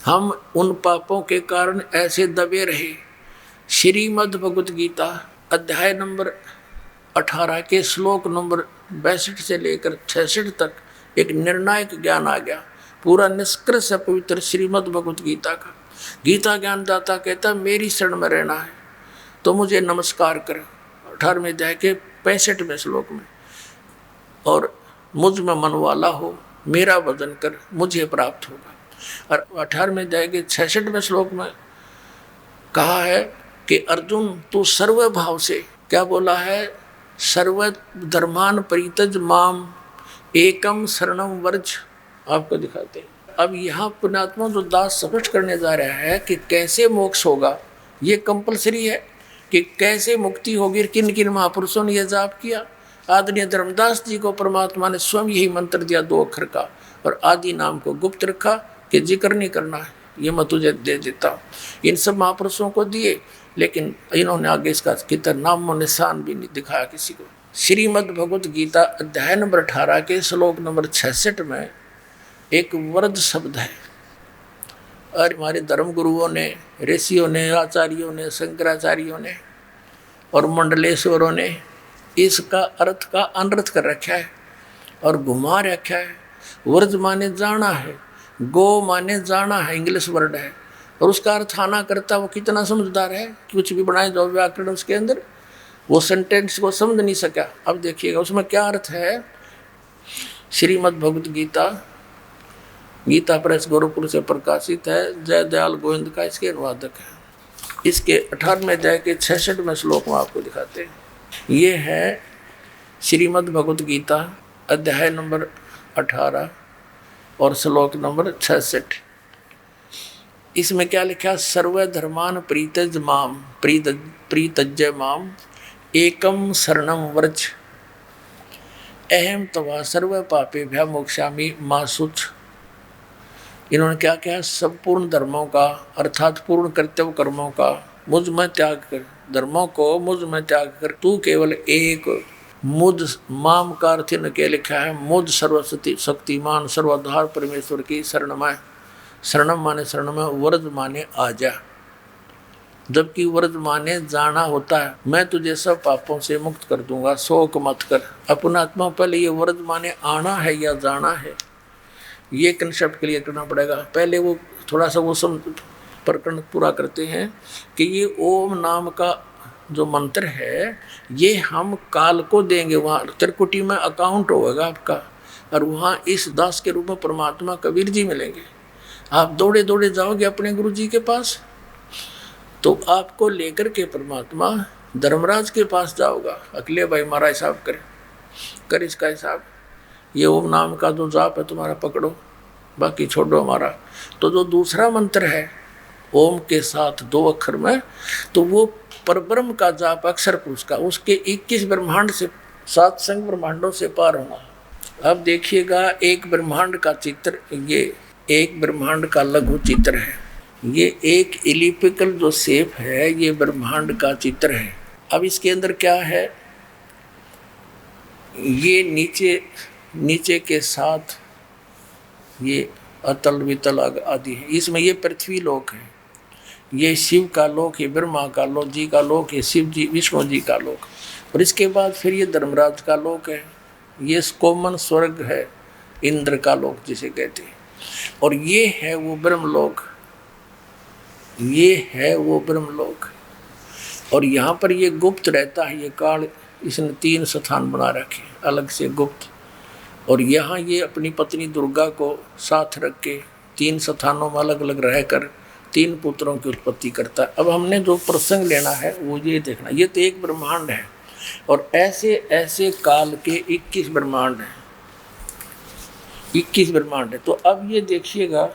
हम उन पापों के कारण ऐसे दबे रहे। श्रीमद् भगवत गीता अध्याय नंबर 18 के श्लोक नंबर 62 से लेकर 66 तक एक निर्णायक ज्ञान आ गया, पूरा निष्कर्ष है पवित्र श्रीमद् भगवत गीता का। गीता ज्ञानदाता कहता मेरी शरण में रहना है तो मुझे नमस्कार कर, 18वें अध्याय के 65वें श्लोक में, और मुझ में मन वाला हो मेरा भजन कर मुझे प्राप्त होगा। और 18वें अध्याय के 66वें श्लोक में कहा है कि अर्जुन तू सर्व भाव से, क्या बोला है, सर्व धर्मान परितज माम एकम शरणम वर्ज। आपको दिखाते हैं। अब यहाँ पुण्यात्मा जो दास स्पष्ट करने जा रहा है कि कैसे मोक्ष होगा, ये कंपलसरी है कि कैसे मुक्ति होगी। किन किन महापुरुषों ने यह जाप किया। आदरणीय धर्मदास जी को परमात्मा ने स्वयं यही मंत्र दिया 2 अक्षर का, और आदि नाम को गुप्त रखा कि जिक्र नहीं करना है, ये मैं तुझे दे देता हूँ। इन सब महापुरुषों को दिए, लेकिन इन्होंने आगे इसका कितना नाम और निशान भी नहीं दिखाया किसी को। श्रीमद् भगवत गीता अध्याय नंबर 18 के श्लोक नंबर 66 में एक वरद शब्द है, और हमारे धर्म गुरुओं ने, ऋषियों ने, आचार्यों ने, शंकराचार्यों ने और मंडलेश्वरों ने इसका अर्थ का अनर्थ कर रखा है और घुमा रखा है। वर्ज माने जाना है, गो माने जाना है, इंग्लिश वर्ड है, और उसका अर्थ आना करता। वो कितना समझदार है, कुछ भी बनाए जाओ व्याकरण उसके अंदर, वो सेंटेंस को समझ नहीं सका। अब देखिएगा उसमें क्या अर्थ है। श्रीमद् भगवत गीता, गीता प्रेस गोरखपुर से प्रकाशित है, जय दयाल गोविंद का इसके अनुवादक है। इसके 18वें अध्याय के 66वें श्लोक में आपको दिखाते हैं। ये है श्रीमद् भगवत गीता अध्याय नंबर 18 और श्लोक नंबर 66। इसमें क्या लिखा, सर्वधर्मान प्रीतज माम प्रीतज्य माम एकम शरणम व्रज अहम तवा सर्व पापे भ्या मोक्षामि मां शुच। इन्होंने क्या कहा, संपूर्ण धर्मों का अर्थात पूर्ण कर्तव्य कर्मों का मुझ में त्याग कर, धर्मों को मुझ में त्याग कर तू केवल एक मुझ माम का अर्थ के लिखा है मुझ सर्वशक्ति शक्तिमान सर्वाधार परमेश्वर की शरण में। शरणम माने शरण में, व्रज माने आजा, जबकि व्रज माने जाना होता है। मैं तुझे सब पापों से मुक्त कर दूंगा, शोक मत कर। अपना आत्मा पहले ये व्रज माने आना है या जाना है, ये कंसेप्ट क्लियर करना पड़ेगा। पहले वो थोड़ा सा वो प्रकरण पूरा करते हैं कि ये ओम नाम का जो मंत्र है ये हम काल को देंगे, वहाँ त्रिकुटी में अकाउंट होगा आपका, और वहाँ इस दास के रूप में परमात्मा कबीर जी मिलेंगे। आप दौड़े दौड़े जाओगे अपने गुरु जी के पास, तो आपको लेकर के परमात्मा धर्मराज के पास जाओगा। अकेले भाई हमारा हिसाब कर इसका हिसाब, ये ओम नाम का जो जाप है तुम्हारा पकड़ो, बाकी छोड़ो हमारा। तो जो दूसरा मंत्र है ओम के साथ 2 अक्षर में, तो वो परब्रह्म का जाप अक्षर पुरुष का, उसके 21 ब्रह्मांड से 7 संग ब्रह्मांडों से पार होना। अब देखिएगा एक ब्रह्मांड का चित्र, ये एक ब्रह्मांड का लघु चित्र है, ये एक एलिप्टिकल जो शेप है ये ब्रह्मांड का चित्र है। अब इसके अंदर क्या है, ये नीचे के साथ ये अतल वितल आदि है, इसमें ये पृथ्वी लोक है, ये शिव का लोक है, ब्रह्मा का लोक जी का लोक है, शिव जी विष्णु जी का लोक, और इसके बाद फिर ये धर्मराज का लोक है, ये कोमन स्वर्ग है, इंद्र का लोक जिसे कहते हैं, और ये है वो ब्रह्मलोक, ये है वो ब्रह्मलोक। और यहाँ पर ये गुप्त रहता है, ये काल, इसने 3 स्थान बना रखे अलग से गुप्त, और यहाँ ये अपनी पत्नी दुर्गा को साथ रख के 3 स्थानों में अलग अलग रहकर 3 पुत्रों की उत्पत्ति करता है। अब हमने जो प्रसंग लेना है वो ये देखना, ये तो एक ब्रह्मांड है और ऐसे ऐसे काल के 21 ब्रह्मांड हैं, 21 ब्रह्मांड है। तो अब ये देखिएगा,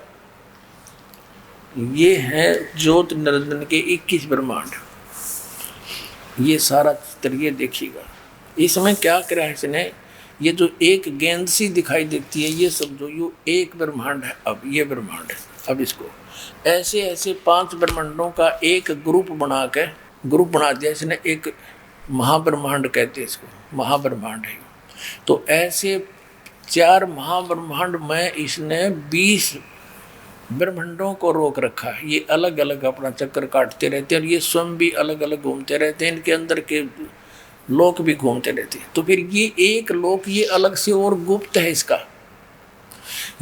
ये है ज्योत निरंजन के 21 ब्रह्मांड, ये सारा चित्र ये देखिएगा। इसमें क्या करा है इसने, ये जो एक गेंद सी दिखाई देती है ये समझो ये एक ब्रह्मांड है। अब ये ब्रह्मांड है, अब इसको ऐसे ऐसे 5 ब्रह्मांडों का एक ग्रुप बना दिया इसने, एक महाब्रह्मांड कहते हैं इसको, महाब्रह्मांड है। तो ऐसे 4 महाब्रह्मांड में इसने 20 ब्रह्मांडों को रोक रखा है, ये अलग अलग अपना चक्कर काटते रहते हैं और ये स्वयं भी अलग अलग घूमते रहते हैं, इनके अंदर के लोक भी घूमते रहते हैं। तो फिर ये एक लोक ये अलग से और गुप्त है इसका,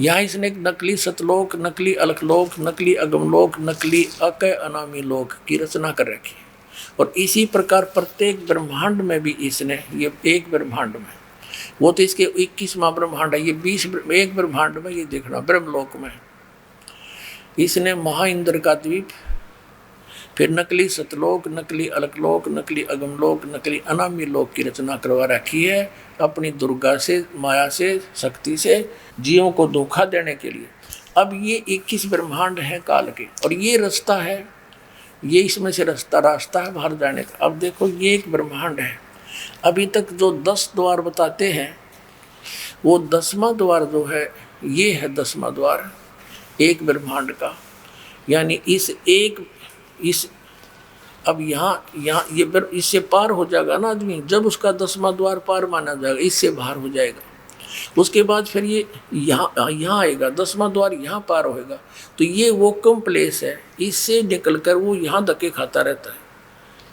यहाँ इसने एक नकली सतलोक, नकली अलकलोक, नकली अगमलोक, नकली अकय अनामी लोक की रचना कर रखी है। और इसी प्रकार प्रत्येक ब्रह्मांड में भी इसने, ये एक ब्रह्मांड में, वो तो इसके 21वां ब्रह्मांड है, ये 20 एक ब्रह्मांड में ये देखना ब्रह्मलोक में इसने महाइंद्र का द्वीप, फिर नकली सतलोक, नकली अलकलोक, नकली अगमलोक, नकली अनामी लोक की रचना करवा रखी है अपनी दुर्गा से, माया से, शक्ति से जीवों को धोखा देने के लिए। अब ये 21 ब्रह्मांड है काल के, और ये रास्ता है, ये इसमें से रास्ता है बाहर जाने का। अब देखो ये एक ब्रह्मांड है, अभी तक जो 10 द्वार बताते हैं वो 10वां द्वार जो है ये है 10वां द्वार एक ब्रह्मांड का, यानी इस अब यहाँ ये इससे पार हो जाएगा ना आदमी, जब उसका 10वां द्वार पार माना जाएगा, इससे बाहर हो जाएगा। उसके बाद फिर ये यहाँ आएगा, 10वां द्वार यहाँ पार होएगा, तो ये वो कम प्लेस है, इससे निकलकर वो यहाँ धक्के खाता रहता है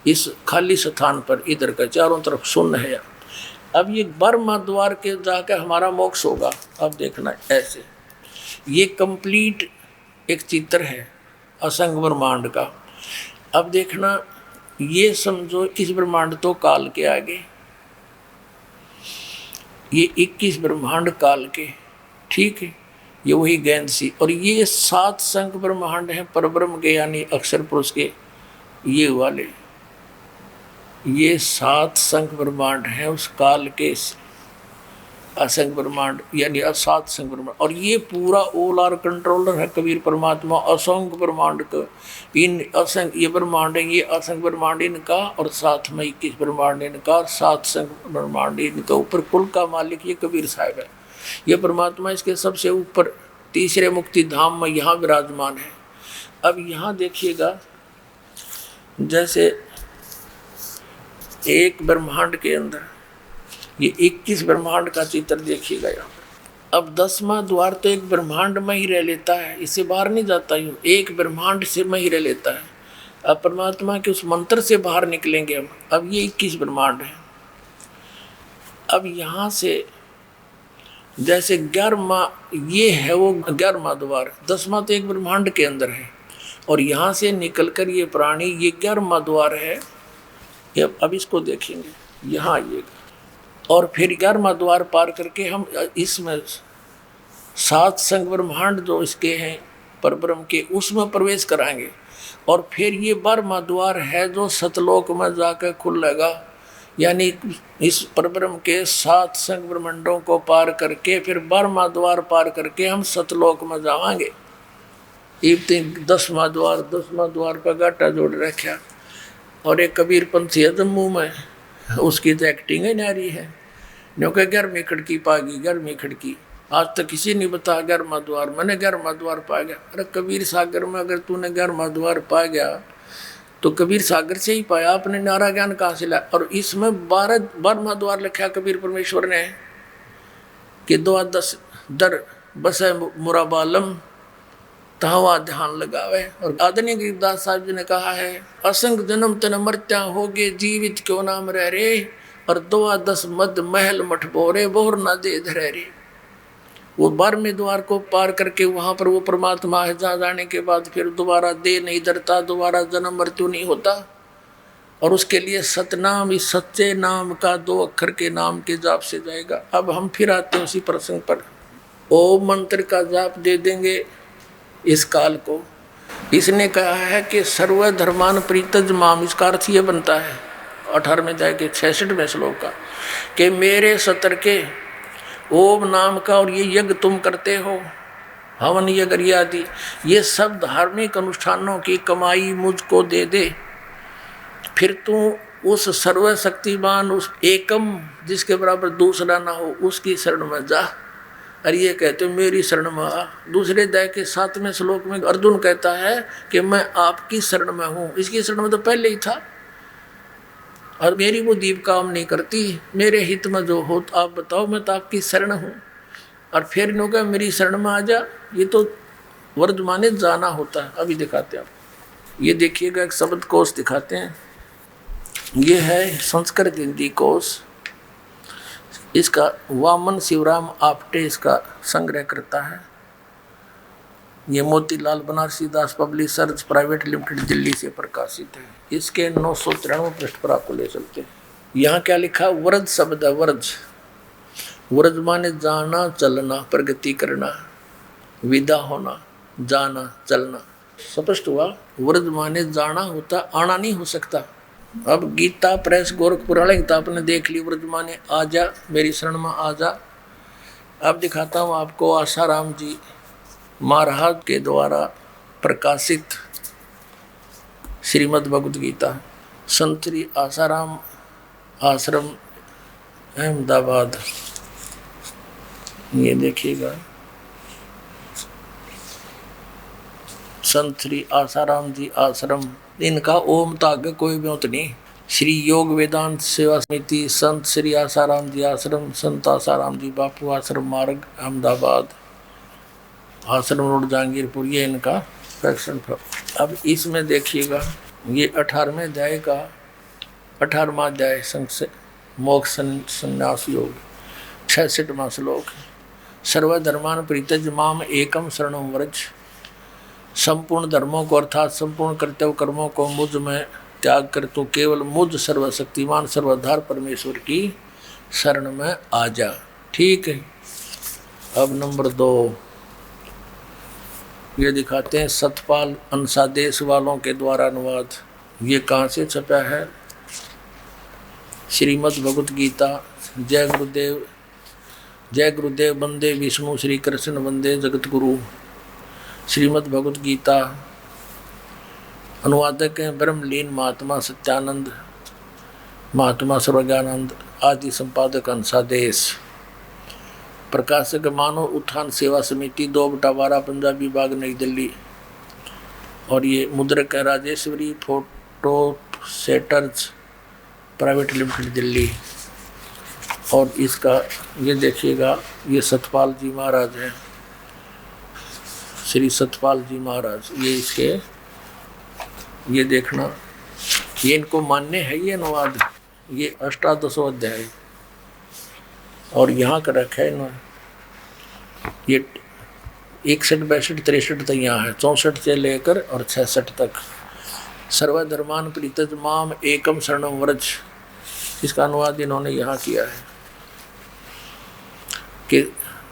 इस खाली स्थान पर, इधर का चारों तरफ शून्य है। अब ये 12वां द्वार के जाकर हमारा मोक्ष होगा। अब देखना ऐसे, ये कंप्लीट एक चित्र है असंग ब्रह्मांड का। अब देखना, ये समझो इस ब्रह्मांड तो काल के आगे, ये 21 ब्रह्मांड काल के, ठीक है, ये वही गेंद सी, और ये 7 संख ब्रह्मांड हैं परब्रह्म के, यानी अक्षर पुरुष के, ये वाले ये 7 संख ब्रह्मांड हैं उस काल के असंग ब्रह्मांड, यानी 7 संख ब्रह्मांड। और ये पूरा ऑल आर कंट्रोलर है कबीर परमात्मा असंख्य ब्रह्मांड का, इन असंख्य ये ब्रह्मांड है, ये असंख्य ब्रह्मांड इनका, और साथ में 21 ब्रह्मांड इनका, 7 संख्य ब्रह्मांड इनका। ऊपर कुल का मालिक ये कबीर साहब है, ये परमात्मा इसके सबसे ऊपर तीसरे मुक्ति धाम में यहाँ विराजमान है। अब यहाँ देखिएगा, जैसे एक ब्रह्मांड के अंदर ये 21 ब्रह्मांड का चित्र देखिएगा यहाँ पर। अब 10वां द्वार तो एक ब्रह्मांड में ही रह लेता है, इससे बाहर नहीं जाता, यूँ एक ब्रह्मांड से में ही रह लेता है। अब परमात्मा के उस मंत्र से बाहर निकलेंगे हम। अब ये 21 ब्रह्मांड है। अब यहाँ से जैसे 11वां ये है वो 11वां द्वार, 10वां तो एक ब्रह्मांड के अंदर है, और यहाँ से निकलकर ये प्राणी ये 11वां द्वार है। अब इसको देखेंगे, यहाँ आइएगा, और फिर 11वां द्वार पार करके हम इसमें 7 संग ब्रह्मांड जो इसके हैं परब्रह्म के, उसमें प्रवेश कराएंगे। और फिर ये 12वां द्वार है जो सतलोक में जाकर खुलेगा, यानी इस परब्रह्म के 7 संग ब्रह्मांडों को पार करके फिर 12वां द्वार पार करके हम सतलोक में जावांगे। ये 10वां द्वार पर गाटा जोड़ रखा। और एक कबीर पंथी है जम्मू में, उसकी तो एक्टिंग ही नारी है, क्योंकि 11वीं खिड़की पागी, 11वीं खिड़की आज तक किसी नहीं बता 11वां द्वार, मैंने 11वां द्वार पा गया। अरे कबीर सागर में अगर तूने 11वां द्वार पा गया तो कबीर सागर से ही पाया, आपने नारा ज्ञान कहाँ से लाया। और इसमें 12वां द्वार लिखा कबीर परमेश्वर ने कि 2-10 दर बसे मुराबालम तहवा ध्यान लगावे। और आदरणीय गरीबदास साहब जी ने कहा है, असंग जन्म तन मरत्या होगे जीवित क्यों नाम रह रे, और 2-10 मद महल मठ बोरे बोर ना दे धरे रे। वो 12वें द्वार को पार करके वहाँ पर वो परमात्मा है, जहाँ जाने के बाद फिर दोबारा दे नहीं धरता, दोबारा जन्म मृत्यु नहीं होता। और उसके लिए सतनाम, इस सच्चे नाम का 2 अक्षर के नाम के जाप से जाएगा। अब हम फिर आते हैं उसी प्रसंग पर। ओम मंत्र का जाप दे देंगे इस काल को। इसने कहा है कि सर्वधर्मान प्रीतज माम, इसका अर्थ ये बनता है 18वें अध्याय के 66वें श्लोक का कि मेरे सतर के ओम नाम का और ये यज्ञ तुम करते हो, हवन यज्ञ आदि, ये सब धार्मिक अनुष्ठानों की कमाई मुझको दे दे। फिर तू उस सर्वशक्तिमान, उस एकम जिसके बराबर दूसरा ना हो, उसकी शरण में जा। और ये कहते मेरी शरण में आ। दूसरे अध्याय के 7वें श्लोक में अर्जुन कहता है कि मैं आपकी शरण में हूँ। इसकी शरण में तो पहले ही था, और मेरी वो दीप काम नहीं करती, मेरे हित में जो हो तो आप बताओ, मैं तो आपकी शरण हूँ। और फिर इन्हों का मेरी शरण में आ जा, ये तो वर्तमाने जाना होता है। अभी दिखाते हैं आप, ये देखिएगा एक शब्द कोश दिखाते हैं। ये है संस्कृत हिंदी कोश, इसका वामन शिवराम आपटे इसका संग्रह करता है। ये मोतीलाल बनारसी दास पब्लिशर्स प्राइवेट लिमिटेड दिल्ली से प्रकाशित है। इसके 993 पृष्ठ पर आपको ले चलते हैं। यहाँ क्या लिखा, व्रज शब्द है, व्रज। व्रज माने जाना चलना, प्रगति करना, विदा होना, जाना चलना। स्पष्ट हुआ, व्रज माने जाना होता, आना नहीं हो सकता। अब गीता प्रेस गोरखपुर वाले किताब ने देख ली, व्रज माने आ जा, मेरी शरण में आ जा। अब दिखाता हूँ आपको आसाराम जी महाराज के द्वारा प्रकाशित श्रीमद् भगवद गीता, संत श्री आसाराम आश्रम अहमदाबाद। ये देखिएगा, संत श्री आसाराम जी आश्रम, इनका ओम तो आगे कोई ब्योत नहीं। श्री योग वेदांत सेवा समिति, संत श्री आसाराम जी आश्रम, संत आसाराम जी बापू आश्रम मार्ग अहमदाबाद, आश्रम रोड जहांगीरपुर, ये इनका सेक्शन। अब इसमें देखिएगा, ये 18वें अध्याय का 18वां अध्याय संग मोक्ष संन्यास योग, 66वां श्लोक। सर्वधर्मान प्रीतज माम एकम शरणम व्रज। संपूर्ण धर्मों को अर्थात संपूर्ण कर्तव्य कर्मों को मुझ में त्याग कर तू केवल मुझ सर्वशक्तिमान सर्वधार परमेश्वर की शरण में आ जा। ठीक है। अब नंबर 2 ये दिखाते हैं सतपाल अंशादेश वालों के द्वारा अनुवाद। ये कहाँ से छपा है, श्रीमद् भगवद गीता। जय गुरुदेव, जय गुरुदेव, वंदे विष्णु श्री कृष्ण वंदे जगत गुरु। श्रीमद् भगवद गीता, अनुवादक हैं ब्रह्मलीन महात्मा सत्यानंद, महात्मा सर्वज्ञानंद, आदि संपादक अंशादेश, प्रकाशक मानव उत्थान सेवा समिति 2/12 पंजाबी बाग नई दिल्ली। और ये मुद्रक है Rajeshwari photo setters private limited Delhi. और इसका ये देखिएगा, ये सतपाल जी महाराज हैं, श्री सतपाल जी महाराज। ये इसके ये देखना, ये इनको मान्य है ये अनुवाद, ये 18 अध्याय। और यहाँ का रखा है इन्होंने, ये 61, 62, 63 तक यहाँ है, 64 से लेकर और 66 तक। सर्वधर्मान प्रीतज माम एकम शरणम व्रज, इसका अनुवाद इन्होंने यहाँ किया है कि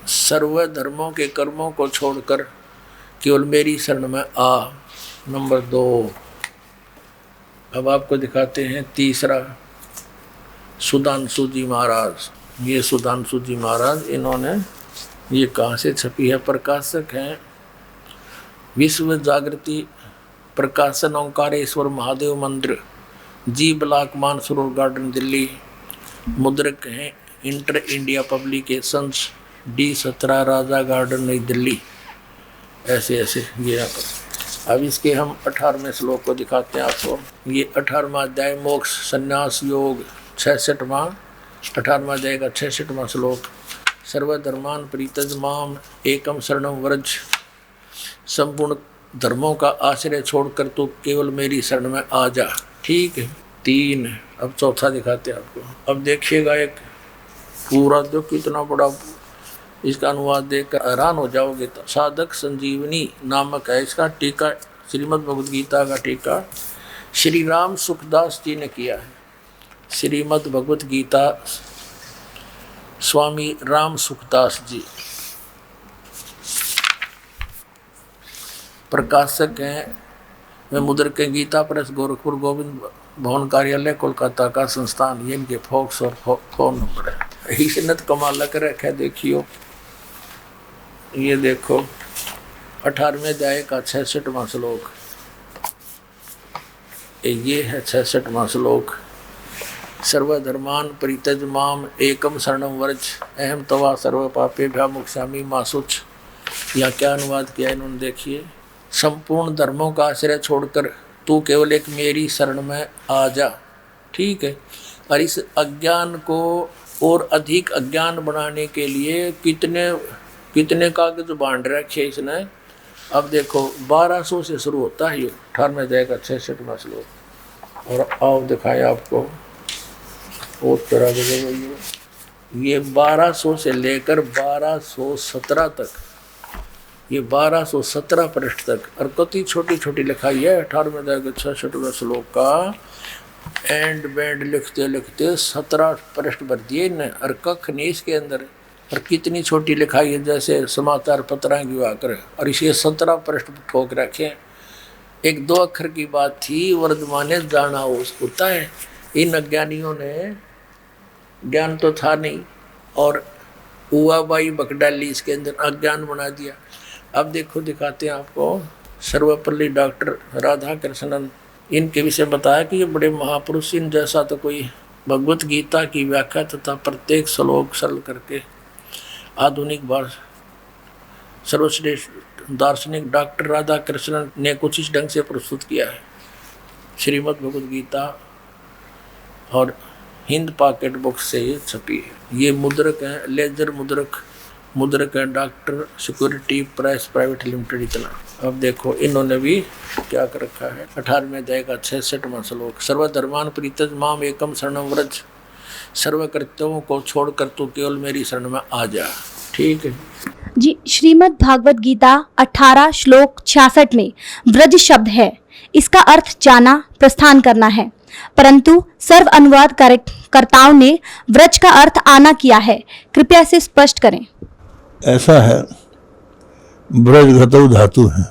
सर्व धर्मों के कर्मों को छोड़कर केवल मेरी शरण में आ। नंबर 2। अब आपको दिखाते हैं तीसरा, सुधांशु जी महाराज। ये सुधांशु जी महाराज, इन्होंने ये कहाँ से छपी है? प्रकाशक हैं विश्व जागृति प्रकाशन ओंकारेश्वर महादेव मंदिर, जी ब्लॉक, मानसरोवर गार्डन, दिल्ली। मुद्रक हैं इंटर इंडिया पब्लिकेशंस, D17 राजा गार्डन, नई दिल्ली। ऐसे ऐसे ये यहाँ पर। अब इसके हम 18वें श्लोक को दिखाते हैं आपको। ये 18वां अध्याय मोक्ष संन्यास योग, 66वां 18वां अध्याय का 66वां श्लोक। सर्वधर्मान परित्यज माम एकम शरणम व्रज, संपूर्ण धर्मों का आश्रय छोड़कर तू केवल मेरी शरण में आ जा। ठीक है। 3। अब चौथा दिखाते हैं आपको। अब देखिएगा एक पूरा, जो कितना बड़ा, इसका अनुवाद देखकर हैरान हो जाओगे। तो साधक संजीवनी नामक है इसका टीका, श्रीमद् भगवद गीता का टीका श्री राम सुखदास जी ने किया है। श्रीमद् भगवद गीता स्वामी राम सुखदास जी प्रकाशक हैं। वे मुद्रक के गीता प्रेस, गोरखपुर, गोविंद भवन कार्यालय, कोलकाता का संस्थान। ये इनके फॉक्स और फोन नंबर है। हिस्नत कमाल कर रखा है। देखियो, ये देखो 18वें अध्याय का 66वां श्लोक। ये है 66वां श्लोक। सर्वधर्मान परित्यज माम एकम शरणम व्रज, अहम तवा सर्व पापेभ्यः मोक्षामि मा शुच। यहाँ क्या अनुवाद किया इन्होंने, देखिए। संपूर्ण धर्मों का आश्रय छोड़कर तू केवल एक मेरी शरण में आ जा। ठीक है। और इस अज्ञान को और अधिक अज्ञान बनाने के लिए कितने कागज बांध रखे इसने। अब देखो 1200 से शुरू होता है ये 18वें अध्याय का 66वां श्लोक। और आओ दिखाएं आपको और तरह के ये 1200 से लेकर 1217 तक, ये 1217 पृष्ठ तक। और कति छोटी छोटी लिखाई है 18वें अध्याय के 66वें श्लोक का। एंड बैंड लिखते लिखते 17 पृष्ठ भर दिए न, और कख नहीं इसके अंदर। और कितनी छोटी लिखाई है, जैसे समाचार पत्राएं की वाकर। और इसे 17 पृष्ठ ठोक रखे। एक 2 अक्षर की बात थी, वर्धमाने जाना होता है। इन अज्ञानियों ने, ज्ञान तो था नहीं, और उवाबाई बकडाली इसके अंदर अज्ञान बना दिया। अब देखो दिखाते हैं आपको। सर्वपल्ली डॉक्टर राधा कृष्णन, इनके विषय बताया कि ये बड़े महापुरुष, इन जैसा तो कोई भगवत गीता की व्याख्या तथा प्रत्येक श्लोक सरल करके आधुनिक भाषा सर्वश्रेष्ठ दार्शनिक डॉक्टर राधा कृष्णन ने कुछ इस ढंग से प्रस्तुत किया है। श्रीमद् भगवद गीता और हिंद पॉकेट बुक से ये छपी है। ये मुद्रक है, लेजर मुद्रक है doctor security press private limited, इतना। अब देखो इन्होंने भी क्या कर रखा है। 18वें अध्याय का 66वां श्लोक। सर्वधर्मान परित्यज माम एकम शरणम व्रज, सर्व कर्तव्यों को छोड़कर तू केवल मेरी शरण में आ जा। ठीक है जी। श्रीमद् भागवत गीता 18 श्लोक 66 में व्रज शब्द है। इसका अर्थ जाना, प्रस्थान करना है, परंतु सर्व अनुवाद कर्ताओं ने व्रज का अर्थ आना किया है। कृपया इसे स्पष्ट करें। ऐसा है, ब्रज घतौ धातु है,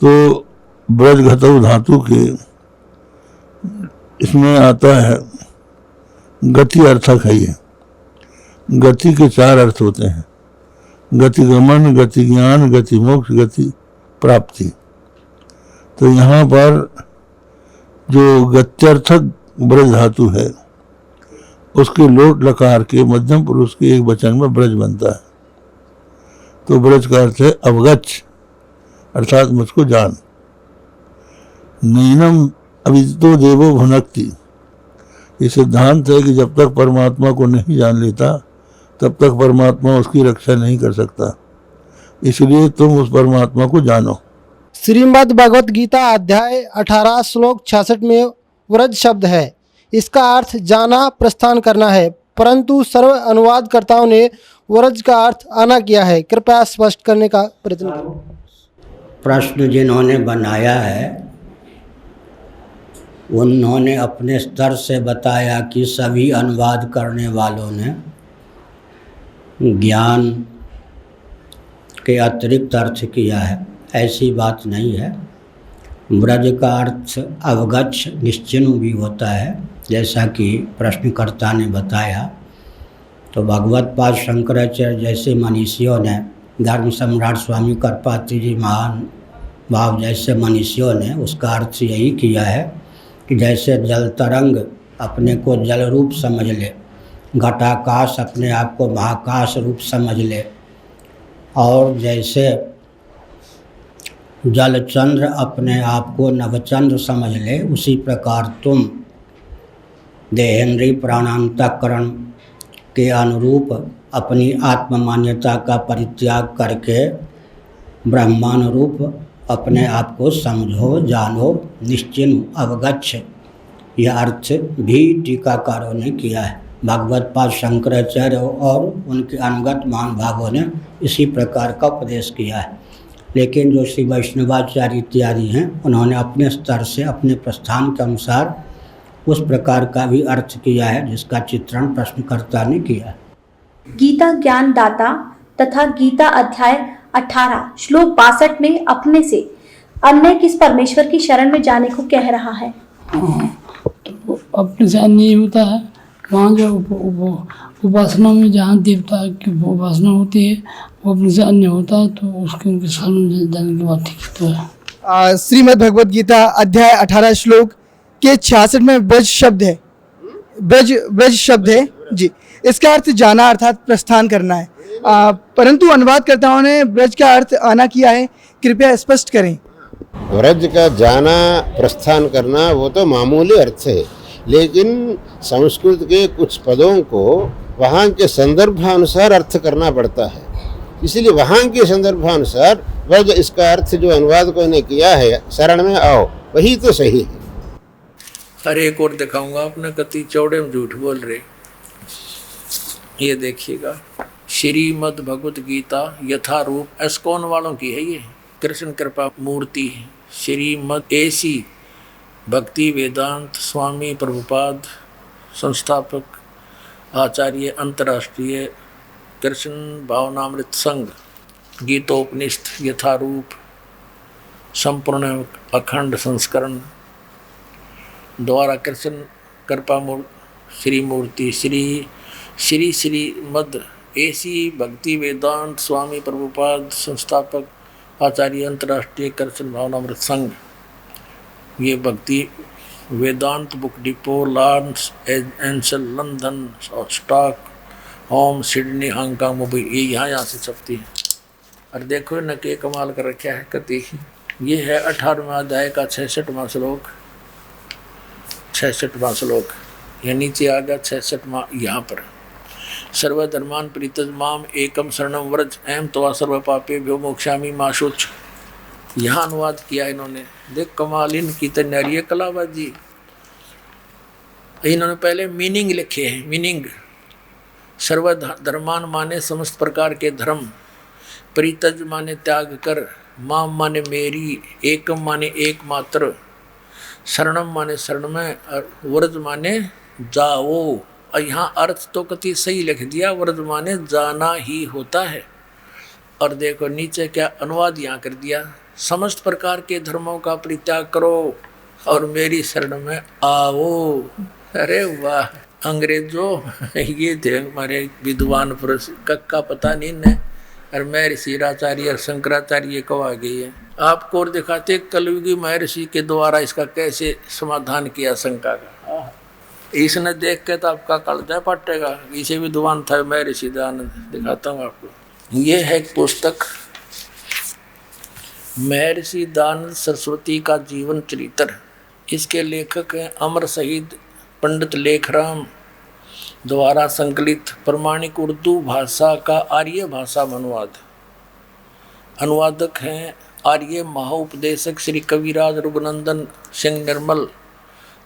तो ब्रज घतौ धातु के इसमें आता है गति अर्थक है। ये गति के 4 अर्थ होते हैं, गति गमन, गति ज्ञान, गति मोक्ष, गति प्राप्ति। तो यहाँ पर जो गत्यर्थक ब्रज धातु है, उसके लोट लकार के मध्यम पुरुष के एक वचन में ब्रज बनता है। तो ब्रज का अर्थ है अवगच्छ, अर्थात मुझको जान। नैनम अविदितो देवो भुनक्ति, ये सिद्धांत है कि जब तक परमात्मा को नहीं जान लेता तब तक परमात्मा उसकी रक्षा नहीं कर सकता। इसलिए तुम उस परमात्मा को जानो। श्रीमद् भगवत गीता अध्याय 18 श्लोक 66 में व्रज शब्द है। इसका अर्थ जाना, प्रस्थान करना है, परंतु सर्व अनुवादकर्ताओं ने व्रज का अर्थ आना किया है। कृपया स्पष्ट करने का प्रयत्न करें। प्रश्न जिन्होंने बनाया है उन्होंने अपने स्तर से बताया कि सभी अनुवाद करने वालों ने ज्ञान के अतिरिक्त अर्थ किया है, ऐसी बात नहीं है। ब्रज का अर्थ अवगच्छ निश्चिन्ह भी होता है, जैसा कि प्रश्नकर्ता ने बताया। तो भगवत पाद शंकराचार्य जैसे मनीषियों ने, धर्म सम्राट स्वामी करपात्री जी महान भाव जैसे मनीषियों ने उसका अर्थ यही किया है कि जैसे जल तरंग अपने को जल रूप समझ ले, घटाकाश अपने आप को महाकाश रूप समझ ले, और जैसे जलचंद्र अपने आप को नवचंद्र समझ ले, उसी प्रकार तुम देहेंद्रीय प्राणांतकरण के अनुरूप अपनी आत्ममान्यता का परित्याग करके ब्रह्मानुरूप अपने आप को समझो, जानो, निश्चिन्ह, अवगच्छ। यह अर्थ भी टीकाकारों ने किया है। भगवत पाद शंकराचार्य और उनके अनुगत महान भावों ने इसी प्रकार का उपदेश किया है। लेकिन जो श्री वैष्णवाचार्य इत्यादि हैं, उन्होंने अपने स्तर से अपने प्रस्थान के अनुसार उस प्रकार का भी अर्थ किया है जिसका चित्रण प्रश्नकर्ता ने किया है। गीता ज्ञान दाता तथा गीता अध्याय 18 श्लोक 62 में अपने से अन्य किस परमेश्वर की शरण में जाने को कह रहा है? तो अपने से अन्य ही होता है। वहाँ जो उपासना में जहाँ देवता की उपासना होती है वो अपने से अन्य होता है, तो उनके शरण में जाने की बात ठीक तो है। श्रीमद् भगवद गीता अध्याय 18 श्लोक के 66 में ब्रज शब्द है। ब्रज शब्द है जी। इसका अर्थ जाना अर्थात प्रस्थान करना है, परंतु अनुवादकर्ताओं ने ब्रज का अर्थ आना किया है। कृपया स्पष्ट करें। व्रज का जाना, प्रस्थान करना वो तो मामूली अर्थ है, लेकिन संस्कृत के कुछ पदों को वहाँ के संदर्भानुसार अर्थ करना पड़ता है। इसलिए वहाँ के संदर्भानुसार व्रज इसका अर्थ जो अनुवादकों ने किया है, शरण में आओ, वही तो सही है। हर एक और दिखाऊंगा, अपने कति चौड़े में झूठ बोल रहे। ये देखिएगा, श्रीमद् भगवत गीता यथारूप एस्कॉन वालों की है, ये कृष्ण कृपा मूर्ति है। श्रीमद् एसी भक्ति वेदांत स्वामी प्रभुपाद संस्थापक आचार्य अंतर्राष्ट्रीय कृष्ण भावनामृत संघ गीतोपनिषद यथारूप संपूर्ण अखंड संस्करण द्वारा कृष्ण कृपा श्री मूर्ति श्री श्रीमद् एसी भक्ति वेदांत स्वामी प्रभुपाद संस्थापक आचार्य अंतर्राष्ट्रीय कृष्ण भावनामृत संघ। ये भक्ति वेदांत बुक डिपो, लॉर्ड्स एंसल, London, Stockholm, Sydney, Hong Kong, Mumbai, ये यहाँ से छपती है। और देखो न के कमाल कर रखा है कति। ये है 18वां अध्याय का 66वां श्लोक। 66वां श्लोक या नीचे आ गया 66वां यहाँ पर। सर्वधर्मान परित्यज माम एकम शरणम व्रज एम त्वा सर्व पापे भ्यो मोक्षामि मा शुच। यहाँ अनुवाद किया इन्होंने। देख कमाल इनकी तैयारी है कलाबाजी। इन्होंने पहले मीनिंग लिखे हैं। मीनिंग सर्वधर्मान माने समस्त प्रकार के धर्म, परित्यज माने त्याग कर, माम माने मेरी, एकम माने एकमात्र, शरणम माने शरण में, और व्रज माने जाओ। और यहाँ अर्थ तो कति सही लिख दिया, व्रज माने जाना ही होता है। और देखो नीचे क्या अनुवाद यहाँ कर दिया, समस्त प्रकार के धर्मों का परित्याग करो और मेरी शरण में आओ। अरे वाह, अंग्रेजों ये थे हमारे विद्वान पुरुष, कक्का पता नहीं ने। और महर्षि आचार्य और शंकराचार्य कब आ गई है आपको और दिखाते कलयुगी महर्षि के द्वारा इसका कैसे समाधान किया शंका का। इसने देख के तो आपका कलजा पटेगा। इसे विद्वान था महर्षि दयानंद, दिखाता हूँ आपको। ये है एक पुस्तक महर्षि दयानंद सरस्वती का जीवन चरित्र। इसके लेखक हैं अमर शहीद पंडित लेखराम द्वारा संकलित प्रमाणिक उर्दू भाषा का आर्य भाषा में अनुवाद। अनुवादक हैं आर्य महाउपदेशक श्री कविराज रघुनंदन सिंह निर्मल।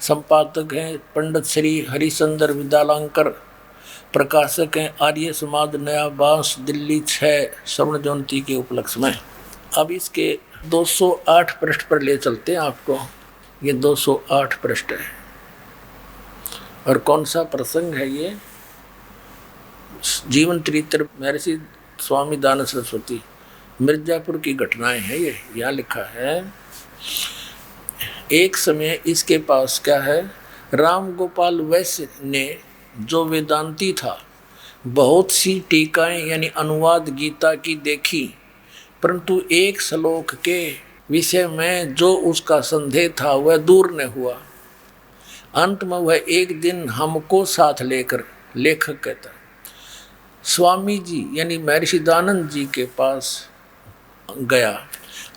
संपादक हैं पंडित श्री हरिचंद्र विद्यालंकर। प्रकाशक हैं आर्य समाज नया बांस, दिल्ली 6 स्वर्ण जयंती के उपलक्ष्य में। अब इसके 208 पृष्ठ पर ले चलते हैं आपको। ये 208 पृष्ठ है। और कौन सा प्रसंग है ये? जीवन चरित्र महर्षि स्वामी दयानंद सरस्वती। मिर्जापुर की घटनाएं हैं ये, यहाँ लिखा है। एक समय इसके पास क्या है, राम गोपाल वैश्य ने, जो वेदांती था, बहुत सी टीकाएं यानी अनुवाद गीता की देखी, परंतु एक श्लोक के विषय में जो उसका संदेह था वह दूर न हुआ। अंत में वह एक दिन हमको साथ लेकर, लेखक कहता, स्वामी जी यानी महर्षि दयानंद जी के पास गया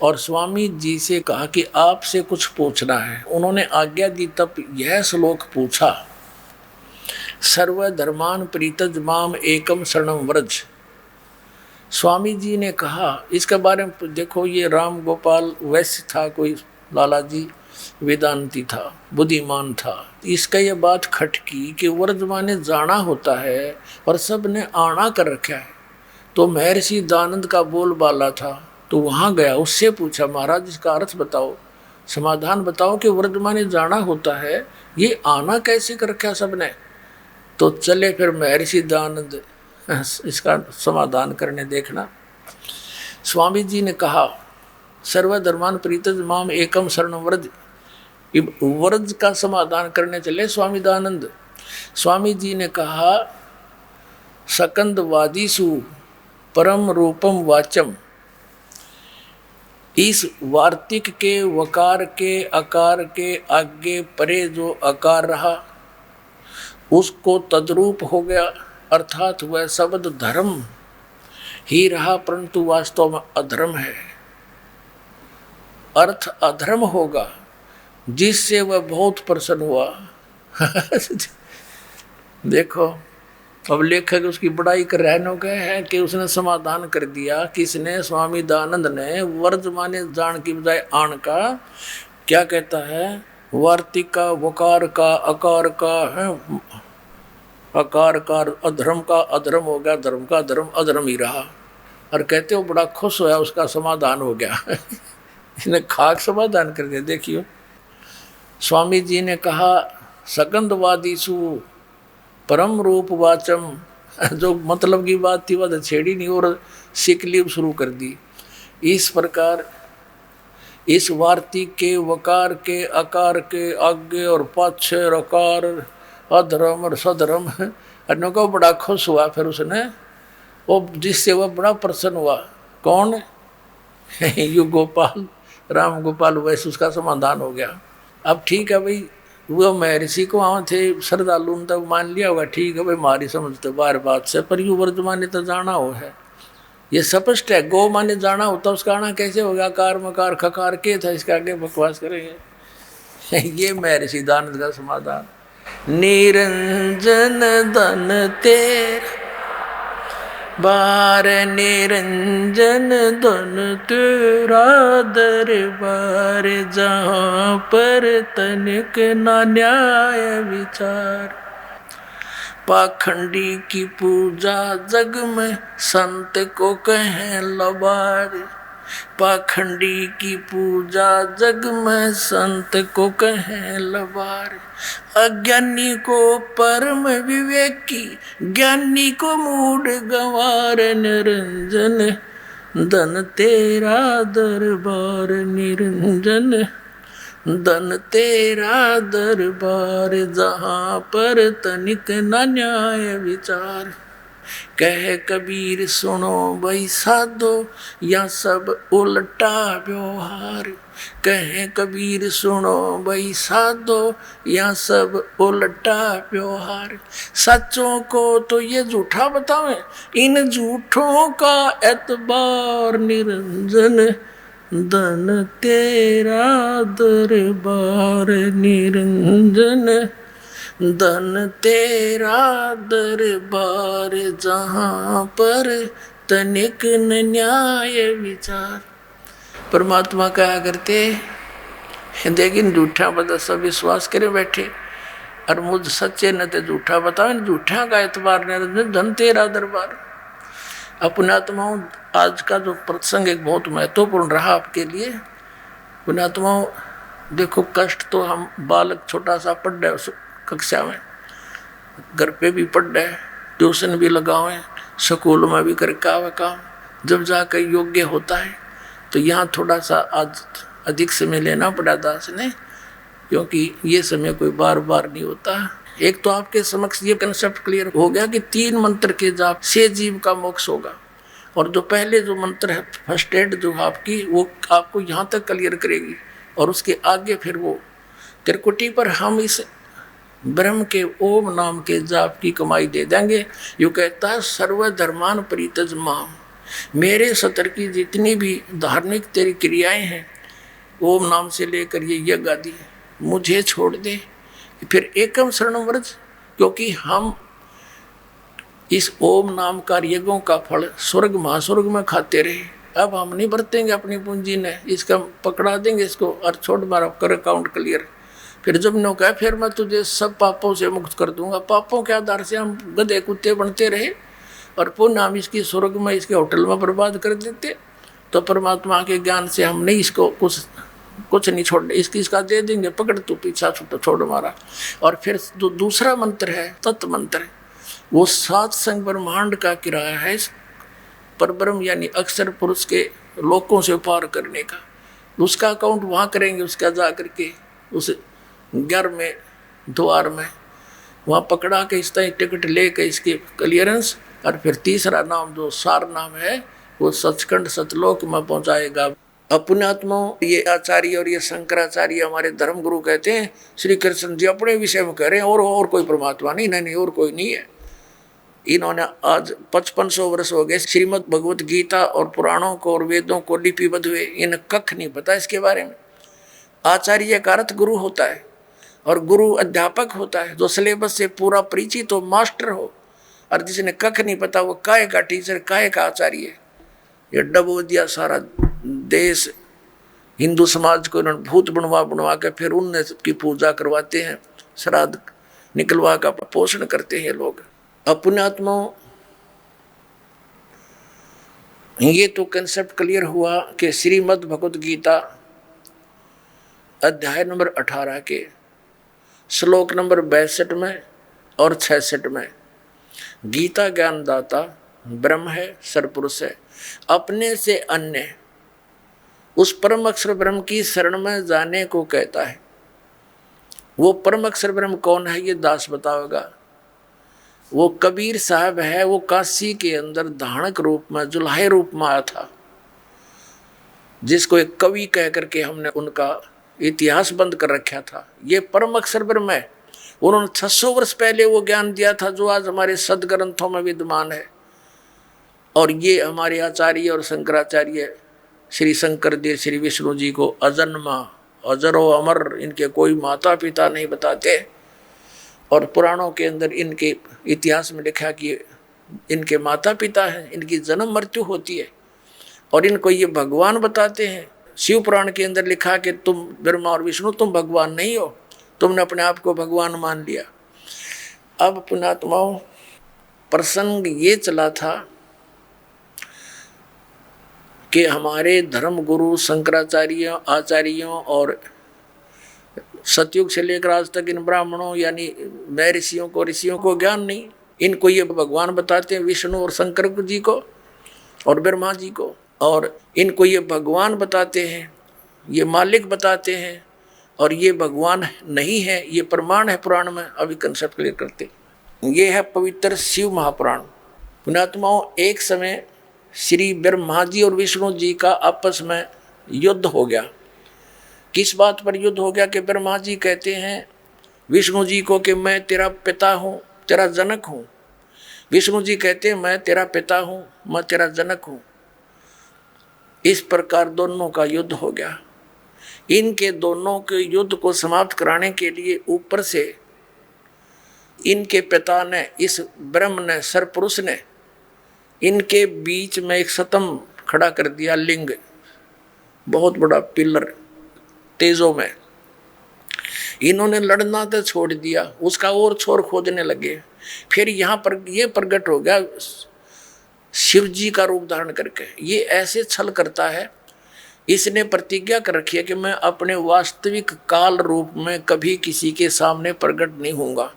और स्वामी जी से कहा कि आपसे कुछ पूछना है। उन्होंने आज्ञा दी, तब यह श्लोक पूछा, सर्वधर्मान परित्यज माम एकम शरणम व्रज। स्वामी जी ने कहा, इसके बारे में देखो, ये राम गोपाल वैश्य था, कोई लाला जी वेदांती था, बुद्धिमान था। इसका ये बात खटकी कि व्रज माने जाना होता है और सब ने आना कर रखा है। तो महर्षि दयानंद का बोलबाला था, तो वहाँ गया, उससे पूछा, महाराज इसका अर्थ बताओ, समाधान बताओ कि व्रज माने जाना होता है, ये आना कैसे कर रखा सबने। तो चले फिर महर्षि दयानंद इसका समाधान करने। देखना, स्वामी जी ने कहा, सर्वधर्मान परित्यज माम एकम शरणम व्रज। व्रज का समाधान करने चले स्वामी दयानंद। स्वामी जी ने कहा, सकंद वादीसु परम रूपम वाचम। इस वार्तिक के वकार के अकार के आगे परे जो अकार रहा उसको तद्रूप हो गया, अर्थात वह शब्द धर्म ही रहा, परंतु वास्तव में अधर्म है। अर्थ अधर्म होगा, जिससे वह बहुत प्रसन्न हुआ। देखो, अब लेखक उसकी बड़ाई कर रहे गए हैं कि उसने समाधान कर दिया। किसने? स्वामी दयानंद ने। वर्ज माने जान की बजाय आण का क्या कहता है, वार्तिक का, वकार का, अकार का है, अकार का अधर्म का अधर्म हो गया, धर्म का धर्म अधर्म ही रहा। और कहते हो बड़ा खुश होया, उसका समाधान हो गया। इसने खाक समाधान कर दिया। देखियो, स्वामी जी ने कहा, सकंदवादीसु परम रूप वाचम। जो मतलब की बात थी वह छेड़ी नहीं और सिकलीब शुरू कर दी। इस प्रकार इस वार्तिक के, वकार के, अकार के आगे और पाछे अकार, अधर्म और सधर्म, अन्यों को बड़ा खुश हुआ। फिर उसने वो, जिससे वह बड़ा प्रसन्न हुआ। कौन? यू गोपाल, राम गोपाल वैश्य, उसका समाधान हो गया। अब ठीक है भाई, वो महर्षि को वहाँ थे श्रद्धालु, तब मान लिया होगा, ठीक है भाई, हमारी समझते बार बात से, पर यू वर्ज माने तो जाना हो है, ये स्पष्ट है। गो माने जाना होता, उसका आना कैसे होगा? कार मकार खकार के था, इसके आगे बकवास करेंगे। ये महर्षि दयानंद का समाधान। निरंजन धन तेरा बार, निरंजन धन तेरा दरबार, जहाँ पर तनिक ना न्याय विचार। पाखंडी की पूजा जग में संत को कहें लबार। पाखंडी की पूजा जग में संत को कहें लबार। अज्ञानी को परम विवेकी, ज्ञानी को मूढ़ गंवार। निरंजन धन तेरा दरबार, निरंजन धन तेरा दरबार, जहाँ पर तनिक न न्याय विचार। कह कबीर सुनो भाई साधो, या सब उल्टा व्यवहार। कह कबीर सुनो भाई साधो, या सब उल्टा व्यवहार। सच्चों को तो ये झूठा बतावे, इन झूठों का एतबार। निरंजन धन तेरा दरबार, निरंजन धन तेरा दरबार, जहाँ पर तनिक न न्याय विचार। परमात्मा कहा करते, लेकिन झूठा बता सब विश्वास करे बैठे, और मुझ सच्चे न ते झूठा बताओ, झूठा का एतबार। निरंजन धन तेरा दरबार। पुण्यात्माओं, आज का जो प्रसंग एक बहुत महत्वपूर्ण रहा आपके लिए। पुण्यात्माओं, देखो, कष्ट तो हम बालक छोटा सा पढ़ रहे कक्षा में, घर पे भी पढ़ रहे, ट्यूशन भी लगाओ, स्कूल में भी करके आवे काम, जब जाकर योग्य होता है। तो यहाँ थोड़ा सा आज अधिक समय लेना पड़ा दास ने, क्योंकि ये समय कोई बार बार नहीं होता। एक तो आपके समक्ष ये कंसेप्ट क्लियर हो गया कि 3 मंत्र के जाप से जीव का मोक्ष होगा, और जो पहले जो मंत्र है फर्स्ट एड जो आपकी, वो आपको यहाँ तक क्लियर करेगी, और उसके आगे फिर वो त्रिकुटी पर हम इस ब्रह्म के ओम नाम के जाप की कमाई दे देंगे। यो कहता है सर्वधर्मान परित्यज माम, मेरे सतर की जितनी भी धार्मिक तेरी क्रियाएं हैं ओम नाम से लेकर ये यज्ञ आदि मुझे छोड़ दे, फिर एकम शरणम व्रज। क्योंकि हम इस ओम नाम का यज्ञों का फल स्वर्ग महास्वर्ग में खाते रहे, अब हम नहीं बरतेंगे अपनी पूंजी ने, इसका पकड़ा देंगे इसको और छोड़ मारा कर अकाउंट क्लियर। फिर जब ने कहा फिर मैं तुझे सब पापों से मुक्त कर दूंगा, पापों के आधार से हम गधे कुत्ते बनते रहे और पुण्य हम इसकी स्वर्ग में इसके होटल में बर्बाद कर देते। तो परमात्मा के ज्ञान से हम नहीं इसको कुछ नहीं छोड़, इसका दे देंगे, पकड़ तू पीछा छोड़ मारा। और फिर जो दूसरा मंत्र है तत्व मंत्र, वो 7 संग ब्रह्मांड का किराया है परब्रह्म यानी अक्षर पुरुष के लोकों से पार करने का। उसका अकाउंट वहाँ करेंगे, उसका जा करके उस 11वें द्वार में वहाँ पकड़ा के इस तरह टिकट ले के इसकी क्लियरेंस। और फिर तीसरा नाम जो सार नाम है वो सचखंड सतलोक में पहुँचाएगा। अपने आत्माओं ये आचार्य और ये शंकराचार्य हमारे धर्म गुरु कहते हैं, श्री कृष्ण जी अपने विषय में कह रहे हैं और कोई परमात्मा नहीं और कोई नहीं है। इन्होंने आज 5500 वर्ष हो गए श्रीमद् भगवत गीता और पुराणों को और वेदों को लिपिबद्ध हुए, इन्हें कख नहीं पता इसके बारे में। आचार्य का अर्थ गुरु होता है और गुरु अध्यापक होता है, जो सिलेबस से पूरा परिचित हो, मास्टर हो। और जिसने कख नहीं पता वो काहे का टीचर, काहे का आचार्य। ये डबो दिया सारा देश, हिंदू समाज को इन्होंने भूत बनवा के फिर उनने सबकी पूजा करवाते हैं, श्राद्ध निकलवा का पोषण करते हैं लोग। अपने आत्माओं ये तो कंसेप्ट क्लियर हुआ कि श्रीमद् भगवत गीता अध्याय नंबर 18 के श्लोक नंबर 62 में और 66 में गीता ज्ञानदाता ब्रह्म है, सरपुरुष है, अपने से अन्य उस परम अक्षर ब्रह्म की शरण में जाने को कहता है। वो परम अक्षर ब्रह्म कौन है ये दास बताओगा। वो कबीर साहब है, वो काशी के अंदर धानक रूप में, जुल्हे रूप में आया था, जिसको एक कवि कह करके हमने उनका इतिहास बंद कर रखा था। ये परम अक्षर ब्रह्म है। उन्होंने 600 वर्ष पहले वो ज्ञान दिया था जो आज हमारे सदग्रंथों में विद्यमान है। और ये हमारे आचार्य और शंकराचार्य श्री शंकर देव श्री विष्णु जी को अजन्मा अजरो अमर, इनके कोई माता पिता नहीं बताते। और पुराणों के अंदर इनके इतिहास में लिखा कि इनके माता पिता हैं, इनकी जन्म मृत्यु होती है, और इनको ये भगवान बताते हैं। शिव पुराण के अंदर लिखा कि तुम ब्रह्मा और विष्णु तुम भगवान नहीं हो, तुमने अपने आप को भगवान मान लिया। अब पुण्यात्माओं प्रसंग ये चला था कि हमारे धर्म गुरु शंकराचार्यों आचार्यों और सतयुग से लेकर आज तक इन ब्राह्मणों यानी मैं ऋषियों को ज्ञान नहीं। इनको ये भगवान बताते हैं, विष्णु और शंकर जी को और ब्रह्मा जी को, और इनको ये भगवान बताते हैं, ये मालिक बताते हैं, और ये भगवान नहीं है, ये प्रमाण है पुराण में। अभी कंसेप्ट क्लियर करते, ये है पवित्र शिव महापुराण। पुण्यात्माओं एक समय श्री ब्रह्मा जी और विष्णु जी का आपस में युद्ध हो गया। किस बात पर युद्ध हो गया कि ब्रह्मा जी कहते हैं विष्णु जी को कि मैं तेरा पिता हूँ, तेरा जनक हूँ। विष्णु जी कहते हैं मैं तेरा पिता हूँ, मैं तेरा जनक हूँ। इस प्रकार दोनों का युद्ध हो गया। इनके दोनों के युद्ध को समाप्त कराने के लिए ऊपर से इनके पिता ने, इस ब्रह्म ने, सरपुरुष ने इनके बीच में एक स्तंभ खड़ा कर दिया, लिंग, बहुत बड़ा पिलर तेजों में। इन्होंने लड़ना तो छोड़ दिया, उसका और छोर खोदने लगे। फिर यहाँ पर ये प्रकट हो गया शिव जी का रूप धारण करके। ये ऐसे छल करता है, इसने प्रतिज्ञा कर रखी है कि मैं अपने वास्तविक काल रूप में कभी किसी के सामने प्रकट नहीं होऊंगा।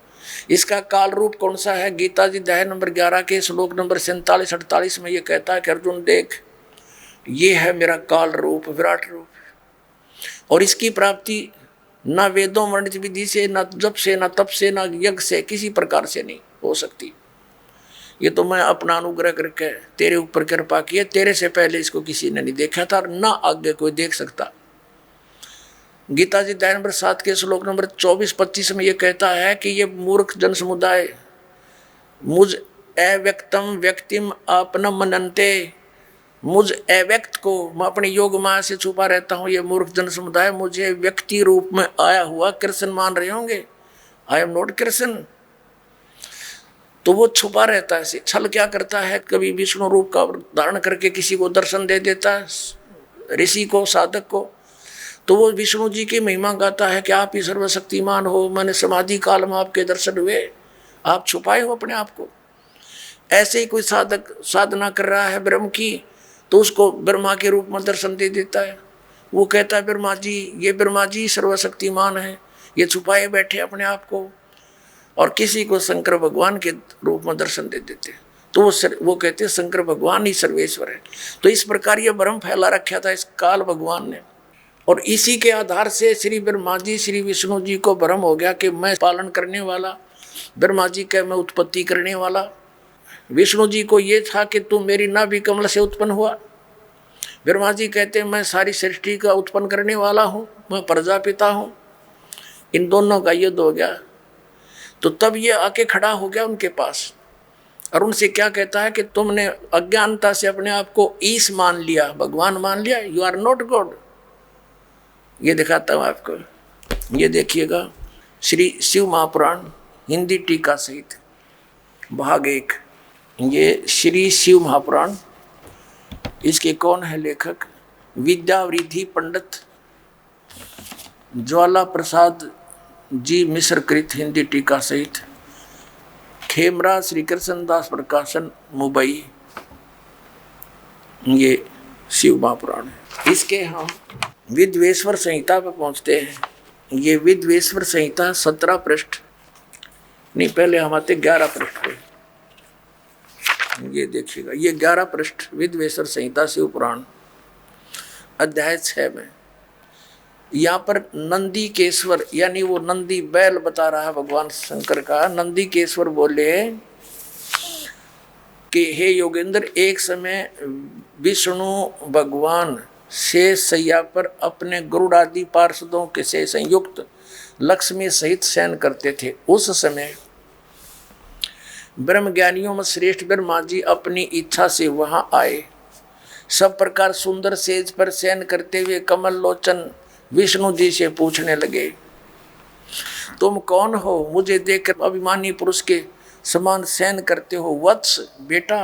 इसका काल रूप कौन सा है? गीता जी अध्याय नंबर 11 के श्लोक नंबर 47-48 में ये कहता है कि अर्जुन देख, ये है मेरा काल रूप, विराट रूप, और इसकी प्राप्ति ना वेदों वर्णित विधि से, ना जप से, ना तप से, ना यज्ञ से, किसी प्रकार से नहीं हो सकती। ये तो मैं अपना अनुग्रह करके तेरे ऊपर कृपा की है, तेरे से पहले इसको किसी ने नहीं देखा था और ना आगे कोई देख सकता। गीता जी अध्याय नंबर 7 के श्लोक नंबर 24-25 में ये कहता है कि ये मूर्ख जन समुदाय मुझ अव्यक्तम व्यक्तिम आपनम मनन्ते, मुझ अव्यक्त को मैं अपने योग माया से छुपा रहता हूँ। ये मूर्ख जन समुदाय मुझे व्यक्ति रूप में आया हुआ कृष्ण मान रहे होंगे। आई एम नॉट कृष्ण। तो वो छुपा रहता है। छल क्या करता है? कभी विष्णु रूप का धारण करके किसी को दर्शन दे देता है, ऋषि को, साधक को, तो वो विष्णु जी की महिमा गाता है कि आप ही सर्वशक्तिमान हो, मैंने समाधि काल में आपके दर्शन हुए, आप छुपाए हो अपने आप को। ऐसे ही कोई साधक साधना कर रहा है ब्रह्म की, तो उसको ब्रह्मा के रूप में दर्शन दे देता है। वो कहता है ब्रह्मा जी, ये ब्रह्मा जी सर्वशक्तिमान है, ये छुपाए बैठे अपने आप को, और किसी को शंकर भगवान के रूप में दर्शन दे देते, तो वो कहते हैं शंकर भगवान ही सर्वेश्वर है। तो इस प्रकार ये भ्रम फैला रखा था इस काल भगवान ने, और इसी के आधार से श्री ब्रह्मा जी, श्री विष्णु जी को भ्रम हो गया कि मैं पालन करने वाला, ब्रह्मा जी का मैं उत्पत्ति करने वाला। विष्णु जी को ये था कि तू मेरी नाभि कमल से उत्पन्न हुआ। ब्रह्मा जी कहते हैं मैं सारी सृष्टि का उत्पन्न करने वाला हूँ, मैं प्रजापिता हूँ। इन दोनों का युद्ध हो गया। तो तब ये आके खड़ा हो गया उनके पास और उनसे क्या कहता है कि तुमने अज्ञानता से अपने आप को ईश मान लिया, भगवान मान लिया, यू आर नॉट गॉड। ये दिखाता हूँ आपको, ये देखिएगा श्री शिव महापुराण हिंदी टीका सहित भाग 1, ये श्री शिव महापुराण। इसके कौन है लेखक? विद्यावृद्धि पंडित ज्वाला प्रसाद जी मिश्र कृत हिंदी टीका सहित, खेमरा श्री कृष्ण दास प्रकाशन मुंबई। ये शिव महापुराण है। इसके हम विद्वेश्वर संहिता पर पहुंचते हैं। ये विद्वेश्वर संहिता 17 पृष्ठ नहीं, पहले हम आते 11 पृष्ठ पे। ये देखिएगा, ये 11 पृष्ठ विद्वेश्वर संहिता शिव पुराण अध्याय 6 में। यहाँ पर नंदी केश्वर यानी वो नंदी बैल बता रहा है भगवान शंकर का। नंदी केश्वर बोले कि हे योगेंद्र, एक समय विष्णु भगवान शेष सैया पर अपने गरुड़ आदि पार्षदों के से संयुक्त लक्ष्मी सहित शयन करते थे। उस समय ब्रह्म ज्ञानियों में श्रेष्ठ ब्रह्मा जी अपनी इच्छा से वहां आए। सब प्रकार सुंदर सेज पर शयन करते हुए कमल लोचन विष्णु जी से पूछने लगे, तुम कौन हो? मुझे देखकर अभिमानी पुरुष के समान शयन करते हो। वत्स बेटा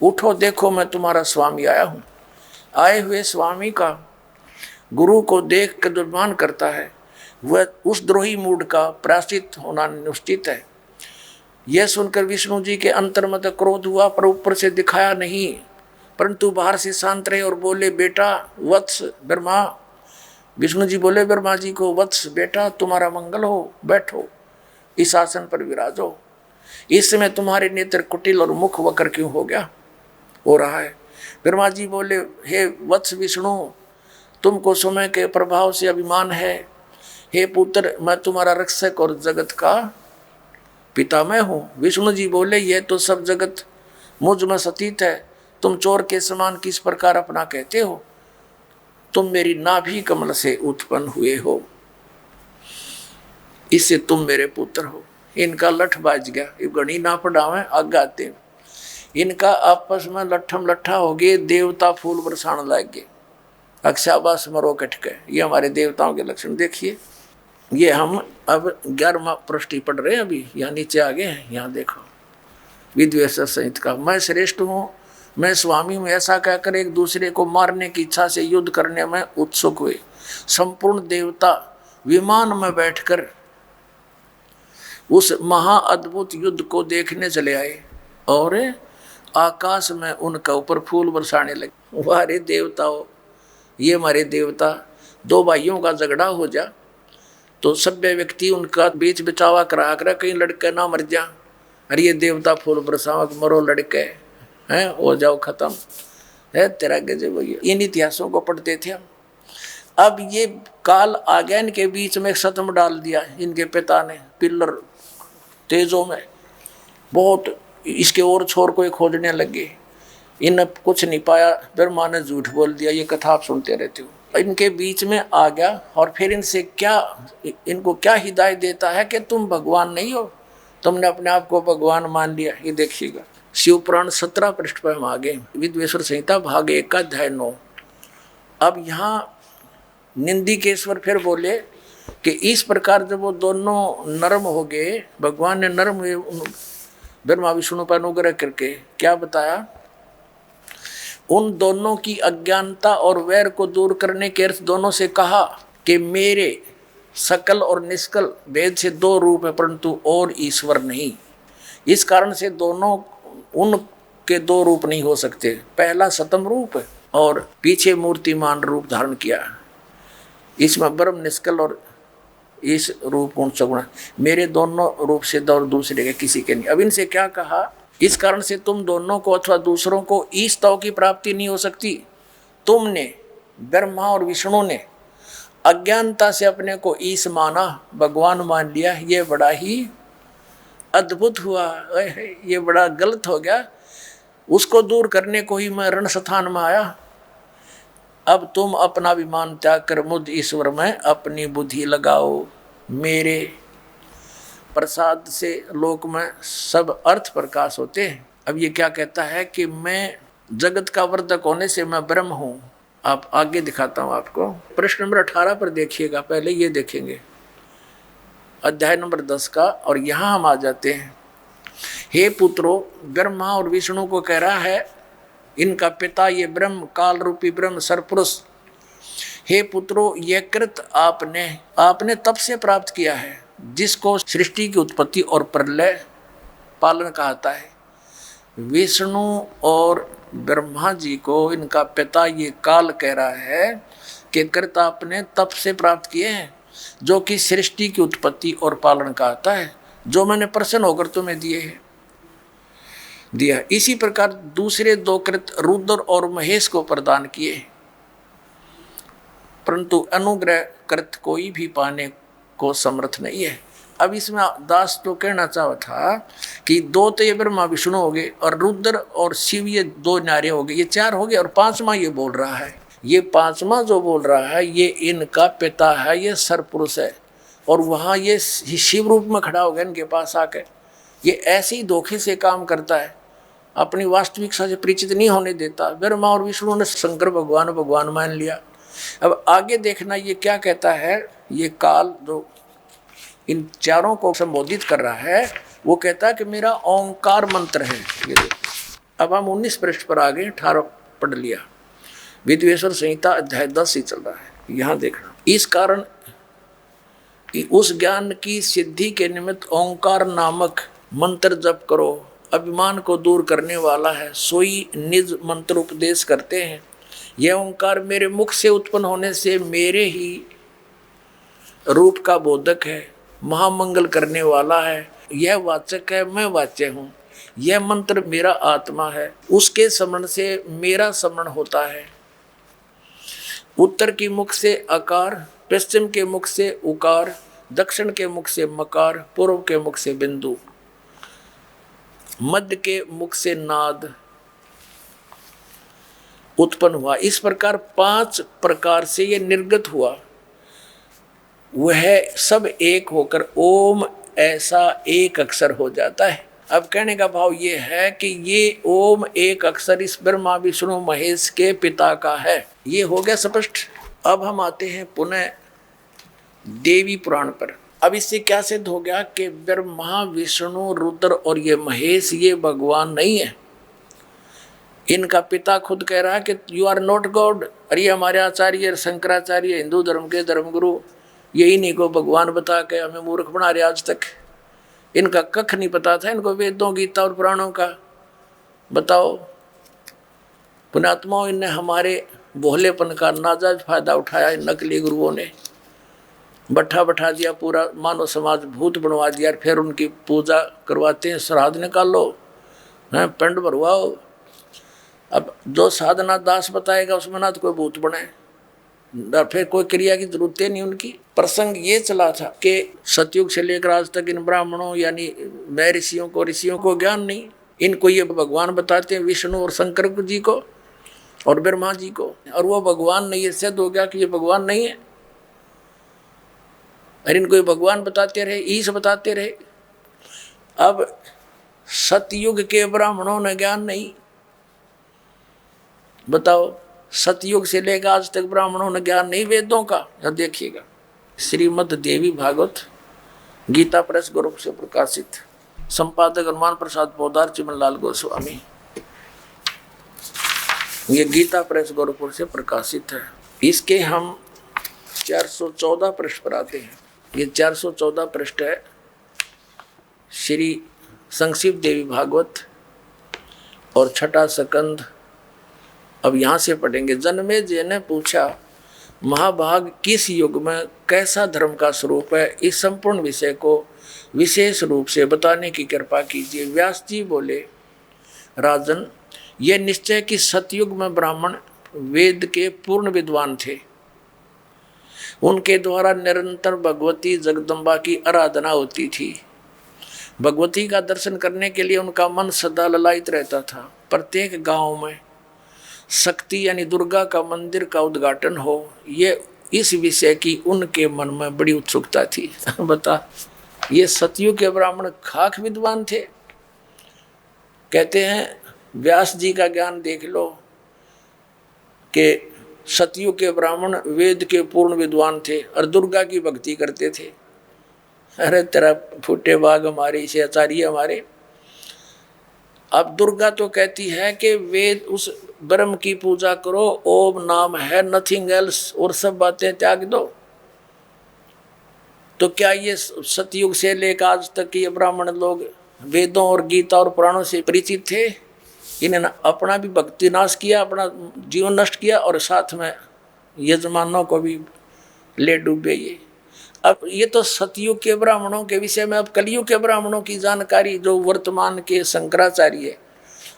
उठो, देखो मैं तुम्हारा स्वामी आया हूँ। आए हुए स्वामी का गुरु को देख कर दुर्मान करता है, वह उस द्रोही मूड का प्रायश्चित होना निश्चित है। यह सुनकर विष्णु जी के अंतर में क्रोध हुआ, पर ऊपर से दिखाया नहीं, परंतु बाहर से शांत रहे और बोले, बेटा वत्स ब्रह्मा। विष्णु जी बोले ब्रह्मा जी को, वत्स बेटा तुम्हारा मंगल हो, बैठो इस आसन पर विराजो। इस समय तुम्हारे नेत्र कुटिल और मुख वक्र क्यों हो रहा है? ब्रह्मा जी बोले, हे वत्स विष्णु, तुमको समय के प्रभाव से अभिमान है। हे पुत्र, मैं तुम्हारा रक्षक और जगत का पिता मैं हूँ। विष्णु जी बोले, यह तो सब जगत मुझ में सतीत है, तुम चोर के समान किस प्रकार अपना कहते हो? तुम मेरी नाभि कमल से उत्पन्न हुए हो, इससे तुम मेरे पुत्र हो। इनका लठ बाज गया, ये गणी ना पढ़ावे आगाते। इनका आपस में लट्ठम लट्ठा हो गए, देवता फूल बरसाने लग गए, अक्षाबास मरो कट गए। ये हमारे देवताओं के लक्षण देखिए। ये हम अब 11वां पृष्ठ पढ़ रहे हैं, अभी यहाँ नीचे आ गए हैं। यहाँ देखो विद्वेश्वर संहित का, मैं श्रेष्ठ हूँ, मैं स्वामी हूँ, ऐसा कहकर एक दूसरे को मारने की इच्छा से युद्ध करने में उत्सुक हुए। संपूर्ण देवता विमान में बैठकर उस महाअद्भुत युद्ध को देखने चले आए और आकाश में उनका ऊपर फूल बरसाने लगे। वारे देवताओं, ये हमारे देवता, दो भाइयों का झगड़ा हो जा तो सभ्य व्यक्ति उनका बीच बचावा करा कर कहीं लड़के ना मर जा, अरे ये देवता फूल बरसावक मरो लड़के हैं हो जाओ खत्म है तेरा गजब हो गया। इन इतिहासों को पढ़ते थे हम। अब ये काल आ गया, इनके बीच में सतम डाल दिया इनके पिता ने पिल्लर तेजों में बहुत, इसके और छोर कोई खोजने लगे, इन कुछ नहीं पाया, ब्रह्मा ने झूठ बोल दिया। ये कथा आप सुनते रहते हो। इनके बीच में आ गया और फिर इनसे क्या, इनको क्या हिदायत देता है कि तुम भगवान नहीं हो, तुमने अपने आप को भगवान मान लिया। ये देखिएगा शिव पुराण 17 पृष्ठ पर हम आगे, विद्वेश्वर संहिता भाग 1 का अध्याय 9। अब यहाँ निंदिकेश्वर फिर बोले कि इस प्रकार जब वो दोनों नरम हो गए, भगवान ने नरम हुए ब्रह्मा विष्णु पर अनुग्रह करके, क्या बताया, उन दोनों की अज्ञानता और वैर को दूर करने के अर्थ दोनों से कहा कि मेरे सकल और निष्कल भेद से 2 रूप है परंतु और ईश्वर नहीं। इस कारण से दोनों उनके 2 रूप नहीं हो सकते। पहला सतम रूप और पीछे मूर्तिमान रूप धारण किया, इसमें ब्रह्म निष्कल और इस रूप गुण सगुण, मेरे दोनों रूप से और दूसरे के किसी के नहीं। अब इनसे क्या कहा, इस कारण से तुम दोनों को अथवा दूसरों को ईश तव की प्राप्ति नहीं हो सकती। तुमने ब्रह्मा और विष्णु ने अज्ञानता से अपने को ईश माना, भगवान मान लिया, ये बड़ा ही अद्भुत हुआ, ये बड़ा गलत हो गया। उसको दूर करने को ही मैं रण स्थान में आया। अब तुम अपना अभिमान त्याग कर मुझ ईश्वर में अपनी बुद्धि लगाओ, मेरे प्रसाद से लोक में सब अर्थ प्रकाश होते हैं। अब ये क्या कहता है कि मैं जगत का वर्धक होने से मैं ब्रह्म हूँ। आप आगे दिखाता हूँ आपको, प्रश्न नंबर 18 पर देखिएगा, पहले ये देखेंगे अध्याय नंबर 10 का, और यहाँ हम आ जाते हैं। हे पुत्रो, ब्रह्मा और विष्णु को कह रहा है इनका पिता ये ब्रह्म, काल रूपी ब्रह्म सरपुरुष, हे पुत्रो ये कृत आपने तब से प्राप्त किया है जिसको सृष्टि की उत्पत्ति और प्रलय पालन कहता है। विष्णु और ब्रह्मा जी को इनका पिता ये काल कह रहा है कि कृत आपने तप से प्राप्त किए हैं जो कि सृष्टि की उत्पत्ति और पालन कहता है, जो मैंने प्रसन्न होकर तुम्हें दिया। इसी प्रकार दूसरे 2 कृत रुद्र और महेश को प्रदान किए, परंतु अनुग्रह कृत कोई भी पाने को समर्थ नहीं है। अब इसमें दास तो कहना चाहा था कि 2 तो ये ब्रह्मा विष्णु हो गए और रुद्र और शिव ये 2 नारे हो गए, ये 4 हो गए, और 5वां ये बोल रहा है। ये 5वां जो बोल रहा है ये इनका पिता है, ये सरपुरुष है, और वहाँ ये शिव रूप में खड़ा हो गया इनके पास आकर। ये ऐसे ही धोखे से काम करता है, अपनी वास्तविकता से परिचित नहीं होने देता। ब्रह्मा और विष्णु ने शंकर भगवान मान लिया। अब आगे देखना ये क्या कहता है, ये काल जो इन चारों को संबोधित कर रहा है वो कहता है कि मेरा ओंकार मंत्र है। ये अब हम 19 पृष्ठ पर आगे 18 पढ़ लिया, विद्वेश्वर संहिता अध्याय 10 ही चल रहा है। यहाँ देखना, इस कारण उस ज्ञान की सिद्धि के निमित्त ओंकार नामक मंत्र जप करो, अभिमान को दूर करने वाला है, सोई निज मंत्र उपदेश करते हैं। यह ओंकार मेरे मुख से उत्पन्न होने से मेरे ही रूप का बोधक है, महामंगल करने वाला है, यह वाचक है, मैं वाच्य हूँ। यह मंत्र मेरा आत्मा है, उसके स्मरण से मेरा स्मरण होता है। उत्तर के मुख से अकार, पश्चिम के मुख से उकार, दक्षिण के मुख से मकार, पूर्व के मुख से बिंदु, मध्य के मुख से नाद उत्पन्न हुआ। इस प्रकार 5 प्रकार से ये निर्गत हुआ, वह सब एक होकर ओम ऐसा एक अक्षर हो जाता है। अब कहने का भाव ये है कि ये ओम एक अक्षर इस ब्रह्मा विष्णु महेश के पिता का है। ये हो गया स्पष्ट। अब हम आते हैं पुनः देवी पुराण पर। अब इससे क्या सिद्ध हो गया कि ब्रह्मा विष्णु रुद्र और ये महेश ये भगवान नहीं है। इनका पिता खुद कह रहा है कि यू आर नॉट गॉड। अरे हमारे आचार्य शंकराचार्य हिंदू धर्म के धर्मगुरु यही नहीं को भगवान बता के हमें मूर्ख बना रहे। आज तक इनका कख नहीं पता था, इनको वेदों गीता और पुराणों का। बताओ पुण्यात्माओं, इनने हमारे भोलेपन का नाजायज फायदा उठाया इन नकली गुरुओं ने। बैठा बैठा दिया, पूरा मानव समाज भूत बनवा दिया, फिर उनकी पूजा करवाते हैं, श्राद्ध निकालो, हैं, पिंड भरवाओ। अब जो साधना दास बताएगा उसमें ना तो कोई भूत बने, फिर कोई क्रिया की जरूरत नहीं उनकी। प्रसंग ये चला था कि सतयुग से लेकर आज तक इन ब्राह्मणों यानी मैं ऋषियों को ज्ञान नहीं। इनको ये भगवान बताते हैं, विष्णु और शंकर जी को और ब्रह्मा जी को, और वो भगवान नहीं, ये सिद्ध हो गया कि ये भगवान नहीं है। और इनको ये भगवान बताते रहे, ईश बताते रहे। अब सतयुग के ब्राह्मणों ने ज्ञान नहीं, बताओ, सतयुग से लेकर आज तक ब्राह्मणों ने ज्ञान नहीं वेदों का। अब देखिएगा, श्रीमद् देवी भागवत गीता प्रेस ग्रुप से प्रकाशित, संपादक हनुमान प्रसाद पोदार, चिमनलाल गोस्वामी। ये गीता प्रेस गोरखपुर से प्रकाशित है। इसके हम 414 पृष्ठ पर आते हैं। ये 414 पृष्ठ है श्री संक्षिप्त देवी भागवत और छठा स्कंद। अब यहाँ से पढ़ेंगे। जन्मेजय ने पूछा, महाभाग किस युग में कैसा धर्म का स्वरूप है, इस संपूर्ण विषय को विशेष रूप से बताने की कृपा कीजिए। व्यास जी बोले, राजन, ये निश्चय कि सतयुग में ब्राह्मण वेद के पूर्ण विद्वान थे। उनके द्वारा निरंतर भगवती जगदम्बा की आराधना होती थी। भगवती का दर्शन करने के लिए उनका मन सदा ललायित रहता था। प्रत्येक गांव में शक्ति यानी दुर्गा का मंदिर का उद्घाटन हो, ये इस विषय की उनके मन में बड़ी उत्सुकता थी। बता, ये सतयुग के ब्राह्मण खाक विद्वान थे। कहते हैं व्यास जी का ज्ञान देख लो कि सतयुग के ब्राह्मण वेद के पूर्ण विद्वान थे और दुर्गा की भक्ति करते थे। अरे तेरा फूटे बाग हमारे, इसे आचार्य हमारे। अब दुर्गा तो कहती है कि वेद उस ब्रह्म की पूजा करो, ओम नाम है, नथिंग एल्स, और सब बातें त्याग दो। तो क्या ये सतयुग से लेकर आज तक ये ब्राह्मण लोग वेदों और गीता और पुराणों से परिचित थे? इन्होंने अपना भी भक्ति नाश किया, अपना जीवन नष्ट किया और साथ में यजमानों को भी ले डूबे ये। अब ये तो सतयुग के ब्राह्मणों के विषय में। अब कलयुग के ब्राह्मणों की जानकारी जो वर्तमान के शंकराचार्य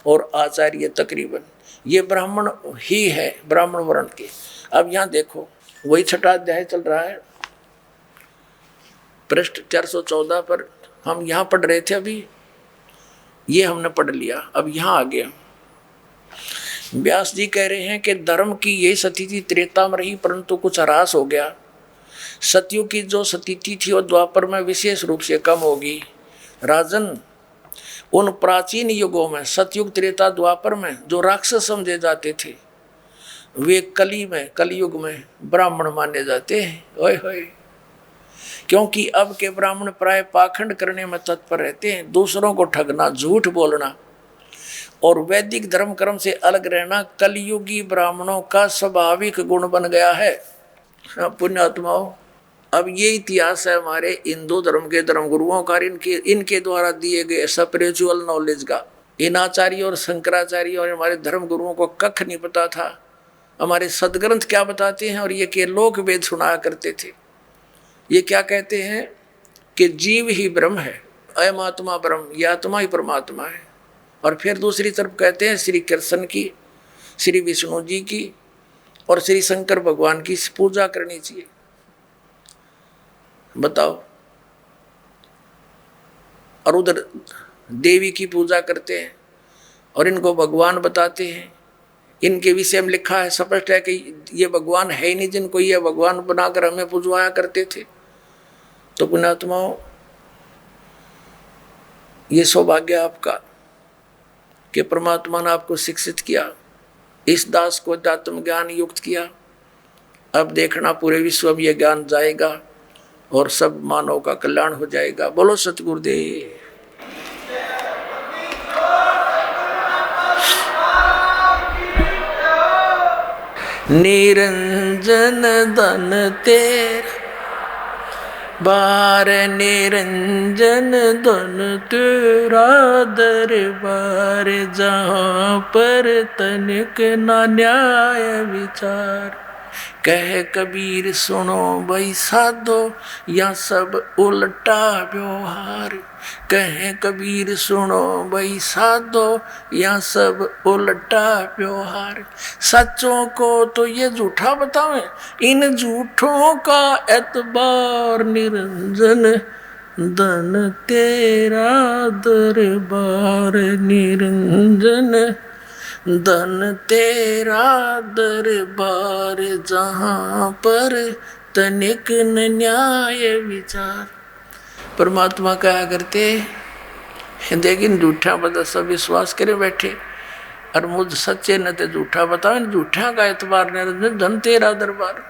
और आचार्य तकरीबन ये ब्राह्मण ही है, ब्राह्मण वर्ण के। अब यहाँ देखो, वही छठा अध्याय चल रहा है, पृष्ठ 414 पर हम यहाँ पढ़ रहे थे। अभी ये हमने पढ़ लिया, अब यहाँ आ गया। व्यास जी कह रहे हैं कि धर्म की ये स्थिति त्रेता में रही, परंतु कुछ ह्रास हो गया। सतयुग की जो स्थिति थी वो द्वापर में विशेष रूप से कम होगी। राजन, उन प्राचीन युगों में, सतयुग, त्रेता, द्वापर में जो राक्षस समझे जाते थे, वे कलयुग में ब्राह्मण माने जाते हैं। ओए होए, क्योंकि अब के ब्राह्मण प्राय पाखंड करने में तत्पर रहते हैं, दूसरों को ठगना, झूठ बोलना और वैदिक धर्म कर्म से अलग रहना कलयुगी ब्राह्मणों का स्वाभाविक गुण बन गया है। पुण्यात्माओं, अब ये इतिहास है हमारे हिंदू धर्म के धर्मगुरुओं का, इनके द्वारा दिए गए स्पिरिचुअल नॉलेज का। इन आचार्य और शंकराचार्य और हमारे धर्म गुरुओं को कख नहीं पता था हमारे सदग्रंथ क्या बताते हैं, और ये के लोक वेद सुनाया करते थे। ये क्या कहते हैं कि जीव ही ब्रह्म है, अयम आत्मा ब्रह्म, ये आत्मा ही परमात्मा है। और फिर दूसरी तरफ कहते हैं श्री कृष्ण की, श्री विष्णु जी की और श्री शंकर भगवान की पूजा करनी चाहिए। बताओ, और उधर देवी की पूजा करते हैं और इनको भगवान बताते हैं। इनके विषय में लिखा है, स्पष्ट है कि ये भगवान है ही नहीं, जिनको ये भगवान बनाकर हमें पूजवाया करते थे। तो पुण्यात्माओं, ये सौभाग्य आपका कि परमात्मा ने आपको शिक्षित किया, इस दास को अध्यात्म ज्ञान युक्त किया। अब देखना पूरे विश्व में यह ज्ञान जाएगा और सब मानव का कल्याण हो जाएगा। बोलो सतगुरुदेव। निरंजन धन तेरा बार, निरंजन धन तेरा दरबार, जहाँ पर तनिक ना न्याय विचार। कहे कबीर सुनो भाई साधो या सब उल्टा व्यवहार। कहे कबीर सुनो भाई साधो या सब उल्टा व्यवहार। सच्चों को तो ये झूठा बतावे, इन झूठों का एतबार निरंजन। धन तेरा दरबार निरंजन, धन तेरा दरबार जहाँ पर तनिक न न्याय विचार। परमात्मा कहा करते लेकिन झूठा बता सब विश्वास करे बैठे, और मुझ सच्चे न ते झूठा बताओ, झूठा का एतबार निरंजन, धन तेरा दरबार।